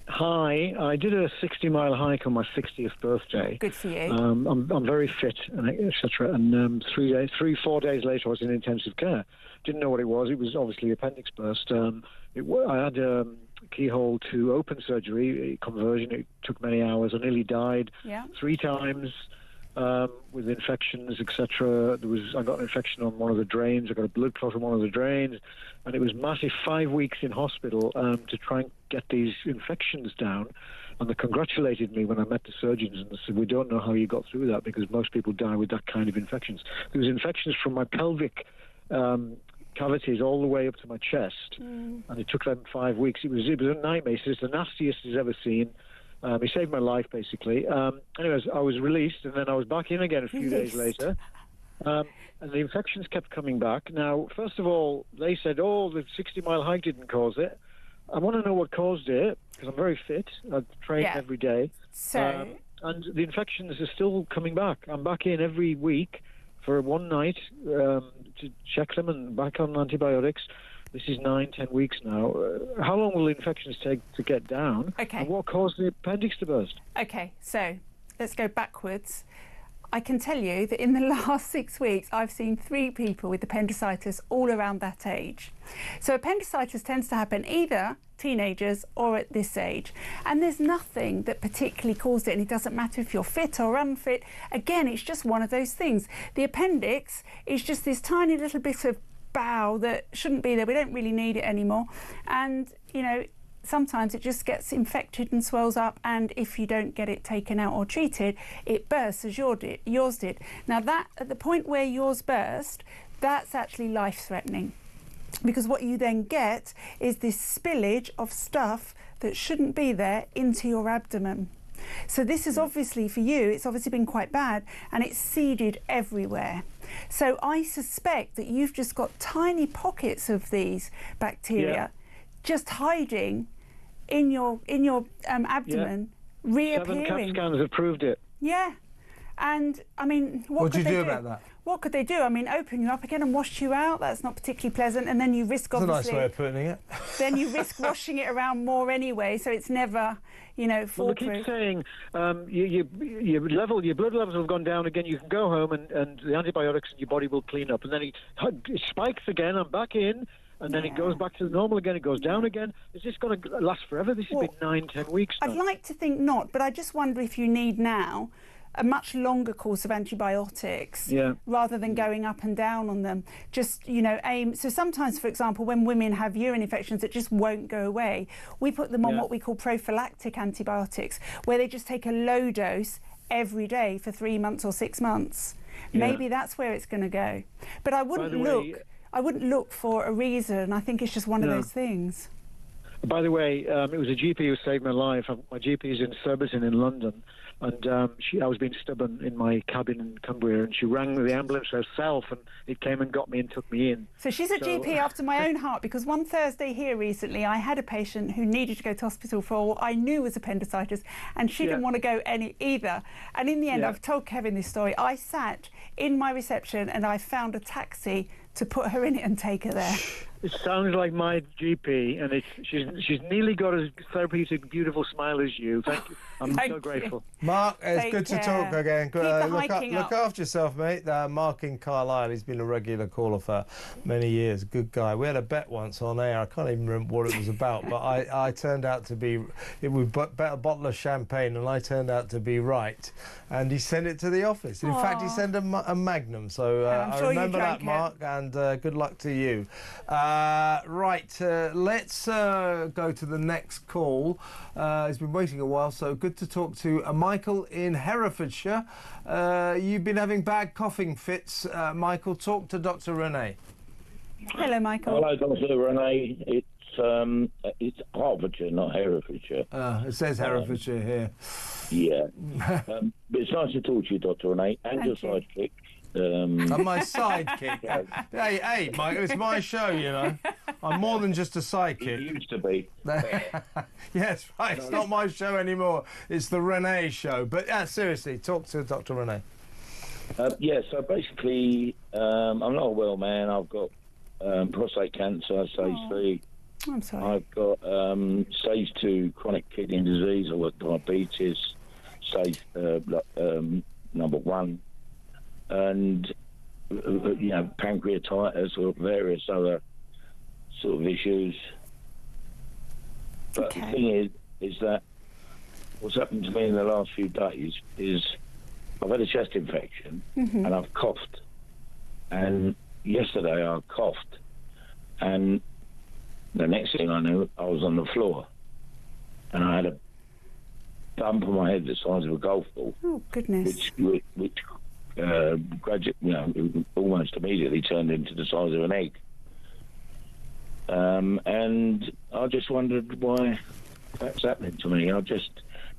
Hi, I did a 60-mile hike on my 60th birthday. Good for you. I'm very fit, and etc. And 4 days later, I was in intensive care. Didn't know what it was. It was obviously appendix burst. I had keyhole to open surgery, conversion. It took many hours. I nearly died 3 times with infections, etc. I got an infection on one of the drains. I got a blood clot on one of the drains, and it was massive. 5 weeks in hospital to try and get these infections down. And they congratulated me when I met the surgeons and they said, we don't know how you got through that because most people die with that kind of infections. There was infections from my pelvic cavities all the way up to my chest, and it took them 5 weeks. It was a nightmare. It's the nastiest he's ever seen. He saved my life, basically. Anyways, I was released, and then I was back in again a few days later. And the infections kept coming back. Now, first of all, they said, the 60-mile hike didn't cause it. I want to know what caused it, because I'm very fit. I train every day. So... and the infections are still coming back. I'm back in every week for one night to check them and back on antibiotics. This is 9-10 weeks now. How long will the infections take to get down? Okay. And what caused the appendix to burst? Okay, so let's go backwards. I can tell you that in the last 6 weeks, I've seen 3 people with appendicitis all around that age. So appendicitis tends to happen either teenagers or at this age. And there's nothing that particularly caused it, and it doesn't matter if you're fit or unfit. Again, it's just one of those things. The appendix is just this tiny little bit of bowel that shouldn't be there. We don't really need it anymore. And, you know, sometimes it just gets infected and swells up, and if you don't get it taken out or treated, it bursts as yours did. Now that, at the point where yours burst, that's actually life-threatening, because what you then get is this spillage of stuff that shouldn't be there into your abdomen. So this is obviously, for you, it's obviously been quite bad, and it's seeded everywhere. So I suspect that you've just got tiny pockets of these bacteria just hiding in your abdomen, reappearing. 7 CAT scans have proved it. Yeah. And, I mean, what could they do about that? What could they do? I mean, open you up again and wash you out. That's not particularly pleasant. And then you risk, obviously... That's a nice way of putting it. Then you risk washing it around more anyway, so it's never, you know, foolproof. Well, they keep saying your blood levels have gone down again. You can go home and the antibiotics in your body will clean up. And then it spikes again. I'm back in. And then it goes back to normal again, it goes down again. Is this going to last forever? This has been 9-10 weeks now. I'd like to think not, but I just wonder if you need now a much longer course of antibiotics rather than going up and down on them. Just, you know, aim. So sometimes, for example, when women have urine infections that just won't go away, we put them on what we call prophylactic antibiotics, where they just take a low dose every day for 3 months or 6 months. Maybe that's where it's going to go. But I wouldn't look for a reason. I think it's just one of those things. By the way, it was a GP who saved my life. My GP is in Surbiton in London, and I was being stubborn in my cabin in Cumbria, and she rang the ambulance herself, and it came and got me and took me in. So she's a GP after my own heart, because one Thursday here recently, I had a patient who needed to go to hospital for what I knew was appendicitis, and she didn't want to go either. And in the end, I've told Kevin this story. I sat in my reception and I found a taxi to put her in it and take her there. It sounds like my GP, and she's nearly got as therapeutic, beautiful smile as you. Thank you. I'm so grateful. Mark, it's good to talk again. Look up. after yourself, mate. Mark in Carlisle, he's been a regular caller for many years. Good guy. We had a bet once on air. I can't even remember what it was about, but I turned out to be... We bet a bottle of champagne, and I turned out to be right. And he sent it to the office. In fact, he sent a Magnum. So I remember that, Mark, and good luck to you. Let's go to the next call. He's been waiting a while, so good to talk to Michael in Herefordshire. You've been having bad coughing fits. Michael, talk to Dr. Renee. Hello, Michael. Hello, Dr. Renee. It's Hertfordshire, not Herefordshire. It says Herefordshire here. Yeah. But it's nice to talk to you, Dr. Renee, and your sidekick. My sidekick. Hey, Michael, it's my show, you know. I'm more than just a sidekick. It used to be. Yes, right. It's not my show anymore. It's the Renee show. But seriously, talk to Dr. Renee. So basically, I'm not a well man. I've got prostate cancer, stage 3. I'm sorry. I've got stage 2 chronic kidney disease. I've got diabetes, stage number 1. And, pancreatitis or various other sort of issues. But the thing is that what's happened to me in the last few days is I've had a chest infection and I've coughed. And yesterday I coughed. And the next thing I knew, I was on the floor. And I had a bump on my head the size of a golf ball. Oh, goodness. Which gradually, almost immediately turned into the size of an egg. And I just wondered why that's happening to me.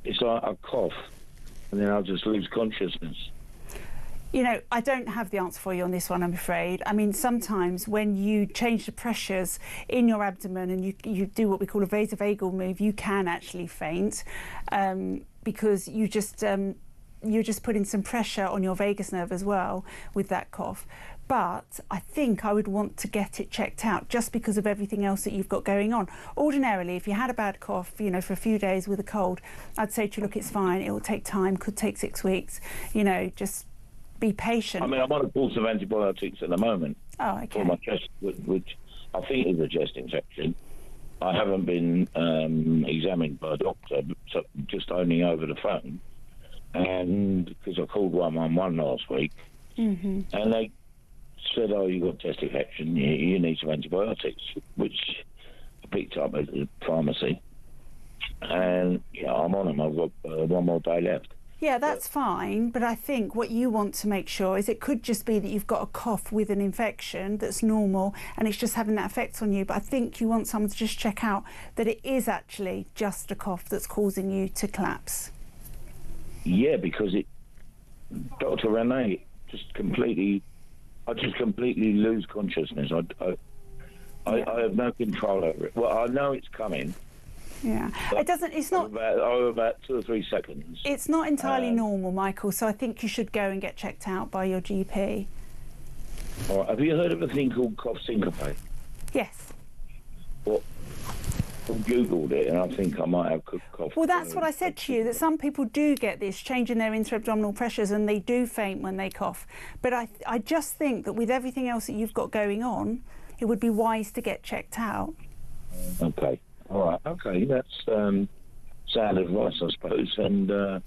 It's like I cough, and then I'll just lose consciousness. You know, I don't have the answer for you on this one, I'm afraid. I mean, sometimes when you change the pressures in your abdomen and you do what we call a vasovagal move, you can actually faint because you're just putting some pressure on your vagus nerve as well with that cough. But I think I would want to get it checked out just because of everything else that you've got going on. Ordinarily, if you had a bad cough, you know, for a few days with a cold, I'd say to you, look, it's fine, it will take time, could take 6 weeks, you know, just be patient. I mean, I'm on a course of antibiotics at the moment for my chest, which I think is a chest infection. I haven't been examined by a doctor, but just only over the phone. And because I called 111 last week, and they said, "Oh, you've got chest infection. You need some antibiotics," which I picked up at the pharmacy. And yeah, I'm on them. I've got 1 more day left. Yeah, that's fine, but I think what you want to make sure is it could just be that you've got a cough with an infection that's normal and it's just having that effect on you. But I think you want someone to just check out that it is actually just a cough that's causing you to collapse. Yeah, because Dr. Renee I just completely lose consciousness. I have no control over it. Well, I know it's coming. Yeah, it's not about 2 or 3 seconds. It's not entirely normal, Michael, so I think you should go and get checked out by your GP. All right. Have you heard of a thing called cough syncope? Yes. Well, I Googled it and I think I might have cough. Well, that's what I said to you, that some people do get this change in their intra-abdominal pressures and they do faint when they cough. But I just think that with everything else that you've got going on, it would be wise to get checked out. Okay. All right. Okay. That's sound advice, I suppose. And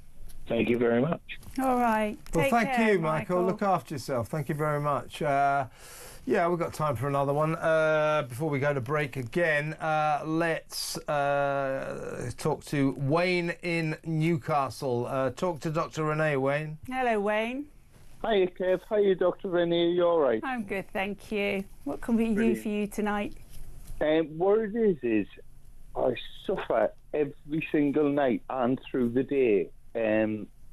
thank you very much. All right. Well, thank care, you, Michael. Look after yourself. Thank you very much. Yeah, we've got time for another one. Before we go to break again, let's talk to Wayne in Newcastle. Talk to Dr. Renee, Wayne. Hello, Wayne. Hiya, Kev. Hiya, Dr. Renee. You all right? I'm good, thank you. What can we do for you tonight? What it is I suffer every single night and through the day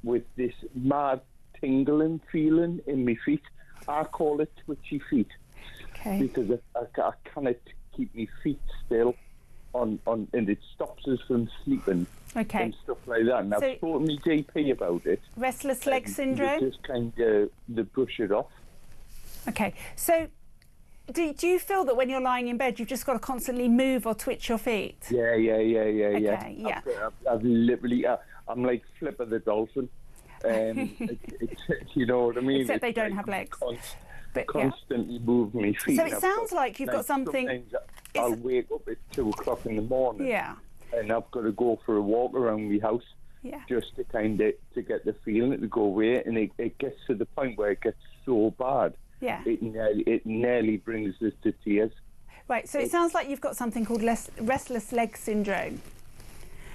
with this mad tingling feeling in my feet. I call it twitchy feet. Okay. Because I cannot keep my feet still on and it stops us from sleeping. Okay. And stuff like that. And I've spoken to my GP about it. Restless leg syndrome? Just kind of brush it off. Okay. So do you feel that when you're lying in bed, you've just got to constantly move or twitch your feet? Yeah. Okay, yeah. I've literally, I'm like Flipper the dolphin. You know what I mean? Except they don't have legs. Constantly moving my feet. So it sounds like you've got something. Sometimes I'll wake up at 2 o'clock in the morning. Yeah. And I've got to go for a walk around my house. Yeah. Just to kind of get the feeling to go away, and it gets to the point where it gets so bad. Yeah. It nearly brings us to tears. Right. So it sounds like you've got something called restless leg syndrome.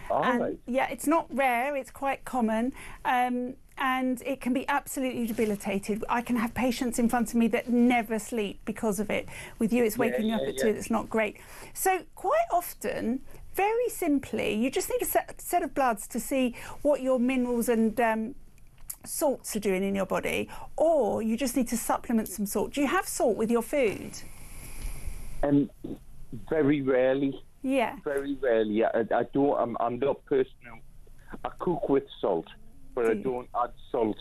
Right. Yeah, it's not rare, it's quite common, and it can be absolutely debilitated. I can have patients in front of me that never sleep because of it. With you, it's waking you up at 2, that's not great. So quite often, very simply, you just need a set of bloods to see what your minerals and salts are doing in your body, or you just need to supplement some salt. Do you have salt with your food? Very rarely. Yeah. Very rarely. I don't. I'm not person who I cook with salt, but I don't add salt.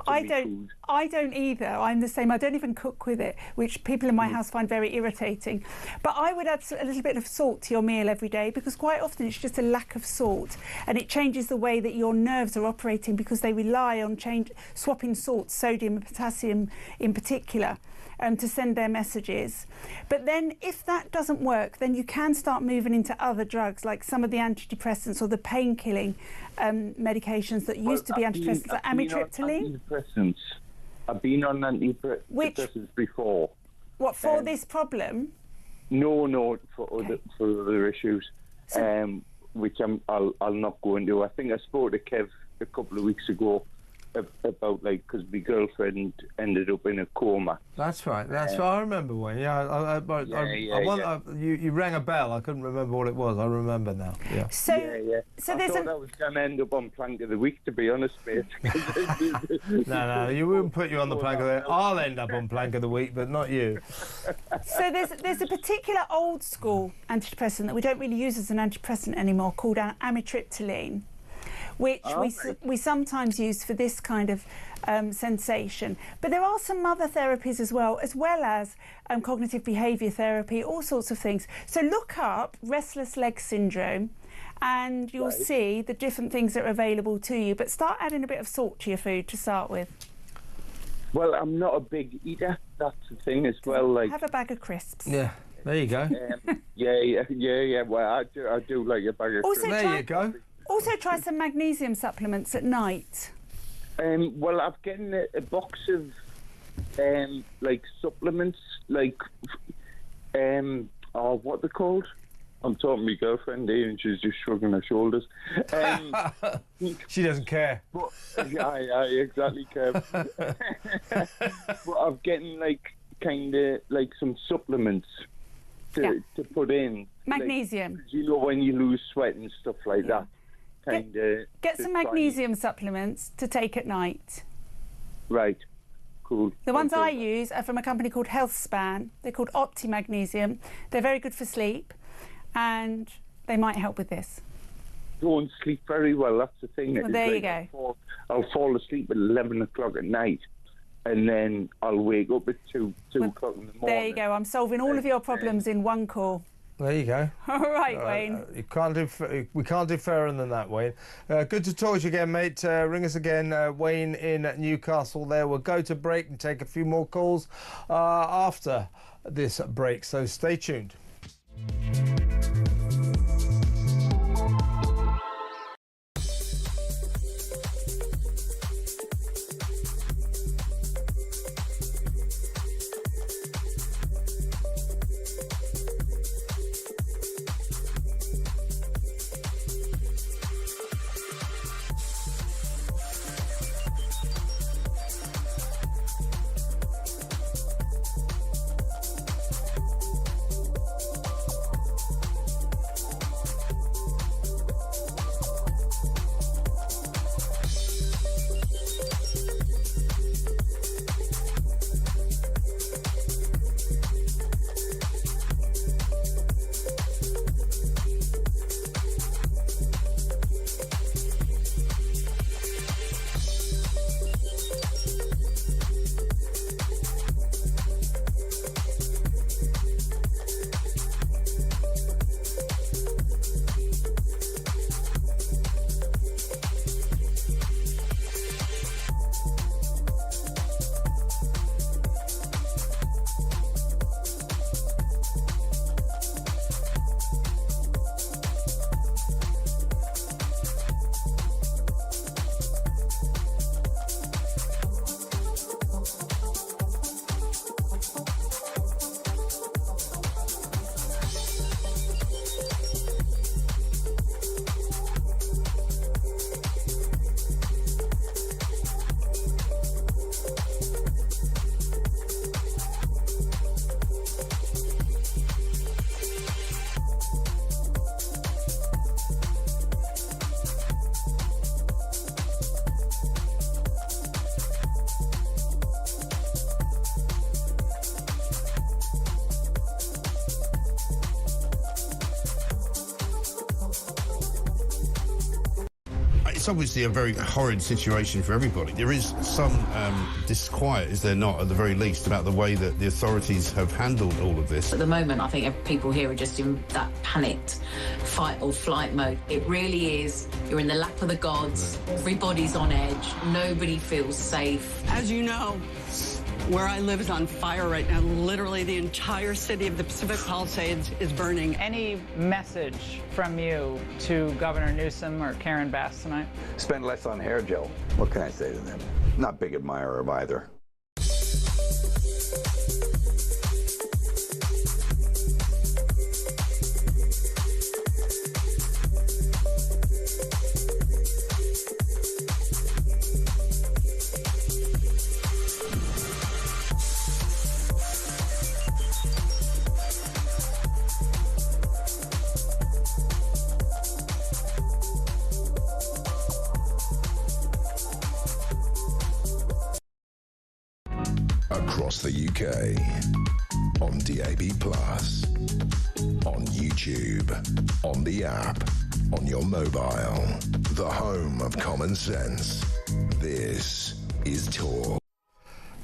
I don't either. I'm the same. I don't even cook with it, which people in my house find very irritating. But I would add a little bit of salt to your meal every day, because quite often it's just a lack of salt, and it changes the way that your nerves are operating, because they rely on swapping salts, sodium and potassium in particular, to send their messages. But then if that doesn't work, then you can start moving into other drugs, like some of the antidepressants or the pain-killing medications that used to be antidepressants, like amitriptyline. I've been on antidepressants before. What, for this problem? No, for other issues, which I'll not go into. I think I spoke to Kev a couple of weeks ago about like because my girlfriend ended up in a coma. That's right. That's what I remember, Wayne. Yeah, you rang a bell. I couldn't remember what it was. I remember now. Yeah. So I thought I was going to end up on Plank of the Week, to be honest, mate. No, you wouldn't put you on the Plank of the Week. I'll end up on Plank of the Week, but not you. So there's a particular old school antidepressant that we don't really use as an antidepressant anymore called amitriptyline, which we sometimes use for this kind of sensation. But there are some other therapies as well as cognitive behaviour therapy, all sorts of things. So look up restless leg syndrome and you'll see the different things that are available to you. But start adding a bit of salt to your food to start with. Well, I'm not a big eater. That's the thing as well. Like, have a bag of crisps. Yeah, there you go. Yeah. Well, I do like a bag of crisps. There you go. Also try some magnesium supplements at night. Well, I've gotten a box of like supplements, like what they're called. I'm talking to my girlfriend here, and she's just shrugging her shoulders. She doesn't care. But, yeah, exactly, Kev. But I've getting like kind of like some supplements to put in. Magnesium. Like, you know, when you lose sweat and stuff like that. Get some magnesium supplements to take at night. Right. Cool. The ones I use are from a company called HealthSpan. They're called OptiMagnesium. They're very good for sleep, and they might help with this. Don't sleep very well. That's the thing. Well, there you go. I'll fall asleep at 11 o'clock at night, and then I'll wake up at 2 o'clock in the morning. There you go. I'm solving all of your problems in one call. There you go. All right, Wayne. We can't do fairer than that, Wayne. Good to talk to you again, mate. Ring us again, Wayne in Newcastle there. We'll go to break and take a few more calls after this break, so stay tuned. It's obviously a very horrid situation for everybody. There is some disquiet, is there not, at the very least, about the way that the authorities have handled all of this. At the moment, I think people here are just in that panicked fight or flight mode. It really is. You're in the lap of the gods. Everybody's on edge. Nobody feels safe. As you know, where I live is on fire right now. Literally, the entire city of the Pacific Palisades is burning. Any message from you to Governor Newsom or Karen Bass tonight? Spend less on hair gel. What can I say to them? Not big admirer of either. across the UK, on DAB+, on YouTube, on the app, on your mobile, the home of common sense. This is Talk.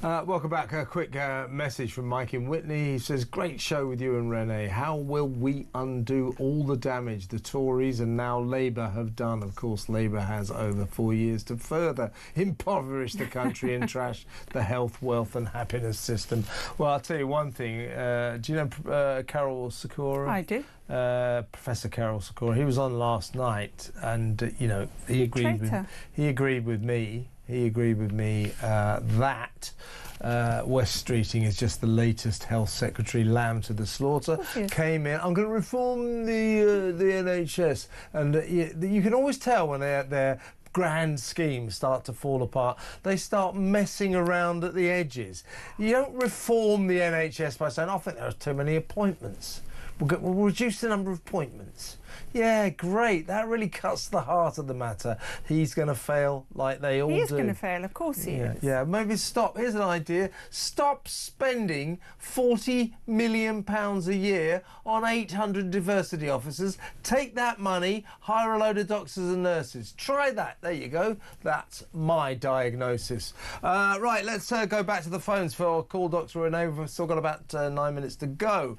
Welcome back. A quick message from Mike in Witney. He says, great show with you and Renee. How will we undo all the damage the Tories and now Labour have done? Of course, Labour has over 4 years to further impoverish the country and trash the health, wealth and happiness system. Well, I'll tell you one thing. Do you know Carol Sikora? I do. Professor Carol Sikora. He was on last night and, you know, he agreed with me that West Streeting is just the latest health secretary lamb to the slaughter. Came in, I'm going to reform the NHS, and you can always tell when their grand schemes start to fall apart. They start messing around at the edges. You don't reform the NHS by saying, I think there are too many appointments. We'll reduce the number of appointments. Yeah, great. That really cuts the heart of the matter. He's going to fail like they all do. He is going to fail, of course he is. Yeah, maybe stop. Here's an idea. Stop spending £40 million a year on 800 diversity officers. Take that money, hire a load of doctors and nurses. Try that. There you go. That's my diagnosis. Right, let's go back to the phones for Call Dr. Renee. We've still got about 9 minutes to go.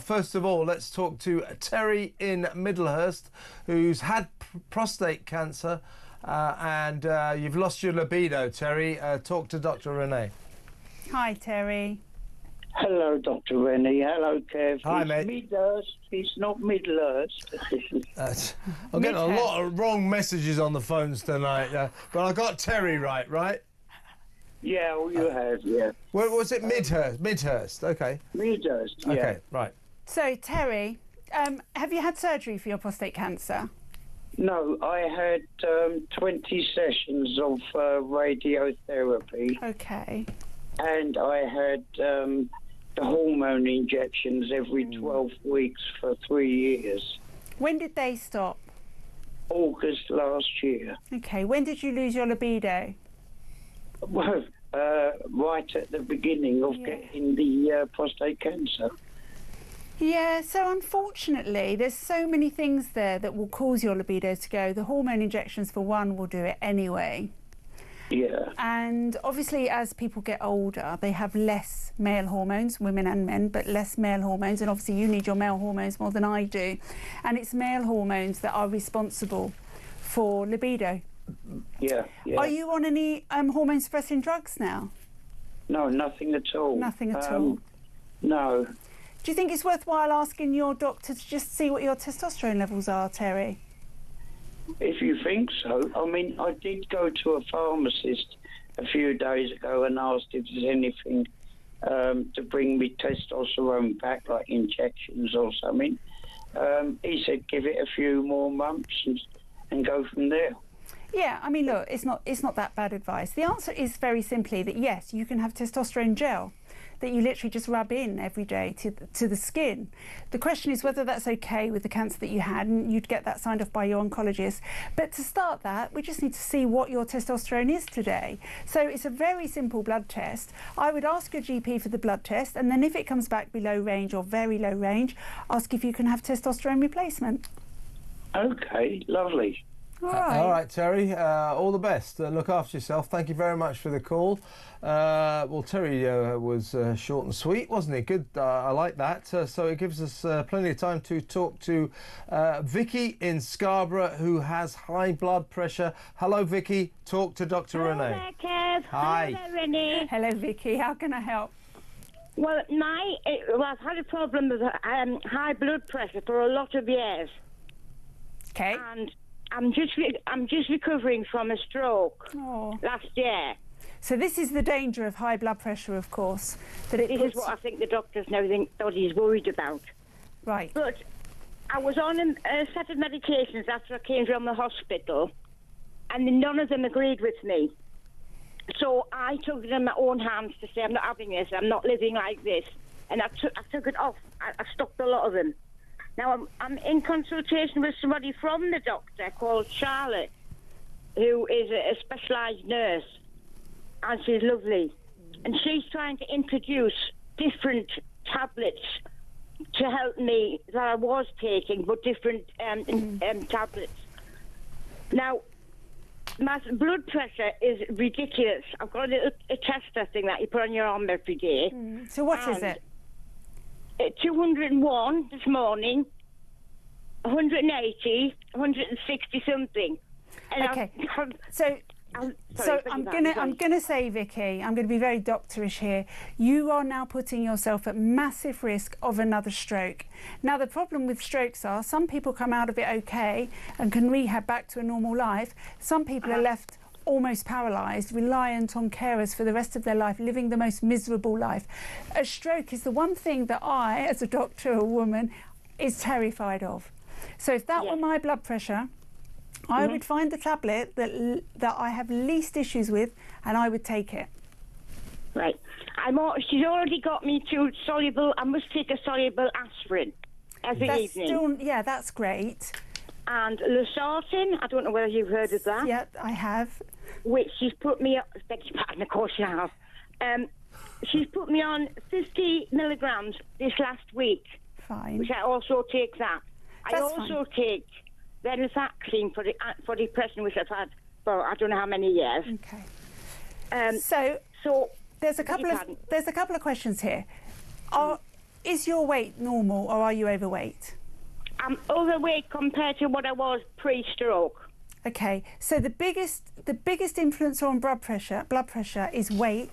First of all, let's talk to Terry in Middlehurst, who's had prostate cancer, and you've lost your libido, Terry. Talk to Dr. Renee. Hi, Terry. Hello, Dr. Renee. Hello, Kev. Hi, it's mate. Midhurst. It's not Middlehurst. I'm getting a lot of wrong messages on the phones tonight, but I got Terry right? Yeah, well, you have, yeah. Well, was it Midhurst? Midhurst, okay. Midhurst, yeah. Okay, right. So, Terry, have you had surgery for your prostate cancer? No, I had 20 sessions of radiotherapy. Okay. And I had the hormone injections every 12 weeks for 3 years. When did they stop? August last year. Okay. When did you lose your libido? Well, right at the beginning of getting the prostate cancer. Yeah, so unfortunately, there's so many things there that will cause your libido to go. The hormone injections, for one, will do it anyway. Yeah. And obviously, as people get older, they have less male hormones, women and men, but less male hormones. And obviously, you need your male hormones more than I do. And it's male hormones that are responsible for libido. Yeah. Are you on any hormone-suppressing drugs now? No, nothing at all. Nothing at all? No. Do you think it's worthwhile asking your doctor to just see what your testosterone levels are, Terry? If you think so. I mean, I did go to a pharmacist a few days ago and asked if there's anything to bring me testosterone back, like injections or something. He said give it a few more months and go from there. Yeah, I mean, look, it's not that bad advice. The answer is very simply that, yes, you can have testosterone gel that you literally just rub in every day to the skin. The question is whether that's okay with the cancer that you had, and you'd get that signed off by your oncologist. But to start that, we just need to see what your testosterone is today. So it's a very simple blood test. I would ask your GP for the blood test, and then if it comes back below range or very low range, ask if you can have testosterone replacement. Okay, lovely. All right, Terry. All the best. Look after yourself. Thank you very much for the call. Well, Terry was short and sweet, wasn't he? Good. I like that. So it gives us plenty of time to talk to Vicky in Scarborough, who has high blood pressure. Hello, Vicky. Talk to Dr. Renee. Hello there, Kev. Hi. Hello, Renee. Hello, Vicky. How can I help? Well, I've had a problem with high blood pressure for a lot of years. Okay. And I'm just recovering from a stroke last year. So this is the danger of high blood pressure, of course. This is what I think the doctors and everything thought he's worried about. Right. But I was on a set of medications after I came from the hospital, and none of them agreed with me. So I took it in my own hands to say, I'm not having this, I'm not living like this. And I took it off. I stopped a lot of them. Now, I'm in consultation with somebody from the doctor called Charlotte, who is a specialised nurse, and she's lovely. and she's trying to introduce different tablets to help me that I was taking, but different tablets. Now, my blood pressure is ridiculous. I've got a tester thing that you put on your arm every day. So what is it? 201 this morning, 180, 160 something. And Okay. I'm gonna say, Vicky, I'm going to be very doctorish here. You are now putting yourself at massive risk of another stroke. Now, the problem with strokes are some people come out of it okay and can rehab back to a normal life. Some people are left almost paralysed, reliant on carers for the rest of their life, living the most miserable life. A stroke is the one thing that I, as a doctor or woman, is terrified of. So if that were my blood pressure, I would find the tablet that I have least issues with, and I would take it. Right. She's already got me to soluble. I must take a soluble aspirin every evening. Yeah, that's great. And losartan, I don't know whether you've heard of that. Yeah, I have. Which she's put me on, beg your pardon, of course you have. She's put me on 50 milligrams this last week. Fine. Which I also take that. That's I also take venlafaxine for depression, which I've had for I don't know how many years. Okay. So there's a couple of questions here. Is your weight normal, or are you overweight? I'm overweight compared to what I was pre-stroke. Okay, so the biggest influence on blood pressure is weight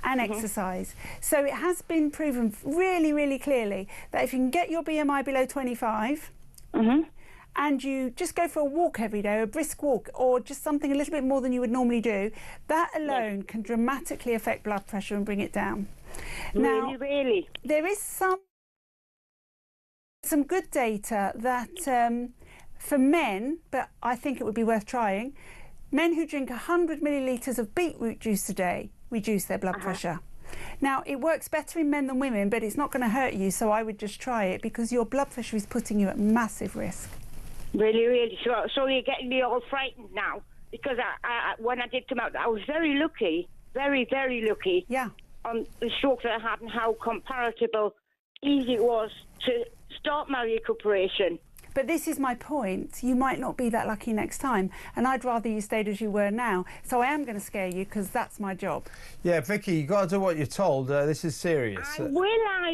and exercise. So it has been proven really, really clearly that if you can get your BMI below 25, and you just go for a walk every day, a brisk walk, or just something a little bit more than you would normally do, that alone can dramatically affect blood pressure and bring it down. Now, really? There is some good data that for men, but I think it would be worth trying, men who drink 100 millilitres of beetroot juice a day reduce their blood pressure. Now, it works better in men than women, but it's not going to hurt you, so I would just try it because your blood pressure is putting you at massive risk. Really, really. So you're getting me all frightened now, because when I did come out, I was very lucky, very, very lucky. Yeah. On the stroke that I had and how comparable easy it was to start my recuperation. But this is my point. You might not be that lucky next time, and I'd rather you stayed as you were now. So I am going to scare you because that's my job. Yeah, Vicky, you've got to do what you're told. This is serious. I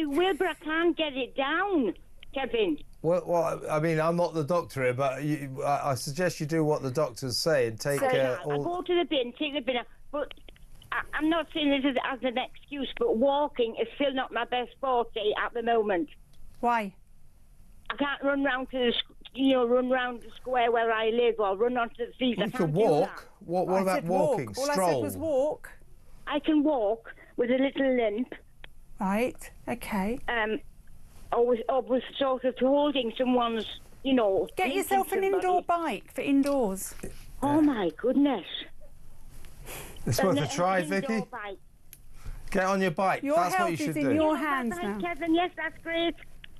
will, but I can't get it down, Kevin. Well, I mean, I'm not the doctor here, but I suggest you do what the doctors say and take I go to the bin, take the bin out, but I'm not saying this as an excuse, but walking is still not my best forte at the moment. Why? I can't run round to run round the square where I live, or run onto the street. You can walk. What about walking? All Stroll. I said was walk. I can walk with a little limp. Right. Okay. I was sort of holding someone's, Get yourself an indoor bike for indoors. Oh my goodness. It's worth a try, Vicky. Get on your bike. Your that's health what you should is do. in your hands now. Kevin, yes, that's great.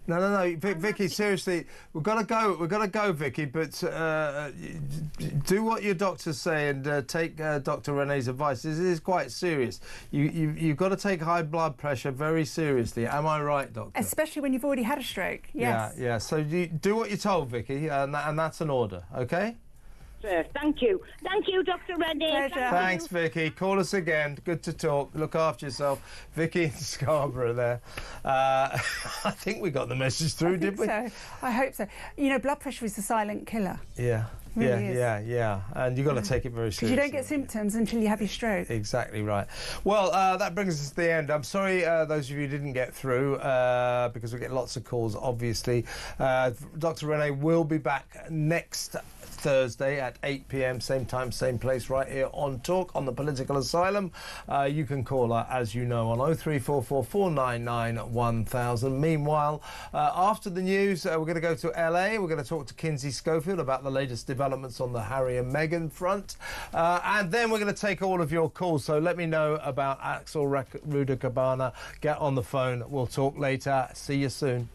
No, Vicky, seriously, we've got to go. We've got to go, Vicky. But do what your doctors say and take Dr. Renee's advice. This is quite serious. You've got to take high blood pressure very seriously. Am I right, Doctor? Especially when you've already had a stroke. Yes. Yeah. So you do what you're told, Vicky, and that's an order. Okay. Sir, thank you, Dr. Rennie. Pleasure. Thanks, Vicky. Call us again. Good to talk. Look after yourself. Vicky in Scarborough there. I think we got the message through, did we? So. I hope so. Blood pressure is a silent killer. Yeah. Really is. Yeah. And you've got to take it very seriously. Because you don't get symptoms until you have your stroke. Exactly right. Well, that brings us to the end. I'm sorry those of you who didn't get through because we get lots of calls, obviously. Dr. Renee will be back next Thursday at 8 p.m, same time, same place, right here on Talk on the Political Asylum. You can call her, as you know, on 0344 499 1000. Meanwhile, after the news, we're going to go to LA. We're going to talk to Kinsey Schofield about the latest developments on the Harry and Meghan front. And then we're going to take all of your calls. So let me know about Axel Rudakabana. Get on the phone. We'll talk later. See you soon.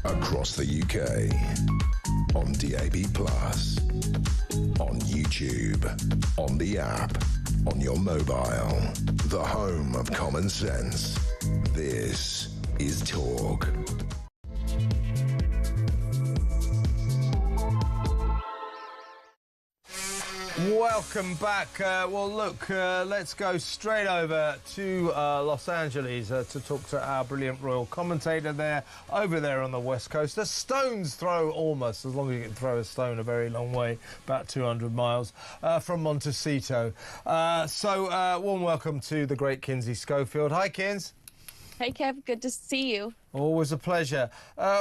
across the UK, on DAB+, on YouTube, on the app, on your mobile, the home of common sense. This is Talk. Welcome back. Well, look, let's go straight over to Los Angeles to talk to our brilliant royal commentator there, over there on the West Coast. A stone's throw, almost, as long as you can throw a stone a very long way, about 200 miles, from Montecito. Warm welcome to the great Kinsey Schofield. Hi, Kins. Hey, Kev. Good to see you. Always a pleasure.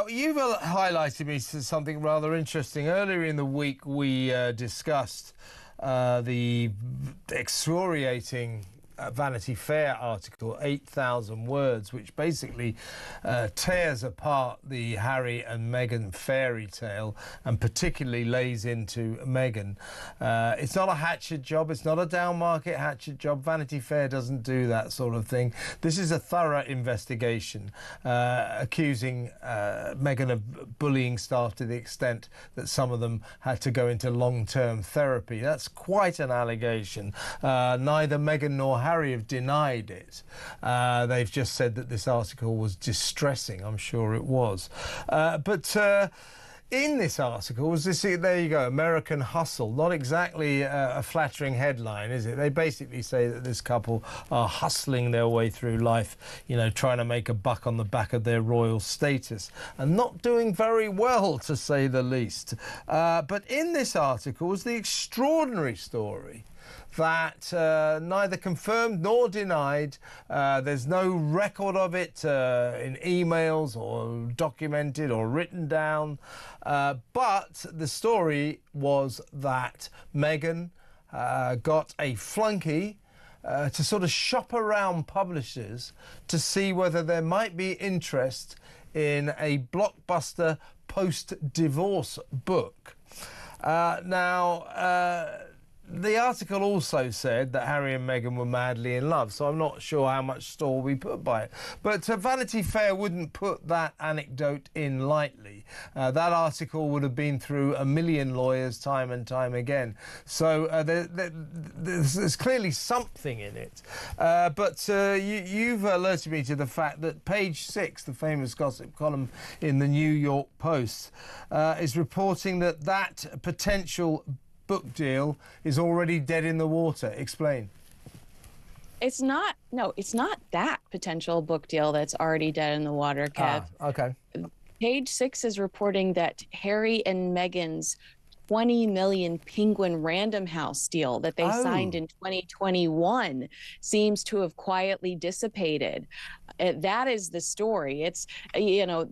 You've highlighted me to something rather interesting. Earlier in the week, we discussed the excoriating Vanity Fair article, 8,000 words, which basically tears apart the Harry and Meghan fairy tale and particularly lays into Meghan. It's not a hatchet job. It's not a down-market hatchet job. Vanity Fair doesn't do that sort of thing. This is a thorough investigation accusing Meghan of bullying staff to the extent that some of them had to go into long-term therapy. That's quite an allegation. Neither Meghan nor Harry have denied it. They've just said that this article was distressing. I'm sure it was. But in this article was this, there you go, American Hustle. Not exactly a flattering headline, is it? They basically say that this couple are hustling their way through life, you know, trying to make a buck on the back of their royal status, and not doing very well, to say the least. But in this article was the extraordinary story that neither confirmed nor denied. There's no record of it in emails or documented or written down. But the story was that Meghan got a flunky to sort of shop around publishers to see whether there might be interest in a blockbuster post-divorce book. The article also said that Harry and Meghan were madly in love, so I'm not sure how much store we put by it. But Vanity Fair wouldn't put that anecdote in lightly. That article would have been through a million lawyers time and time again. So there's clearly something in it. But you've alerted me to the fact that Page 6, the famous gossip column in the New York Post, is reporting that potential book deal is already dead in the water. Explain. It's not that potential book deal that's already dead in the water, Kev. Okay. Page 6 is reporting that Harry and Meghan's 20 million Penguin Random House deal that they signed in 2021 seems to have quietly dissipated. That is the story. It's, you know,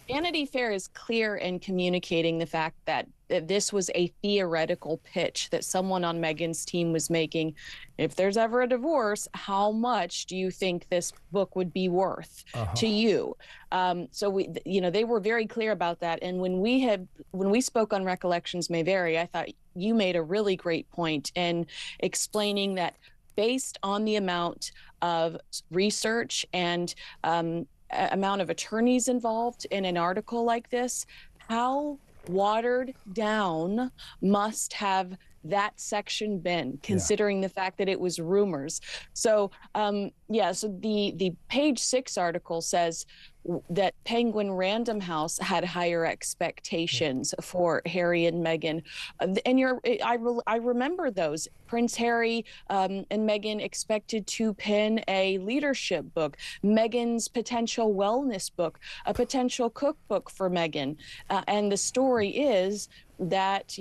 Vanity Fair is clear in communicating the fact that this was a theoretical pitch that someone on Meghan's team was making. If there's ever a divorce, how much do you think this book would be worth to you? So they were very clear about that. And when we spoke on Recollections May Vary, I thought you made a really great point in explaining that based on the amount of research and amount of attorneys involved in an article like this, how watered down must have that section been, considering the fact that it was rumors. So so the Page 6 article says that Penguin Random House had higher expectations for Harry and Meghan, and I remember those. Prince Harry and Meghan expected to pen a leadership book, Meghan's potential wellness book, a potential cookbook for Meghan, and the story is that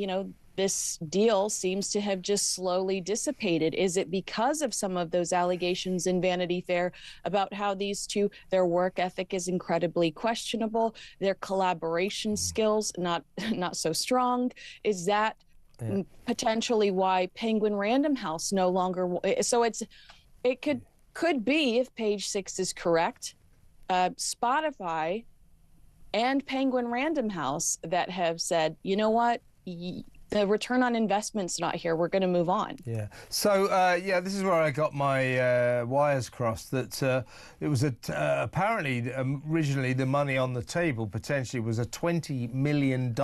this deal seems to have just slowly dissipated. Is it because of some of those allegations in Vanity Fair about how these two, their work ethic is incredibly questionable, their collaboration skills not so strong? Is that potentially why Penguin Random House no longer? So it could be, if Page 6 is correct, Spotify and Penguin Random House that have said, you know what? the return on investment's not here. We're going to move on. Yeah. So, yeah, this is where I got my wires crossed, that it was apparently originally the money on the table potentially was a $20 million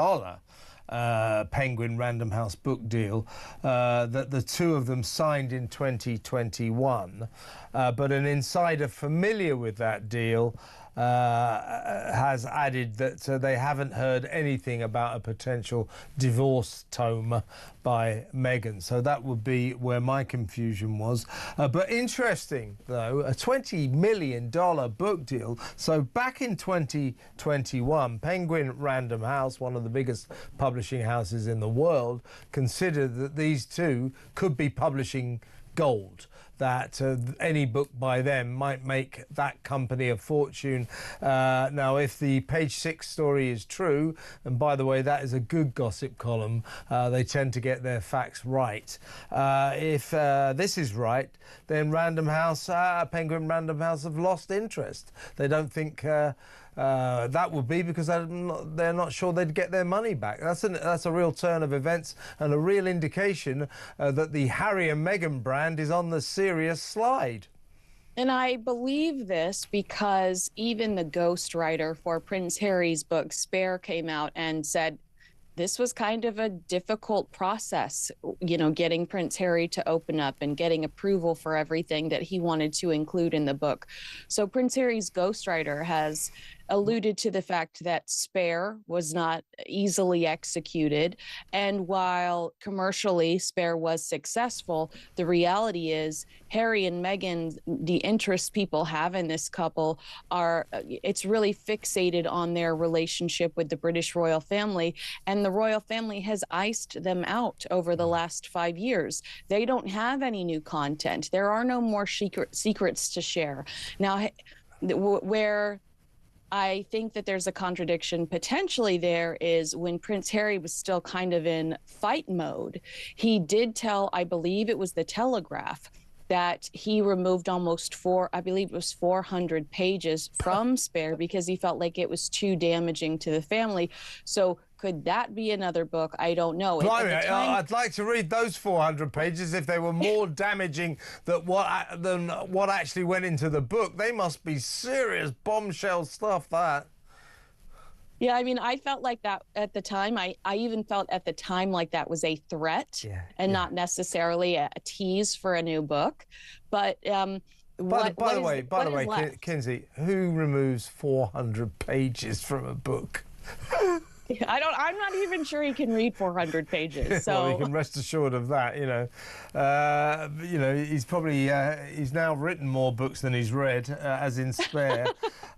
Penguin Random House book deal that the two of them signed in 2021. But an insider familiar with that deal has added that they haven't heard anything about a potential divorce tome by Meghan. So that would be where my confusion was. But interesting, though, a $20 million book deal. So back in 2021, Penguin Random House, one of the biggest publishing houses in the world, considered that these two could be publishing gold, that any book by them might make that company a fortune. Now, if the Page 6 story is true, and by the way, that is a good gossip column, they tend to get their facts right. If this is right, then Random House, Penguin Random House have lost interest. They don't think that would be because they're not sure they'd get their money back. That's a real turn of events and a real indication that the Harry and Meghan brand is on the serious slide. And I believe this because even the ghostwriter for Prince Harry's book, Spare, came out and said this was kind of a difficult process, you know, getting Prince Harry to open up and getting approval for everything that he wanted to include in the book. So Prince Harry's ghostwriter has alluded to the fact that Spare was not easily executed. And while commercially Spare was successful, the reality is Harry and Meghan, the interest people have in this couple it's really fixated on their relationship with the British royal family. And the royal family has iced them out over the last 5 years. They don't have any new content. There are no more secrets to share. Now, where I think that there's a contradiction potentially there is when Prince Harry was still kind of in fight mode, he did tell, I believe it was the Telegraph, that he removed almost 400 pages from Spare because he felt like it was too damaging to the family. So could that be another book? I don't know. Blimey, I'd like to read those 400 pages if they were more damaging than what actually went into the book. They must be serious bombshell stuff, that. Yeah, I mean, I felt like that at the time. I even felt at the time like that was a threat and not necessarily a tease for a new book. But by the way, Kinsey, who removes 400 pages from a book? I'm not even sure he can read 400 pages. So well, you can rest assured of that. He's probably he's now written more books than he's read, as in Spare.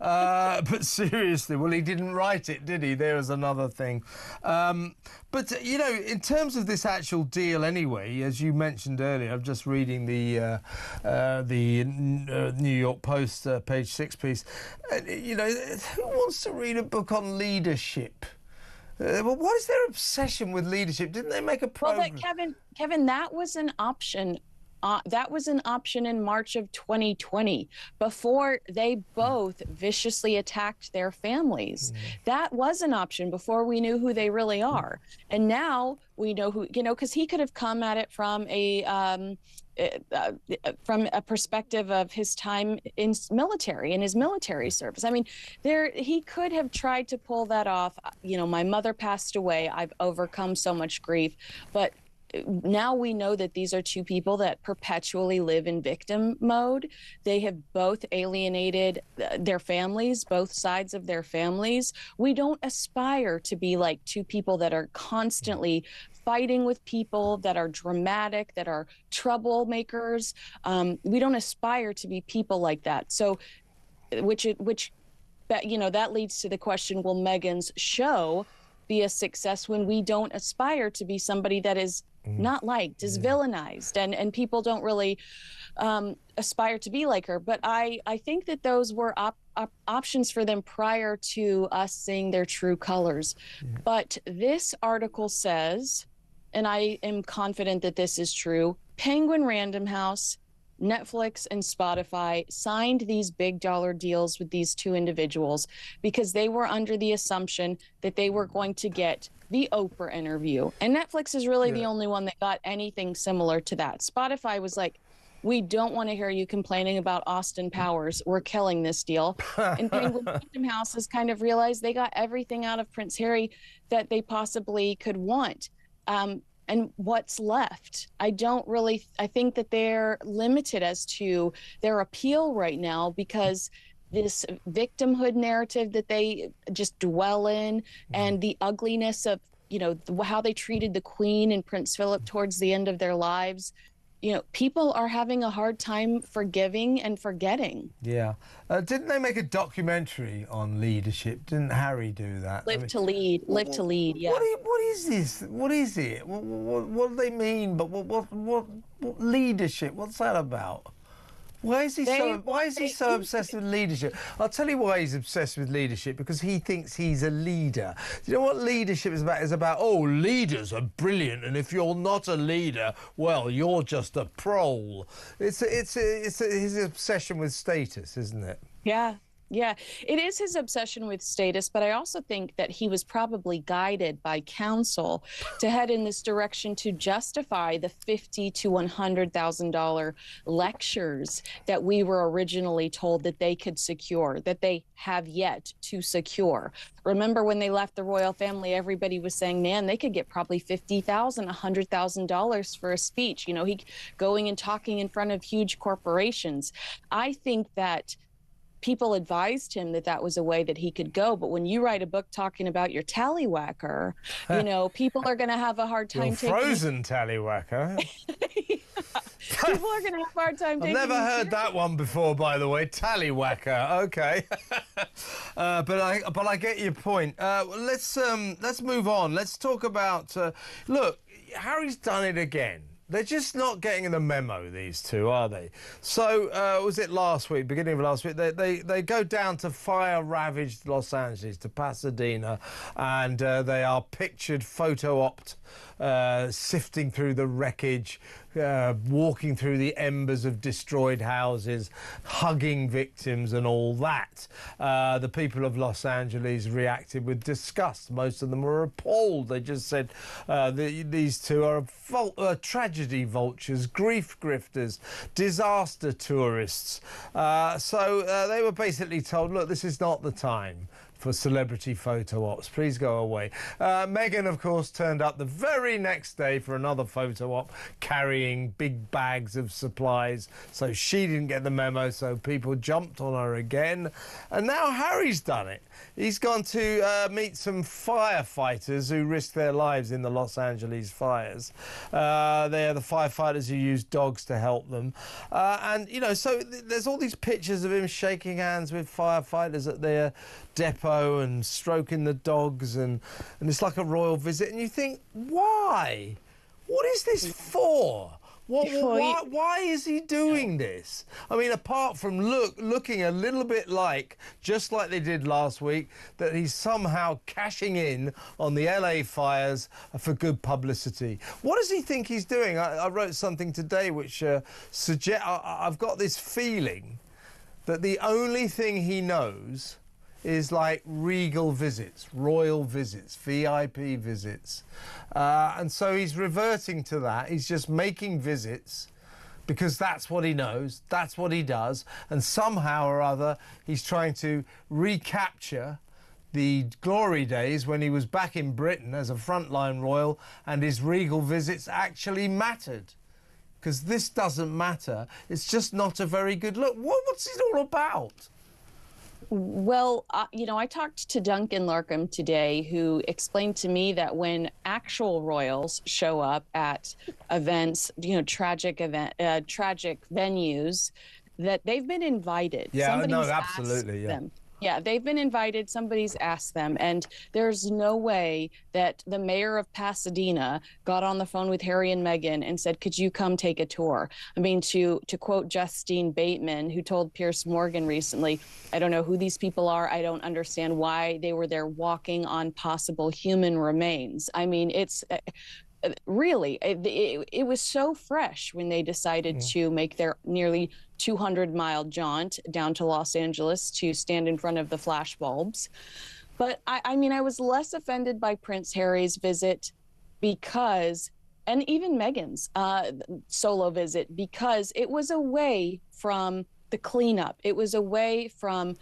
But seriously, well, he didn't write it, did he? There was another thing. But in terms of this actual deal, anyway, as you mentioned earlier, I'm just reading the New York Post Page 6 piece. Who wants to read a book on leadership? Well, what is their obsession with leadership? Didn't they make a program? Well, Kevin, that was an option. That was an option in March of 2020, before they both viciously attacked their families. That was an option before we knew who they really are. And now we know who, because he could have come at it from a perspective of his time in his military service. I mean, he could have tried to pull that off. My mother passed away. I've overcome so much grief, but now we know that these are two people that perpetually live in victim mode. They have both alienated their families, both sides of their families. We don't aspire to be like two people that are constantly fighting with people, that are dramatic, that are troublemakers. We don't aspire to be people like that. So, that leads to the question, will Meghan's show be a success when we don't aspire to be somebody that is not liked, is villainized, and people don't really aspire to be like her? But I think that those were options for them prior to us seeing their true colors. But this article says, and I am confident that this is true, Penguin Random House Netflix and Spotify signed these big dollar deals with these two individuals because they were under the assumption that they were going to get the Oprah interview. And Netflix is really the only one that got anything similar to that. Spotify was like, we don't want to hear you complaining about Austin Powers. We're killing this deal. And Penguin Random House has kind of realized they got everything out of Prince Harry that they possibly could want. And what's left? I think that they're limited as to their appeal right now because this victimhood narrative that they just dwell in and the ugliness of, how they treated the Queen and Prince Philip towards the end of their lives. People are having a hard time forgiving and forgetting. Yeah. Didn't they make a documentary on leadership? Didn't Harry do that? Live to lead, yeah. What is this? What is it? What do they mean? But what leadership? What's that about? Why is he so obsessed with leadership? I'll tell you why he's obsessed with leadership, because he thinks he's a leader. Do you know what leadership is about? It's about, leaders are brilliant, and if you're not a leader, well, you're just a prole. It's his obsession with status, isn't it? Yeah, it is his obsession with status, but I also think that he was probably guided by counsel to head in this direction to justify the $50,000 to $100,000 lectures that we were originally told that they could secure, that they have yet to secure. Remember when they left the royal family, everybody was saying, man, they could get probably $50,000, $100,000 for a speech. He going and talking in front of huge corporations. I think that people advised him that that was a way that he could go. But when you write a book talking about your tallywhacker, people are going to have a hard time taking... Frozen tallywhacker. People are going to have a hard time taking... I've never heard that one before, by the way. Tallywhacker. Okay. But I get your point. Let's move on. Let's talk about... look, Harry's done it again. They're just not getting the memo, these two, are they? So, was it last week, beginning of last week, they go down to fire-ravaged Los Angeles, to Pasadena, and they are pictured photo-opt, sifting through the wreckage, walking through the embers of destroyed houses, hugging victims and all that. The people of Los Angeles reacted with disgust. Most of them were appalled. They just said these two are tragedy vultures, grief grifters, disaster tourists. So they were basically told, look, this is not the time for celebrity photo ops. Please go away. Meghan, of course, turned up the very next day for another photo op, carrying big bags of supplies. So she didn't get the memo, so people jumped on her again. And now Harry's done it. He's gone to meet some firefighters who risked their lives in the Los Angeles fires. They are the firefighters who used dogs to help them. So there's all these pictures of him shaking hands with firefighters at their depot and stroking the dogs, and it's like a royal visit. And you think, why? What is this for? Why is he doing this? I mean, apart from looking a little bit like, just like they did last week, that he's somehow cashing in on the LA fires for good publicity. What does he think he's doing? I wrote something today which suggests... I've got this feeling that the only thing he knows is like regal visits, royal visits, VIP visits. And so he's reverting to that. He's just making visits because that's what he knows, that's what he does. And somehow or other, he's trying to recapture the glory days when he was back in Britain as a frontline royal and his regal visits actually mattered. Because this doesn't matter. It's just not a very good look. What's it all about? Well, I talked to Duncan Larkham today, who explained to me that when actual royals show up at events, tragic venues, that they've been invited. Yeah, no, absolutely, yeah. Yeah, they've been invited. Somebody's asked them. And there's no way that the mayor of Pasadena got on the phone with Harry and Meghan and said, could you come take a tour? I mean, to quote Justine Bateman, who told Piers Morgan recently, I don't know who these people are. I don't understand why they were there walking on possible human remains. I mean, really, it was so fresh when they decided to make their nearly 200-mile jaunt down to Los Angeles to stand in front of the flash bulbs. But I mean, I was less offended by Prince Harry's visit because, and even Meghan's solo visit, because it was away from the cleanup. It was away from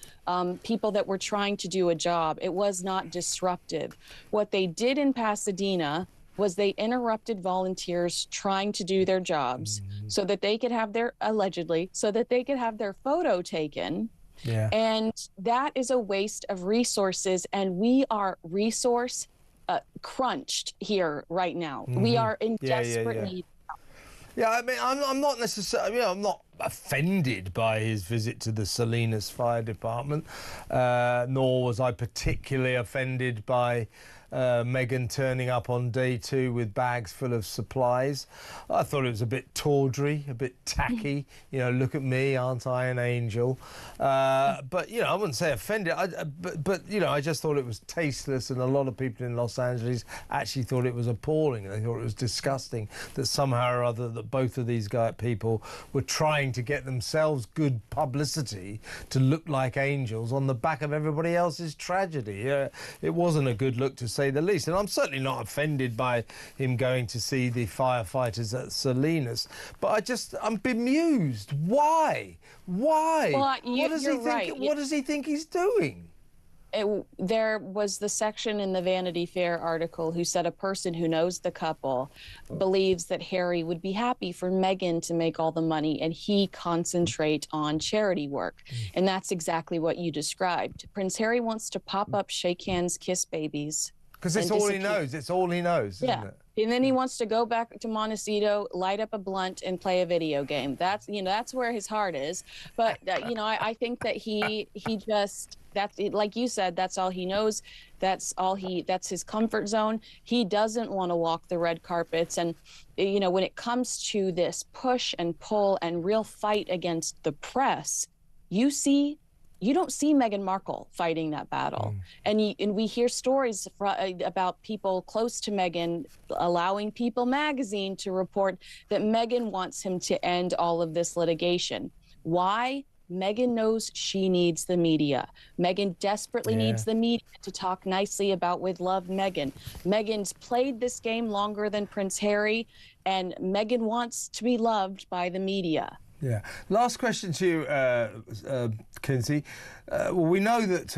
people that were trying to do a job. It was not disruptive. What they did in Pasadena was they interrupted volunteers trying to do their jobs so that they could have their, allegedly, so that they could have their photo taken. Yeah. And that is a waste of resources, and we are resource crunched here right now. We are in desperate need. Yeah, I mean, I'm not necessarily, I'm not offended by his visit to the Salinas Fire Department, nor was I particularly offended by Meghan turning up on day 2 with bags full of supplies. I thought it was a bit tawdry, a bit tacky. You know, look at me, aren't I an angel? But, you know, I wouldn't say offended. But, you know, I just thought it was tasteless, and a lot of people in Los Angeles actually thought it was appalling. They thought it was disgusting that somehow or other that both of these people were trying to get themselves good publicity to look like angels on the back of everybody else's tragedy. It wasn't a good look, to say the least. And I'm certainly not offended by him going to see the firefighters at Salinas, but I'm bemused. Why? Well, What does he think? right. What does he think he's doing? There was the section in the Vanity Fair article who said a person who knows the couple believes that Harry would be happy for Meghan to make all the money and he concentrate on charity work. And that's exactly what you described. Prince Harry wants to pop up, shake hands, kiss babies. Because it's all he knows. It's all he knows, isn't it? And then he wants to go back to Montecito, light up a blunt, and play a video game. That's, you know, that's where his heart is. But you know, I think that he just, that's, like you said, that's all he knows. That's his comfort zone. He doesn't want to walk the red carpets. And you know, when it comes to this push and pull and real fight against the press, you don't see Meghan Markle fighting that battle. And we hear stories about people close to Meghan allowing People magazine to report that Meghan wants him to end all of this litigation. Why? Meghan knows she needs the media. Meghan desperately needs the media to talk nicely about with Love Meghan. Meghan's played this game longer than Prince Harry, and Meghan wants to be loved by the media. Yeah. Last question to you, Kinsey. Well, we know that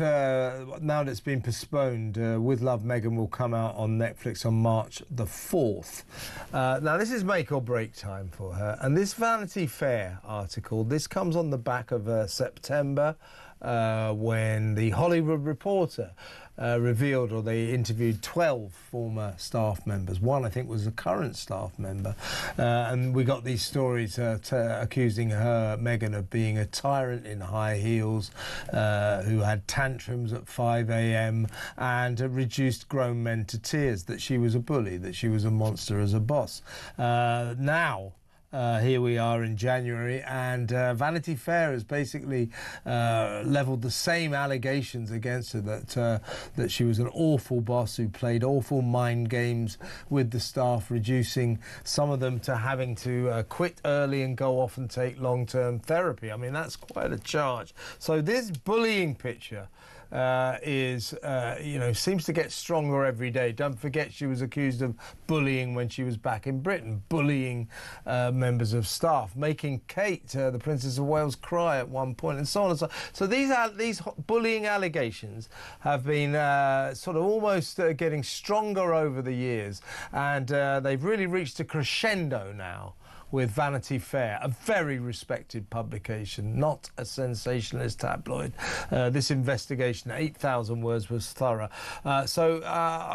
now that it's been postponed, With Love Meghan will come out on Netflix on March the 4th. Now, this is make or break time for her. And this Vanity Fair article, this comes on the back of September, when the Hollywood Reporter revealed, or they interviewed 12 former staff members. One, I think, was a current staff member. And we got these stories accusing her, Meghan, of being a tyrant in high heels, who had tantrums at 5 a.m. and reduced grown men to tears, that she was a bully, that she was a monster as a boss. Now, here we are in January, and Vanity Fair has basically levelled the same allegations against her, that she was an awful boss who played awful mind games with the staff, reducing some of them to having to quit early and go off and take long-term therapy. I mean, that's quite a charge. So this bullying picture seems to get stronger every day. Don't forget, she was accused of bullying when she was back in Britain, bullying members of staff, making Kate, the Princess of Wales, cry at one point, and so on and so on. So these bullying allegations have been sort of almost getting stronger over the years, and they've really reached a crescendo now with Vanity Fair, a very respected publication, not a sensationalist tabloid. This investigation, 8,000 words, was thorough. So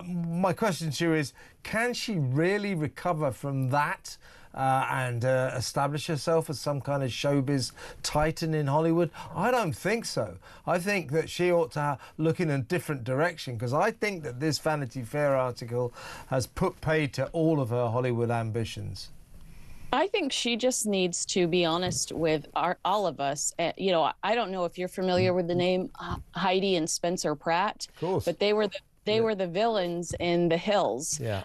my question to you is, can she really recover from that and establish herself as some kind of showbiz titan in Hollywood? I don't think so. I think that she ought to look in a different direction, because I think that this Vanity Fair article has put paid to all of her Hollywood ambitions. I think she just needs to be honest with all of us. You know, I don't know if you're familiar with the name Heidi and Spencer Pratt, of course, but they were They were the villains in The Hills. Yeah.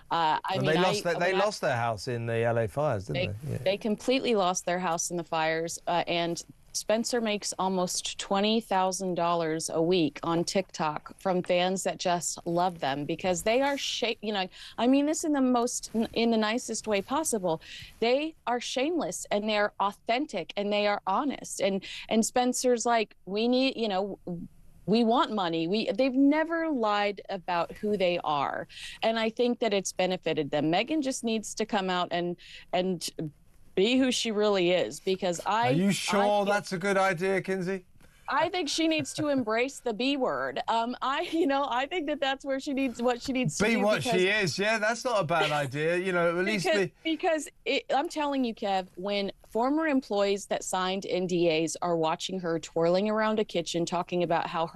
They lost their house in the LA fires, didn't they? Yeah. They completely lost their house in the fires, and Spencer makes almost $20,000 a week on TikTok from fans that just love them because they are I mean this in the nicest way possible. They are shameless and they're authentic and they are honest. And Spencer's like, we want money. They've never lied about who they are. And I think that it's benefited them. Megan just needs to come out and be who she really is, because Are you sure that's a good idea, Kinsey? I think she needs to embrace the B word. I think that's where she needs to do. Be what she is. Yeah, that's not a bad idea. At least because I'm telling you, Kev, when former employees that signed NDAs are watching her twirling around a kitchen talking about how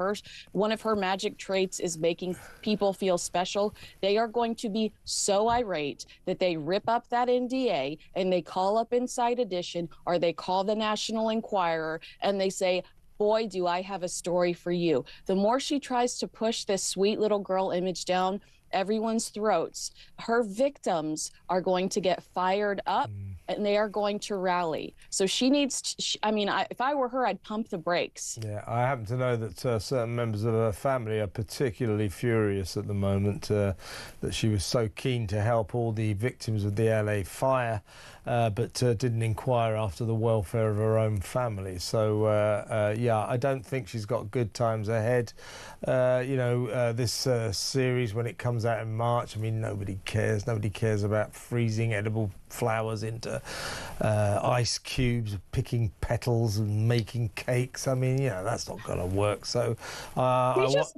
one of her magic traits is making people feel special, they are going to be so irate that they rip up that NDA and they call up Inside Edition or they call the National Enquirer and they say, boy, do I have a story for you. The more she tries to push this sweet little girl image down everyone's throats, her victims are going to get fired up and they are going to rally. So she needs if I were her, I'd pump the brakes. Yeah, I happen to know that certain members of her family are particularly furious at the moment that she was so keen to help all the victims of the LA fire, but didn't inquire after the welfare of her own family. So, I don't think she's got good times ahead. This series, when it comes out in March, nobody cares. Nobody cares about freezing edible flowers into ice cubes, picking petals and making cakes. That's not going to work. So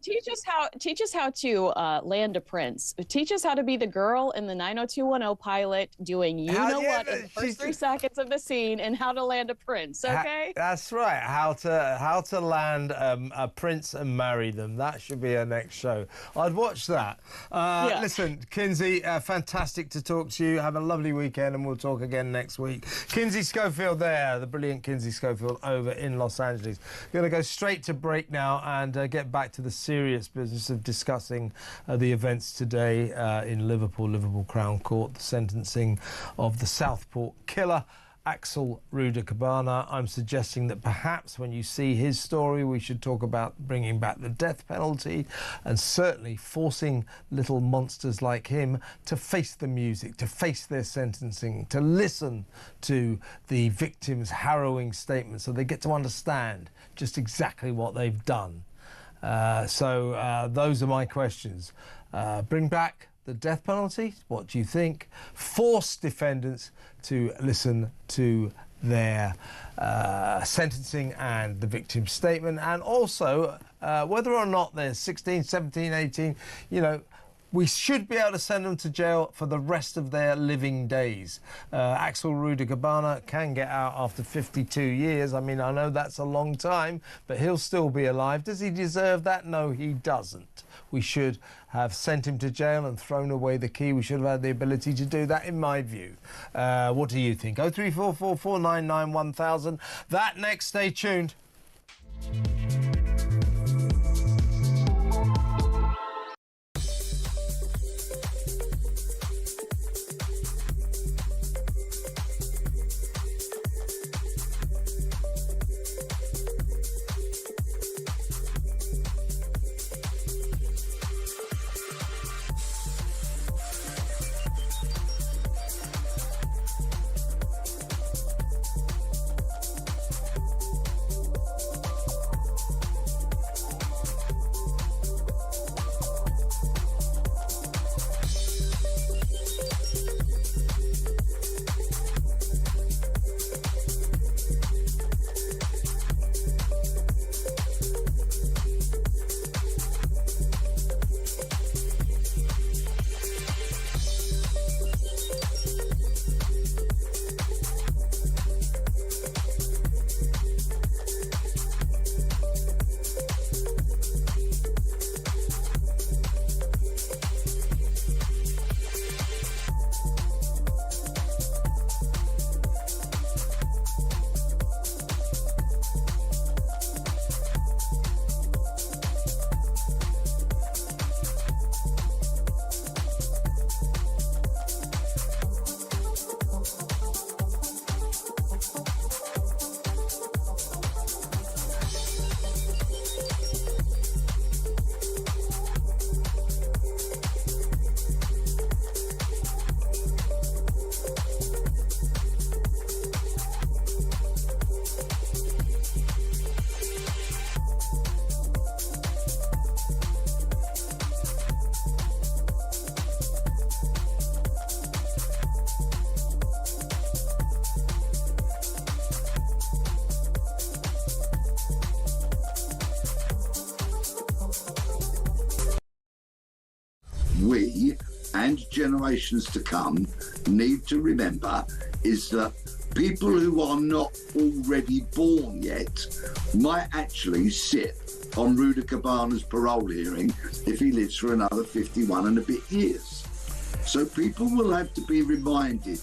teach us how to land a prince. Teach us how to be the girl in the 90210 pilot doing what in the first 3 seconds of the scene, and how to land a prince. Okay, that's right. How to land a prince and marry them. That should be our next show. I'd watch that. Listen, Kinsey, fantastic to talk to you. Have a lovely weekend, and we'll talk again next week. Kinsey Schofield there, the brilliant Kinsey Schofield over in Los Angeles. We're going to go straight to break now and get back to the serious business of discussing the events today in Liverpool Crown Court, the sentencing of the Southport killer, Axel Rudakabana. I'm suggesting that perhaps when you see his story, we should talk about bringing back the death penalty and certainly forcing little monsters like him to face the music, to face their sentencing, to listen to the victims' harrowing statements so they get to understand just exactly what they've done. So those are my questions. Bring back the death penalty? What do you think? Force defendants to listen to their sentencing and the victim's statement, and also whether or not they're 16, 17, 18, we should be able to send them to jail for the rest of their living days. Axel Rudakabana can get out after 52 years. I know that's a long time, but he'll still be alive. Does he deserve that? No, he doesn't. We should have sent him to jail and thrown away the key. We should have had the ability to do that, in my view. What do you think? 0344 499 1000. That next, stay tuned. generations to come need to remember is that people who are not already born yet might actually sit on Rudy Cabana's parole hearing if he lives for another 51 and a bit years. So people will have to be reminded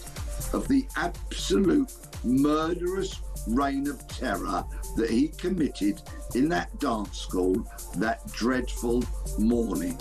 of the absolute murderous reign of terror that he committed in that dance school that dreadful morning.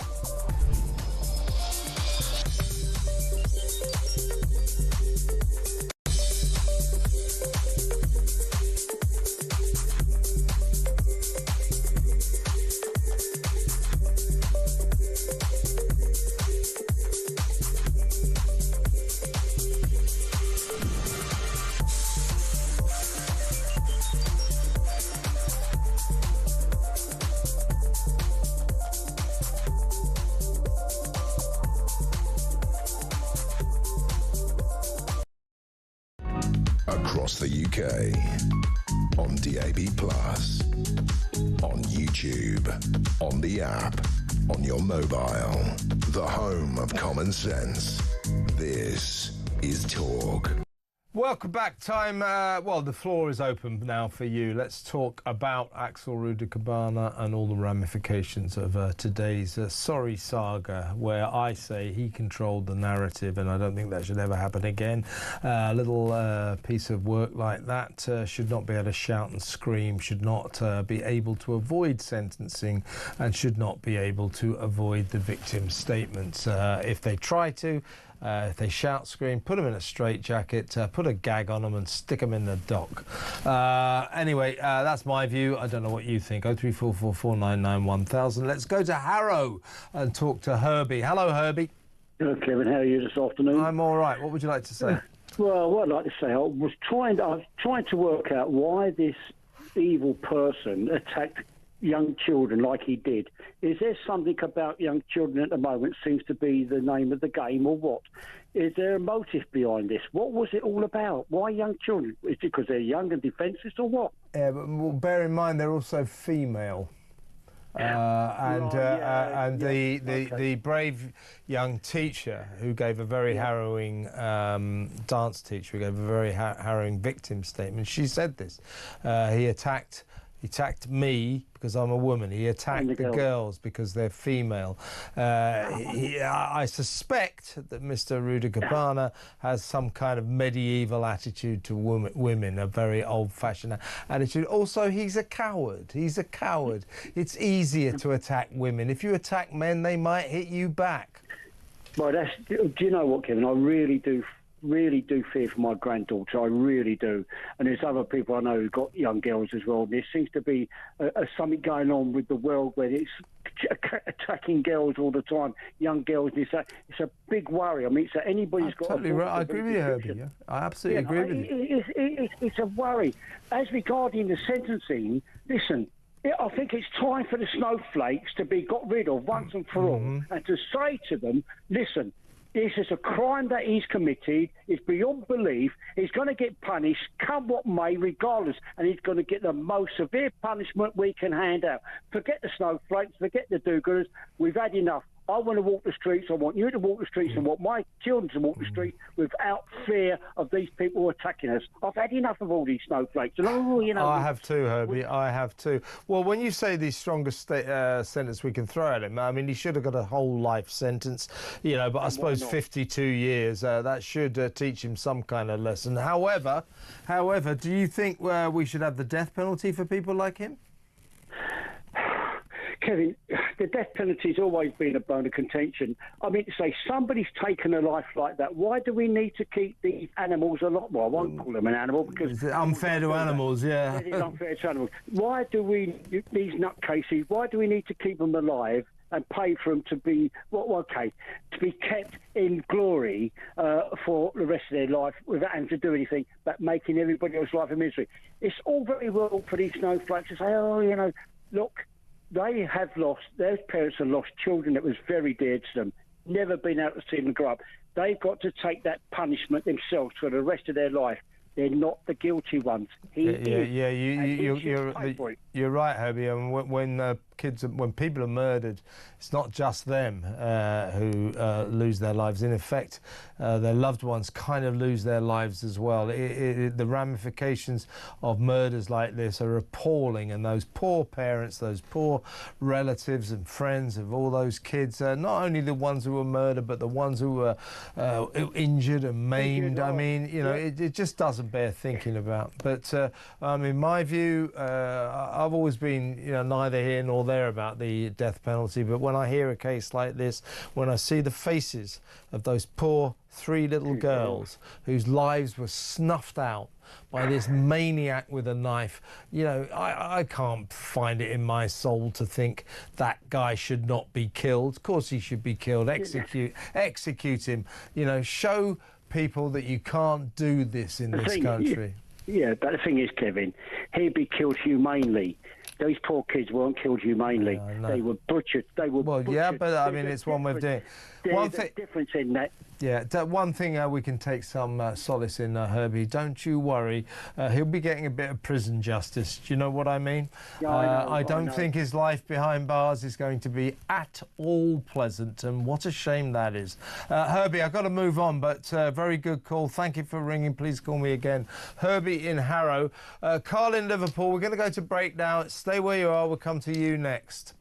Across the UK, on DAB+, on YouTube, on the app, on your mobile, the home of common sense. This is Talk. Welcome back. Time, well, the floor is open now for you. Let's talk about Axel Rudicabana and all the ramifications of today's sorry saga, where I say he controlled the narrative, and I don't think that should ever happen again. A little piece of work like that should not be able to shout and scream, should not be able to avoid sentencing, and should not be able to avoid the victim's statements. If they try to, if they shout, scream, put them in a straitjacket, put a gag on them and stick them in the dock. Anyway, that's my view. I don't know what you think. 03444991000. Let's go to Harrow and talk to Herbie. Hello, Herbie. Hello, Kevin. How are you this afternoon? I'm all right. What would you like to say? Well, what I'd like to say, I was trying to work out why this evil person attacked young children like he did. Is there something about young children at the moment seems to be the name of the game, or what? Is there a motive behind this? What was it all about? Why young children? Is it because they're young and defenceless, or what? Yeah, but well, bear in mind they're also female. The brave young teacher who gave a very harrowing dance teacher who gave a very harrowing victim statement. She said this. He attacked me because I'm a woman. He attacked the girls because they're female. I suspect that Mr. Rudicabana has some kind of medieval attitude to women, a very old-fashioned attitude. Also, he's a coward. He's a coward. It's easier to attack women. If you attack men, they might hit you back. Well, do you know what, Kevin? I really do fear for my granddaughter. I really do. And there's other people I know who've got young girls as well. There seems to be something going on with the world where it's attacking girls all the time, young girls. It's a big worry. I mean, so anybody's got... Totally right. I agree with you, Herbie. Yeah. I absolutely agree with you. It's a worry. As regarding the sentencing, listen, I think it's time for the snowflakes to be got rid of once and for all, and to say to them, listen, this is a crime that he's committed. It's beyond belief. He's going to get punished, come what may, regardless, and he's going to get the most severe punishment we can hand out. Forget the snowflakes, forget the do-gooders. We've had enough. I want to walk the streets. I want you to walk the streets and want my children to walk the street without fear of these people attacking us. I've had enough of all these snowflakes. And, I have too, Herbie. I have too. Well, when you say the strongest sentence we can throw at him, I mean, he should have got a whole life sentence, but I suppose 52 years, that should teach him some kind of lesson. However, do you think we should have the death penalty for people like him? Kevin, the death penalty's always been a bone of contention. I mean, to say somebody's taken a life like that, why do we need to keep these animals alive? Well, I won't call them an animal because... It's unfair to animals, yeah. It is unfair to animals. Why do we, these nutcases, why do we need to keep them alive and pay for them to be, to be kept in glory for the rest of their life without having to do anything but making everybody else's life a misery? It's all very well for these snowflakes to say, look, their parents have lost children that was very dear to them, never been able to see them grow up. They've got to take that punishment themselves for the rest of their life. They're not the guilty ones. He is. Yeah. And he should pay for it. You're right, Herbie. And when people are murdered, it's not just them who lose their lives. In effect, their loved ones kind of lose their lives as well. The ramifications of murders like this are appalling, and those poor parents, those poor relatives and friends of all those kids, not only the ones who were murdered, but the ones who were injured and maimed. I mean, you know, it just doesn't bear thinking about. But in my view, I've always been, you know, neither here nor there about the death penalty. But when I hear a case like this, when I see the faces of those poor 3 little girls whose lives were snuffed out by this maniac with a knife, you know, I can't find it in my soul to think that guy should not be killed. Of course he should be killed. Execute him. You know, show people that you can't do this in this country. Yeah, but the thing is, Kevin, he'd be killed humanely. Those poor kids weren't killed humanely. They were butchered. Yeah, but I mean, it's one way of doing it. There's a difference in that. Yeah, one thing we can take some solace in, Herbie. Don't you worry. He'll be getting a bit of prison justice. Do you know what I mean? Yeah, I don't think his life behind bars is going to be at all pleasant, and what a shame that is. Herbie, I've got to move on, but very good call. Thank you for ringing. Please call me again. Herbie in Harrow. Carl in Liverpool. We're going to go to break now. Stay where you are. We'll come to you next.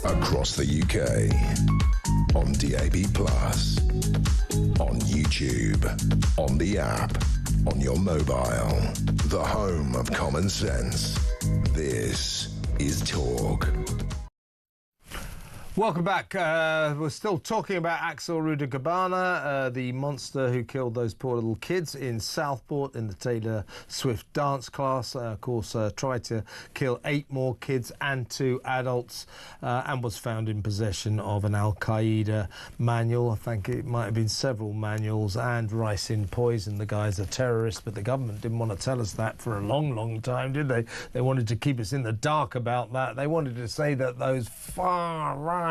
Across the UK, on DAB+, on YouTube, on the app, on your mobile, the home of common sense. This is Talk. Welcome back. We're still talking about Axel Rudakabana, the monster who killed those poor little kids in Southport in the Taylor Swift dance class. Of course, tried to kill 8 more kids and 2 adults, and was found in possession of an Al-Qaeda manual. I think it might have been several manuals, and ricin poison. The guy's a terrorist, but the government didn't want to tell us that for a long, long time, did they? They wanted to keep us in the dark about that. They wanted to say that those far-right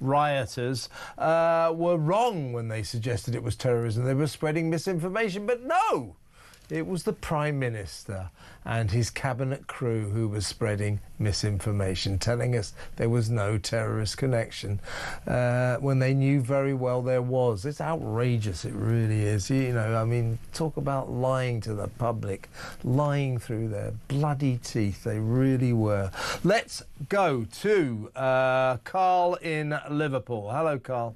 rioters were wrong when they suggested it was terrorism. They were spreading misinformation, but no! It was the Prime Minister and his cabinet crew who was spreading misinformation, telling us there was no terrorist connection, when they knew very well there was. It's outrageous, it really is. You know, I mean, talk about lying to the public, lying through their bloody teeth. They really were. Let's go to Carl in Liverpool. Hello, Carl.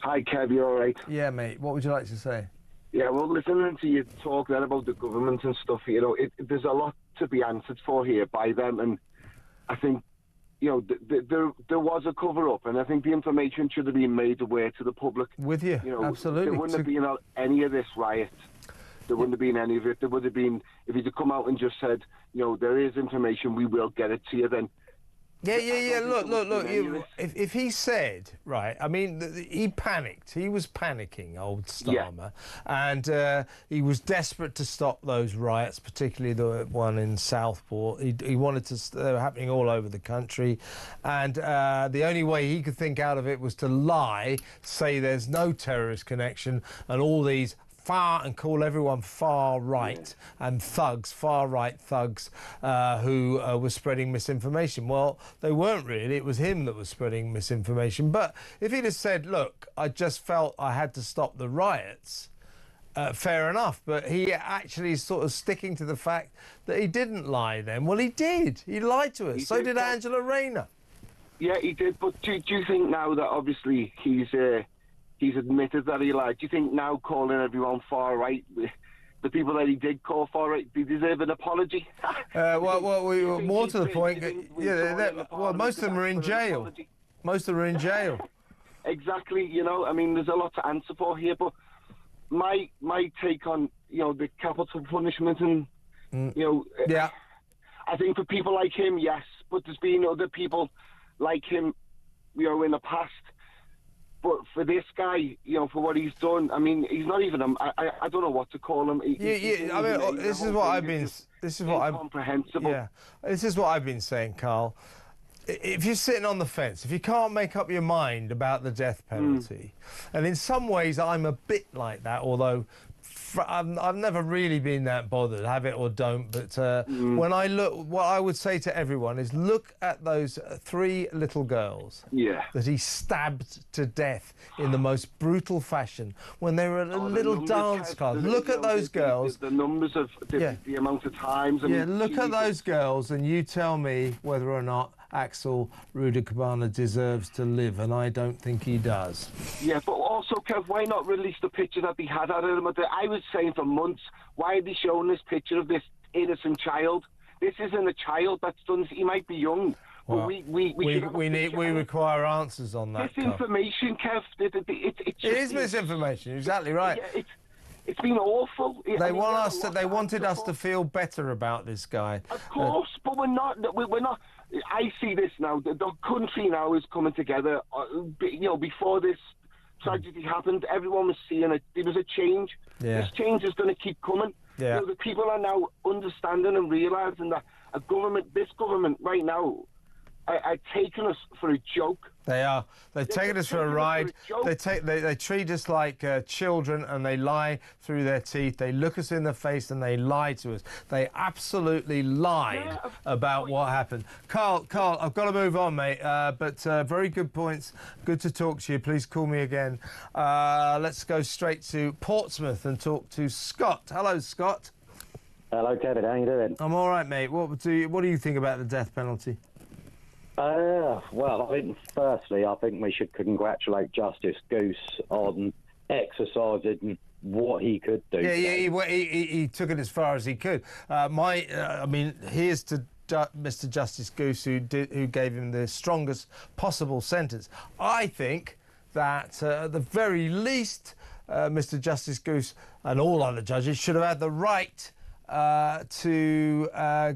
Hi, Kev, you all right? Yeah, mate. What would you like to say? Yeah, well, listening to you talk then about the government and stuff, you know, there's a lot to be answered for here by them, and I think, you know, there was a cover-up, and I think the information should have been made aware to the public. With you, know, absolutely. There wouldn't have been any of this riot. There wouldn't have been any of it. There would have been, if he'd have come out and just said, you know, there is information, we will get it to you, then... Yeah. Look. If he said, right, I mean, he panicked. He was panicking, old Starmer. Yeah. And he was desperate to stop those riots, particularly the one in Southport. He wanted to... They were happening all over the country. And the only way he could think out of it was to lie, say there's no terrorist connection, and all these... and call everyone far right and thugs, far right thugs who were spreading misinformation. Well, they weren't really. It was him that was spreading misinformation. But if he'd have said, look, I just felt I had to stop the riots, fair enough. But he actually is sort of sticking to the fact that he didn't lie then. Well, he did. He lied to us. So did Angela Rayner. Yeah, he did. But do you think now that obviously he's admitted that he lied? Do you think now calling everyone far right, the people that he did call far right, they deserve an apology? Well, more to the point, most of them are in jail. Most of them are in jail. Exactly. You know, I mean, there's a lot to answer for here. But my take on, you know, the capital punishment and, you know, yeah, I think for people like him, yes. But there's been other people like him, you know, in the past. But for this guy, you know, for what he's done, I mean, he's not even I don't know what to call him. I mean, this is what I've been... This is what I'm... incomprehensible. Yeah. This is what I've been saying, Carl. If you're sitting on the fence, if you can't make up your mind about the death penalty, and in some ways I'm a bit like that, although I've never really been that bothered, have it or don't, but when I look, what I would say to everyone is look at those 3 little girls that he stabbed to death in the most brutal fashion when they were at a little dance club. Look at those girls. The numbers of the amount of times. I mean, look at those girls and you tell me whether or not Axel Rudakabana deserves to live, and I don't think he does. Yeah, but also, Kev, why not release the picture that they had of him? I was saying for months, why are they showing this picture of this innocent child? This isn't a child that's done. He might be young. Well, but we require answers on that. Misinformation, Kev. It is misinformation. You're exactly right. Yeah, it's been awful. They wanted us to feel better about this guy. Of course, but we're not. We're not. I see this now. The country now is coming together. You know, before this tragedy happened, everyone was seeing it. There was a change. Yeah. This change is going to keep coming. Yeah. You know, the people are now understanding and realising that this government right now, are taking us for a joke. They are. They've taken us for a ride. They treat us like children, and they lie through their teeth. They look us in the face and they lie to us. They absolutely lied about what happened. Carl, I've got to move on, mate. But very good points. Good to talk to you. Please call me again. Let's go straight to Portsmouth and talk to Scott. Hello, Scott. Hello, Kevin. How you doing? I'm all right, mate. What do you think about the death penalty? Well, I think we should congratulate Justice Goose on exercising what he could do. Yeah, he took it as far as he could. I mean, here's to Mr. Justice Goose, who gave him the strongest possible sentence. I think that at the very least, Mr. Justice Goose and all other judges should have had the right to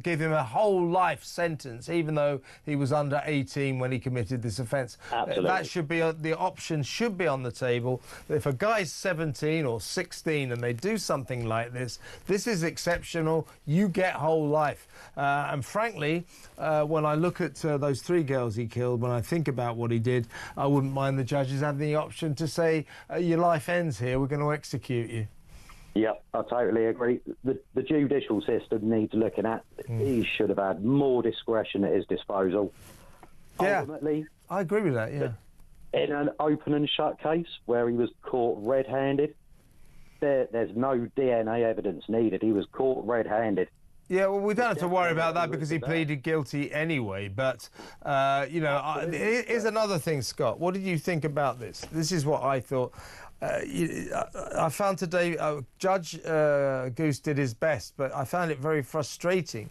give him a whole life sentence, even though he was under 18 when he committed this offence. That should be the option should be on the table. If a guy's 17 or 16 and they do something like this is exceptional. You get whole life. And frankly, when I look at those 3 girls he killed, when I think about what he did, I wouldn't mind the judges having the option to say, your life ends here, we're going to execute you. Yep, I totally agree. The judicial system needs looking at. He should have had more discretion at his disposal. Yeah, ultimately, I agree with that, yeah. In an open and shut case where he was caught red-handed, there's no DNA evidence needed. He was caught red-handed. Yeah, well, we don't have to worry about that because he pleaded guilty anyway. But, here's another thing, Scott. What did you think about this? This is what I thought. I found today Judge Goose did his best, but I found it very frustrating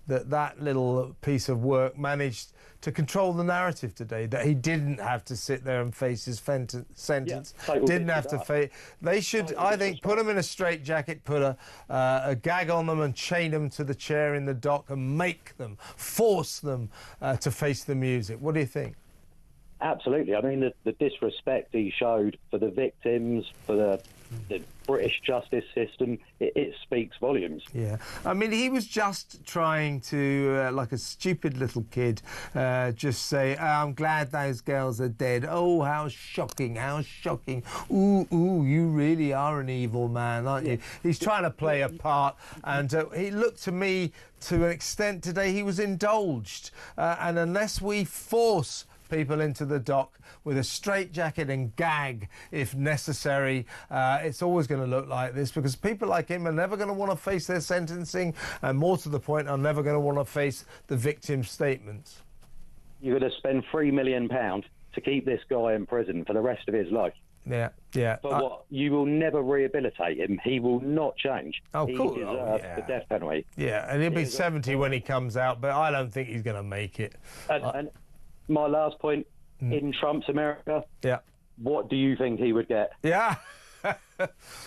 that little piece of work managed to control the narrative today, that he didn't have to sit there and face his sentence, didn't have to face... They should, I think, put him in a straitjacket, put a gag on them and chain them to the chair in the dock and force them to face the music. What do you think? Absolutely. I mean, the disrespect he showed for the victims, for the British justice system, it speaks volumes. Yeah. I mean, he was just trying to, like a stupid little kid, just say, I'm glad those girls are dead. Oh, how shocking, how shocking. Ooh, you really are an evil man, aren't you? He's trying to play a part, and he looked to me, to an extent today, he was indulged. And unless we force people into the dock with a straitjacket and gag if necessary, it's always going to look like this, because people like him are never going to want to face their sentencing, and more to the point, are never going to want to face the victim's statements. You're going to spend £3 million to keep this guy in prison for the rest of his life. Yeah. But what? You will never rehabilitate him. He will not change. Oh, cool. He deserves the death penalty. Yeah, and he'll be 70 when he comes out, but I don't think he's going to make it. And my last point, in Trump's America, what do you think he would get? Yeah.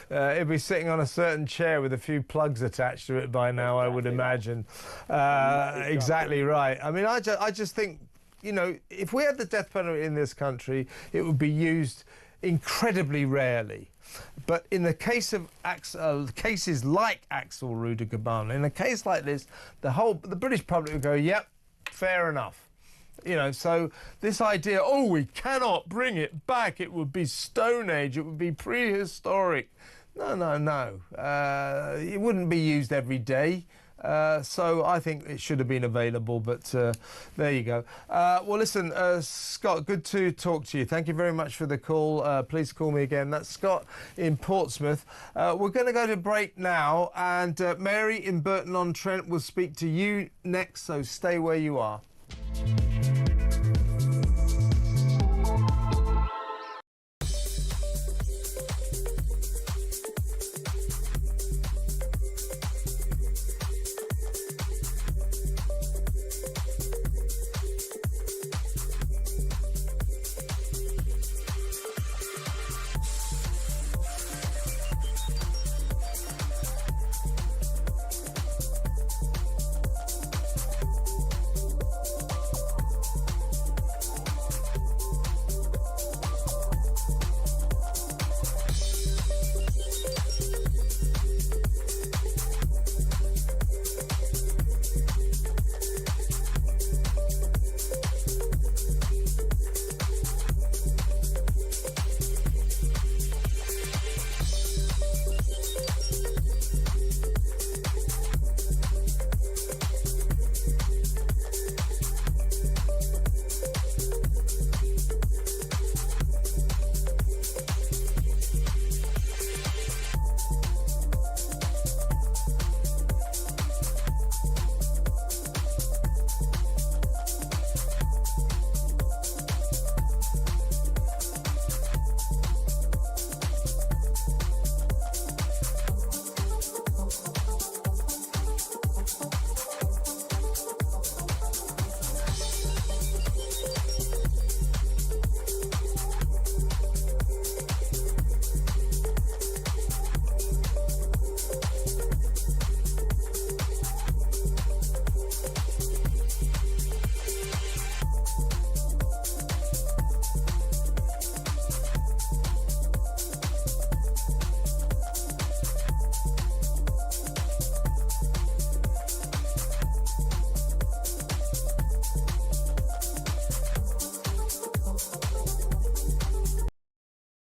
He'll be sitting on a certain chair with a few plugs attached to it by now, I would imagine. Exactly right. I mean, I just think, if we had the death penalty in this country, it would be used incredibly rarely. But in the case of cases like Axel Rudiger-Bana, in a case like this, the British public would go, yep, fair enough. So this idea, we cannot bring it back, it would be Stone Age, it would be prehistoric. No. It wouldn't be used every day. So I think it should have been available, but there you go. Well, listen, Scott, good to talk to you. Thank you very much for the call. Please call me again. That's Scott in Portsmouth. We're going to go to break now, and Mary in Burton-on-Trent will speak to you next, so stay where you are.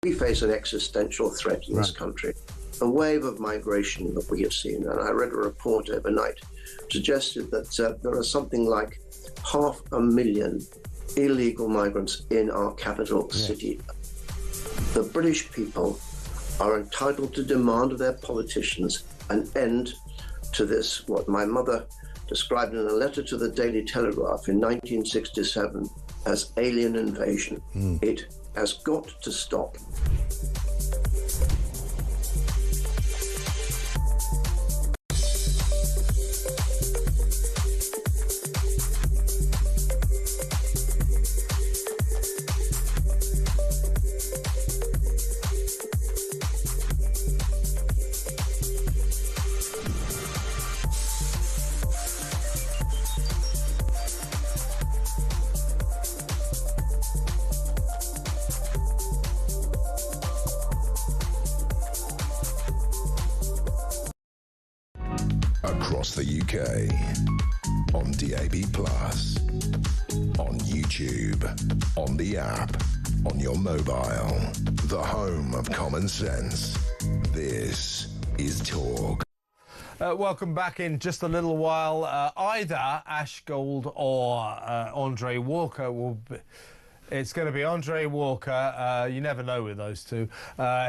We face an existential threat in this country, a wave of migration that we have seen. And I read a report overnight suggested that there are something like 500,000 illegal migrants in our capital city. The British people are entitled to demand of their politicians an end to this, what my mother described in a letter to the Daily Telegraph in 1967 as alien invasion. It has got to stop. Across the UK, on DAB+, on YouTube, on the app, on your mobile, the home of common sense. This is Talk. Welcome back. In just a little while. Either Ash Gold or Andre Walker will be... It's going to be Andre Walker. You never know with those two.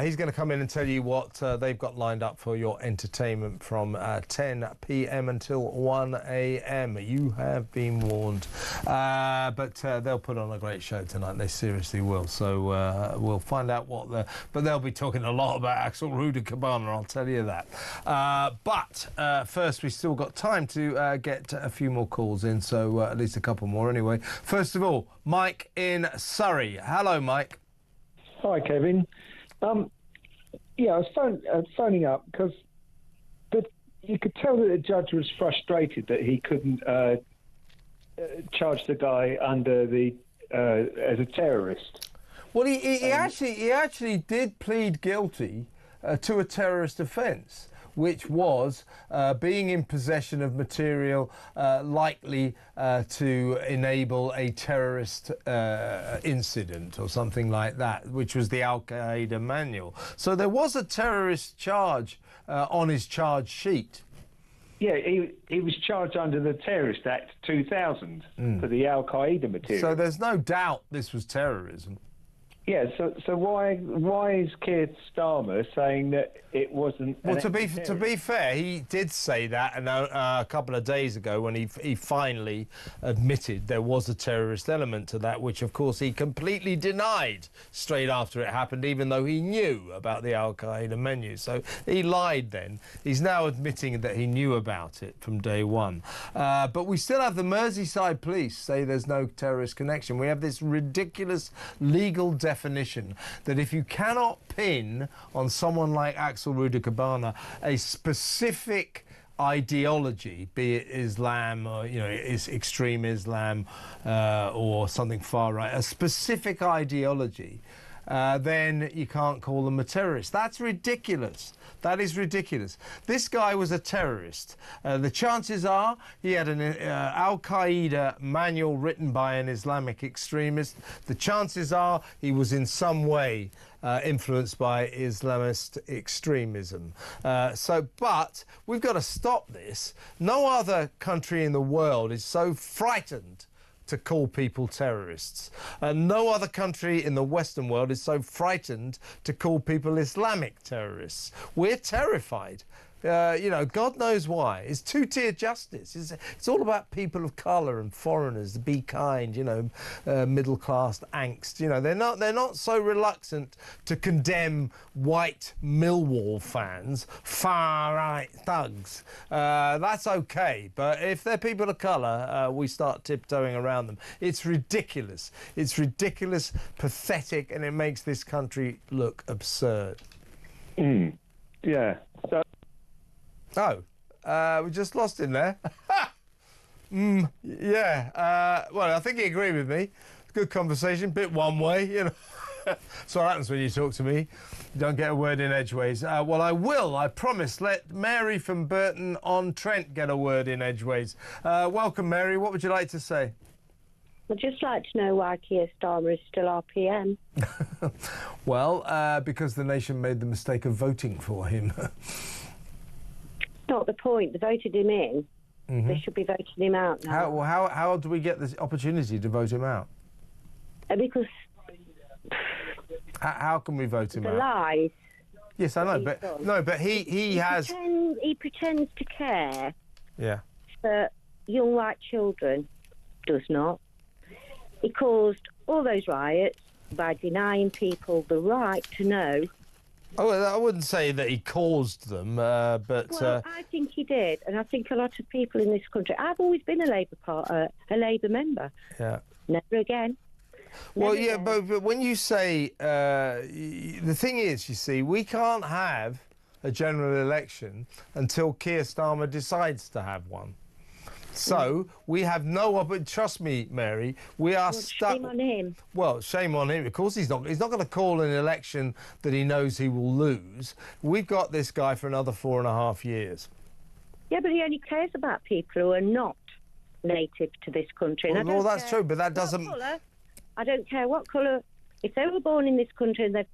He's going to come in and tell you what they've got lined up for your entertainment from 10 p.m. until 1 a.m. You have been warned. But they'll put on a great show tonight. They seriously will. So we'll find out what the... But they'll be talking a lot about Axel Rudikabana, I'll tell you that. But first, we've still got time to get a few more calls in, so at least a couple more anyway. First of all, Mike in Surrey. Hello, Mike. Hi, Kevin. Yeah, I was phoning up because you could tell that the judge was frustrated that he couldn't charge the guy under the as a terrorist. Well, he actually did plead guilty to a terrorist offence, which was being in possession of material likely to enable a terrorist incident or something like that, which was the Al-Qaeda manual. So there was a terrorist charge on his charge sheet. Yeah, he was charged under the Terrorist Act 2000 for the Al-Qaeda material. So there's no doubt this was terrorism. Yeah, so why is Keir Starmer saying that it wasn't? Well, to be fair, he did say that a couple of days ago when he finally admitted there was a terrorist element to that, which of course he completely denied straight after it happened, even though he knew about the Al-Qaeda menu. So he lied then. He's now admitting that he knew about it from day one. But we still have the Merseyside police say there's no terrorist connection. We have this ridiculous legal definition that if you cannot pin on someone like Axel Rudikabana a specific ideology, be it Islam or is extreme Islam or something far right, a specific ideology, then you can't call them a terrorist. That's ridiculous. That is ridiculous. This guy was a terrorist. The chances are he had an Al-Qaeda manual written by an Islamic extremist. The chances are he was in some way influenced by Islamist extremism. But we've got to stop this. No other country in the world is so frightened to call people terrorists. No other country in the Western world is so frightened to call people Islamic terrorists. We're terrified. God knows why. It's two-tier justice. It's all about people of colour and foreigners. Be kind, middle-class angst. They're not so reluctant to condemn white Millwall fans, far-right thugs. That's okay. But if they're people of colour, we start tiptoeing around them. It's ridiculous. It's ridiculous, pathetic, and it makes this country look absurd. Yeah. We just lost him there. Yeah. Well, I think he agreed with me. Good conversation, bit one way, That's what happens when you talk to me. You don't get a word in edgeways. Well, I promise. Let Mary from Burton-on-Trent get a word in edgeways. Welcome, Mary. What would you like to say? I'd just like to know why Keir Starmer is still our PM. Well, because the nation made the mistake of voting for him. Not the point. They voted him in. They should be voting him out now. How do we get the opportunity to vote him out? Because... How can we vote him out? The lies. Yes, I know, but no, but he has. He pretends to care Yeah. for young white children. Does not. He caused all those riots by denying people the right to know. Oh, I wouldn't say that he caused them, but... Well, I think he did, and I think a lot of people in this country... I've always been a Labour member. Yeah. Never again. Well, yeah, but when you say... the thing is, you see, we can't have a general election until Keir Starmer decides to have one. So we have no... But trust me, Mary, we are stuck... Shame on him. Well, shame on him. Of course he's not. He's not going to call an election that he knows he will lose. We've got this guy for another 4.5 years. Yeah, but he only cares about people who are not native to this country. And Well, that's true, but that doesn't... Colour. I don't care what colour. If they were born in this country and they've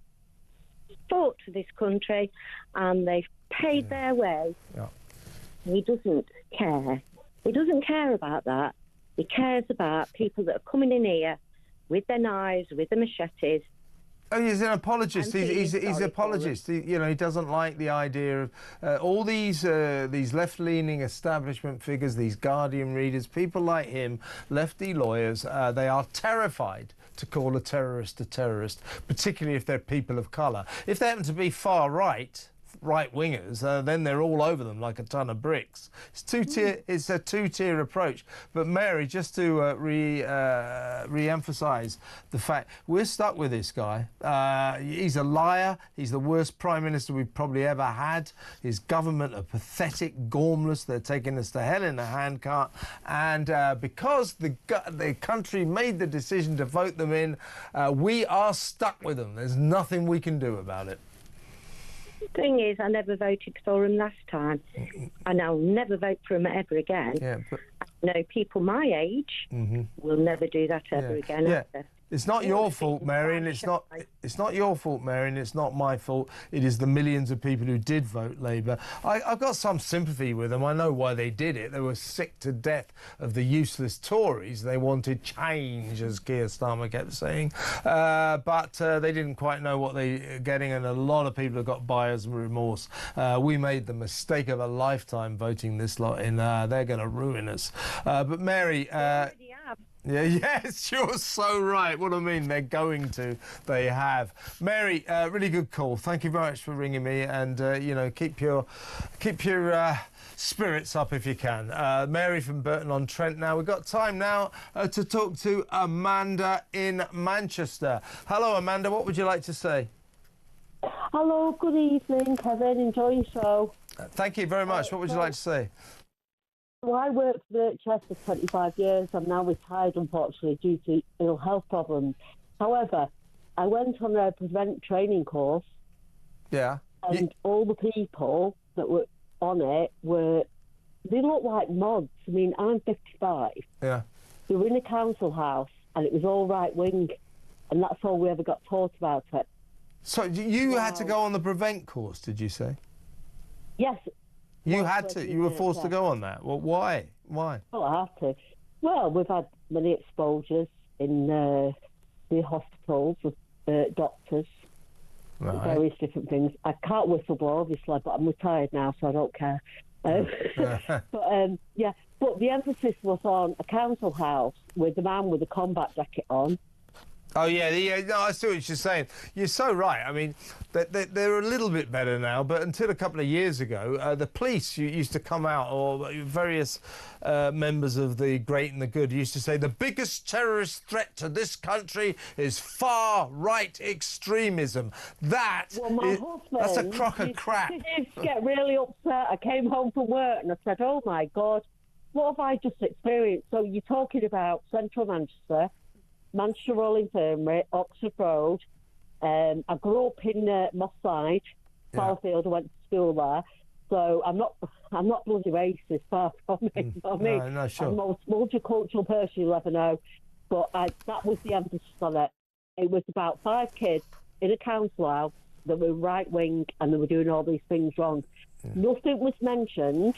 fought for this country and they've paid their way, he doesn't care. He doesn't care about that. He cares about people that are coming in here with their knives, with their machetes. Oh, he's an apologist. He's an apologist. He doesn't like the idea of all these left-leaning establishment figures, these Guardian readers, people like him, lefty lawyers. They are terrified to call a terrorist, particularly if they're people of colour. If they happen to be far right-wingers, then they're all over them like a ton of bricks. It's a two-tier approach. But Mary, just to re-emphasise the fact, we're stuck with this guy. He's a liar. He's the worst Prime Minister we've probably ever had. His government are pathetic, gormless. They're taking us to hell in a handcart. And because the country made the decision to vote them in, we are stuck with them. There's nothing we can do about it. The thing is, I never voted for him last time, and I'll never vote for him ever again. Yeah, but... No, people my age will never do that ever again. After. It's not your fault, Mary, and it's not your fault, Mary, and it's not my fault. It is the millions of people who did vote Labour. I've got some sympathy with them. I know why they did it. They were sick to death of the useless Tories. They wanted change, as Keir Starmer kept saying, but they didn't quite know what they were getting, and a lot of people have got buyer's remorse. We made the mistake of a lifetime voting this lot in. They're going to ruin us. But Mary... Yeah, yes, you're so right. What I mean, they're going to. They have. Mary, really good call. Thank you very much for ringing me, and keep your spirits up if you can. Mary from Burton-on-Trent. Now we've got time now to talk to Amanda in Manchester. Hello, Amanda. What would you like to say? Hello. Good evening, Kevin. Enjoy your show. Thank you very much. What would you like to say? Well, I worked for the NHS for 25 years. I'm now retired, unfortunately, due to ill health problems. However, I went on a prevent training course. Yeah. And all the people that were on it they look like mods. I mean, I'm 55. Yeah. They were in a council house, and it was all right-wing, and that's all we ever got taught about it. So you had to go on the prevent course, did you say? Yes. You had to. You were forced to go on that. Well, why? Why? Well, I have to. Well, we've had many exposures in the hospitals with doctors, various different things. I can't whistleblow, obviously, but I'm retired now, so I don't care. But the emphasis was on a council house with a man with a combat jacket on. Oh, yeah, no, I see what you're saying. You're so right. I mean, they're a little bit better now, but until a couple of years ago, the police used to come out, or various members of the great and the good used to say, the biggest terrorist threat to this country is far-right extremism. That's a crock of crap. I used to get really upset. I came home from work and I said, oh, my God, what have I just experienced? So you're talking about central Manchester, Manchester Royal Infirmary, Oxford Road. I grew up in Moss Side, Southport. I went to school there, so I'm not bloody racist, far from it. You know what I mean? No, sure. I'm the most multicultural person you'll ever know, but that was the emphasis on it. It was about 5 kids in a council house that were right wing and they were doing all these things wrong. Nothing was mentioned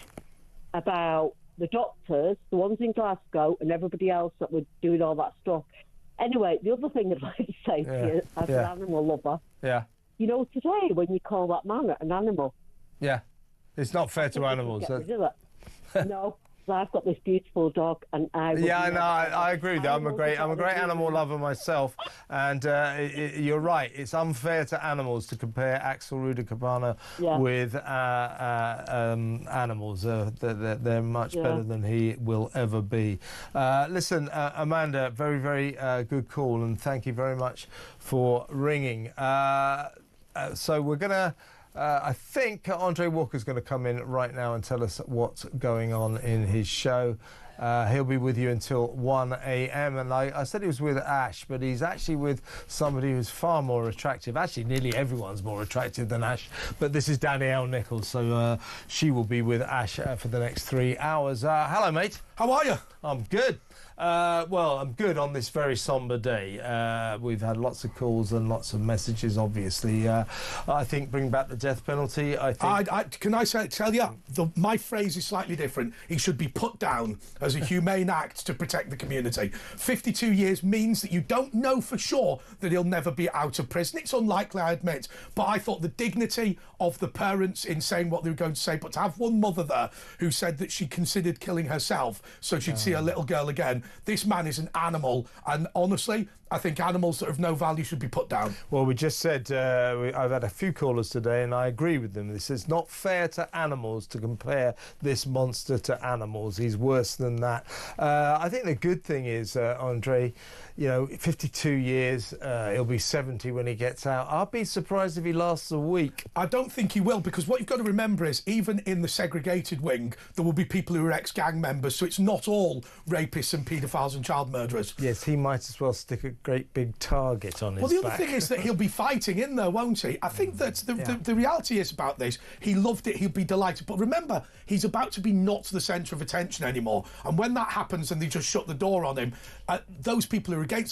about the doctors, the ones in Glasgow, and everybody else that were doing all that stuff. Anyway, the other thing I'd like to say to you, as an animal lover, You know, today, when you call that man an animal... Yeah, it's not fair to animals. Get rid of it. No. I've got this beautiful dog, and I agree with you. I'm a great animal lover myself, and you're right. It's unfair to animals to compare Axel Rudakabana with animals. They're much better than he will ever be. Listen, Amanda, very, very good call, and thank you very much for ringing. So we're gonna. I think Andre Walker's going to come in right now and tell us what's going on in his show. He'll be with you until 1 a.m. And I said he was with Ash, but he's actually with somebody who's far more attractive. Actually, nearly everyone's more attractive than Ash. But this is Danielle Nichols, so she will be with Ash for the next 3 hours. Hello, mate. How are you? I'm good. Well, I'm good on this very sombre day. We've had lots of calls and lots of messages, obviously. I think bring back the death penalty. Can I tell you, my phrase is slightly different. He should be put down as a humane act to protect the community. 52 years means that you don't know for sure that he'll never be out of prison. It's unlikely, I admit. But I thought the dignity of the parents in saying what they were going to say, but to have one mother there who said that she considered killing herself so she'd see her little girl again. This man is an animal, and honestly, I think animals that have no value should be put down. Well, we just said, I've had a few callers today, and I agree with them. This is not fair to animals to compare this monster to animals. He's worse than that. I think the good thing is, Andre, 52 years, he'll be 70 when he gets out. I'll be surprised if he lasts a week. I don't think he will, because what you've got to remember is, even in the segregated wing, there will be people who are ex-gang members, so it's not all rapists and paedophiles and child murderers. Yes, he might as well stick a great big target on his back. Well, the other thing is that he'll be fighting in there, won't he? I think that the reality is about this, he loved it, he'll be delighted. But remember, he's about to be not the centre of attention anymore. And when that happens and they just shut the door on him, those people who are against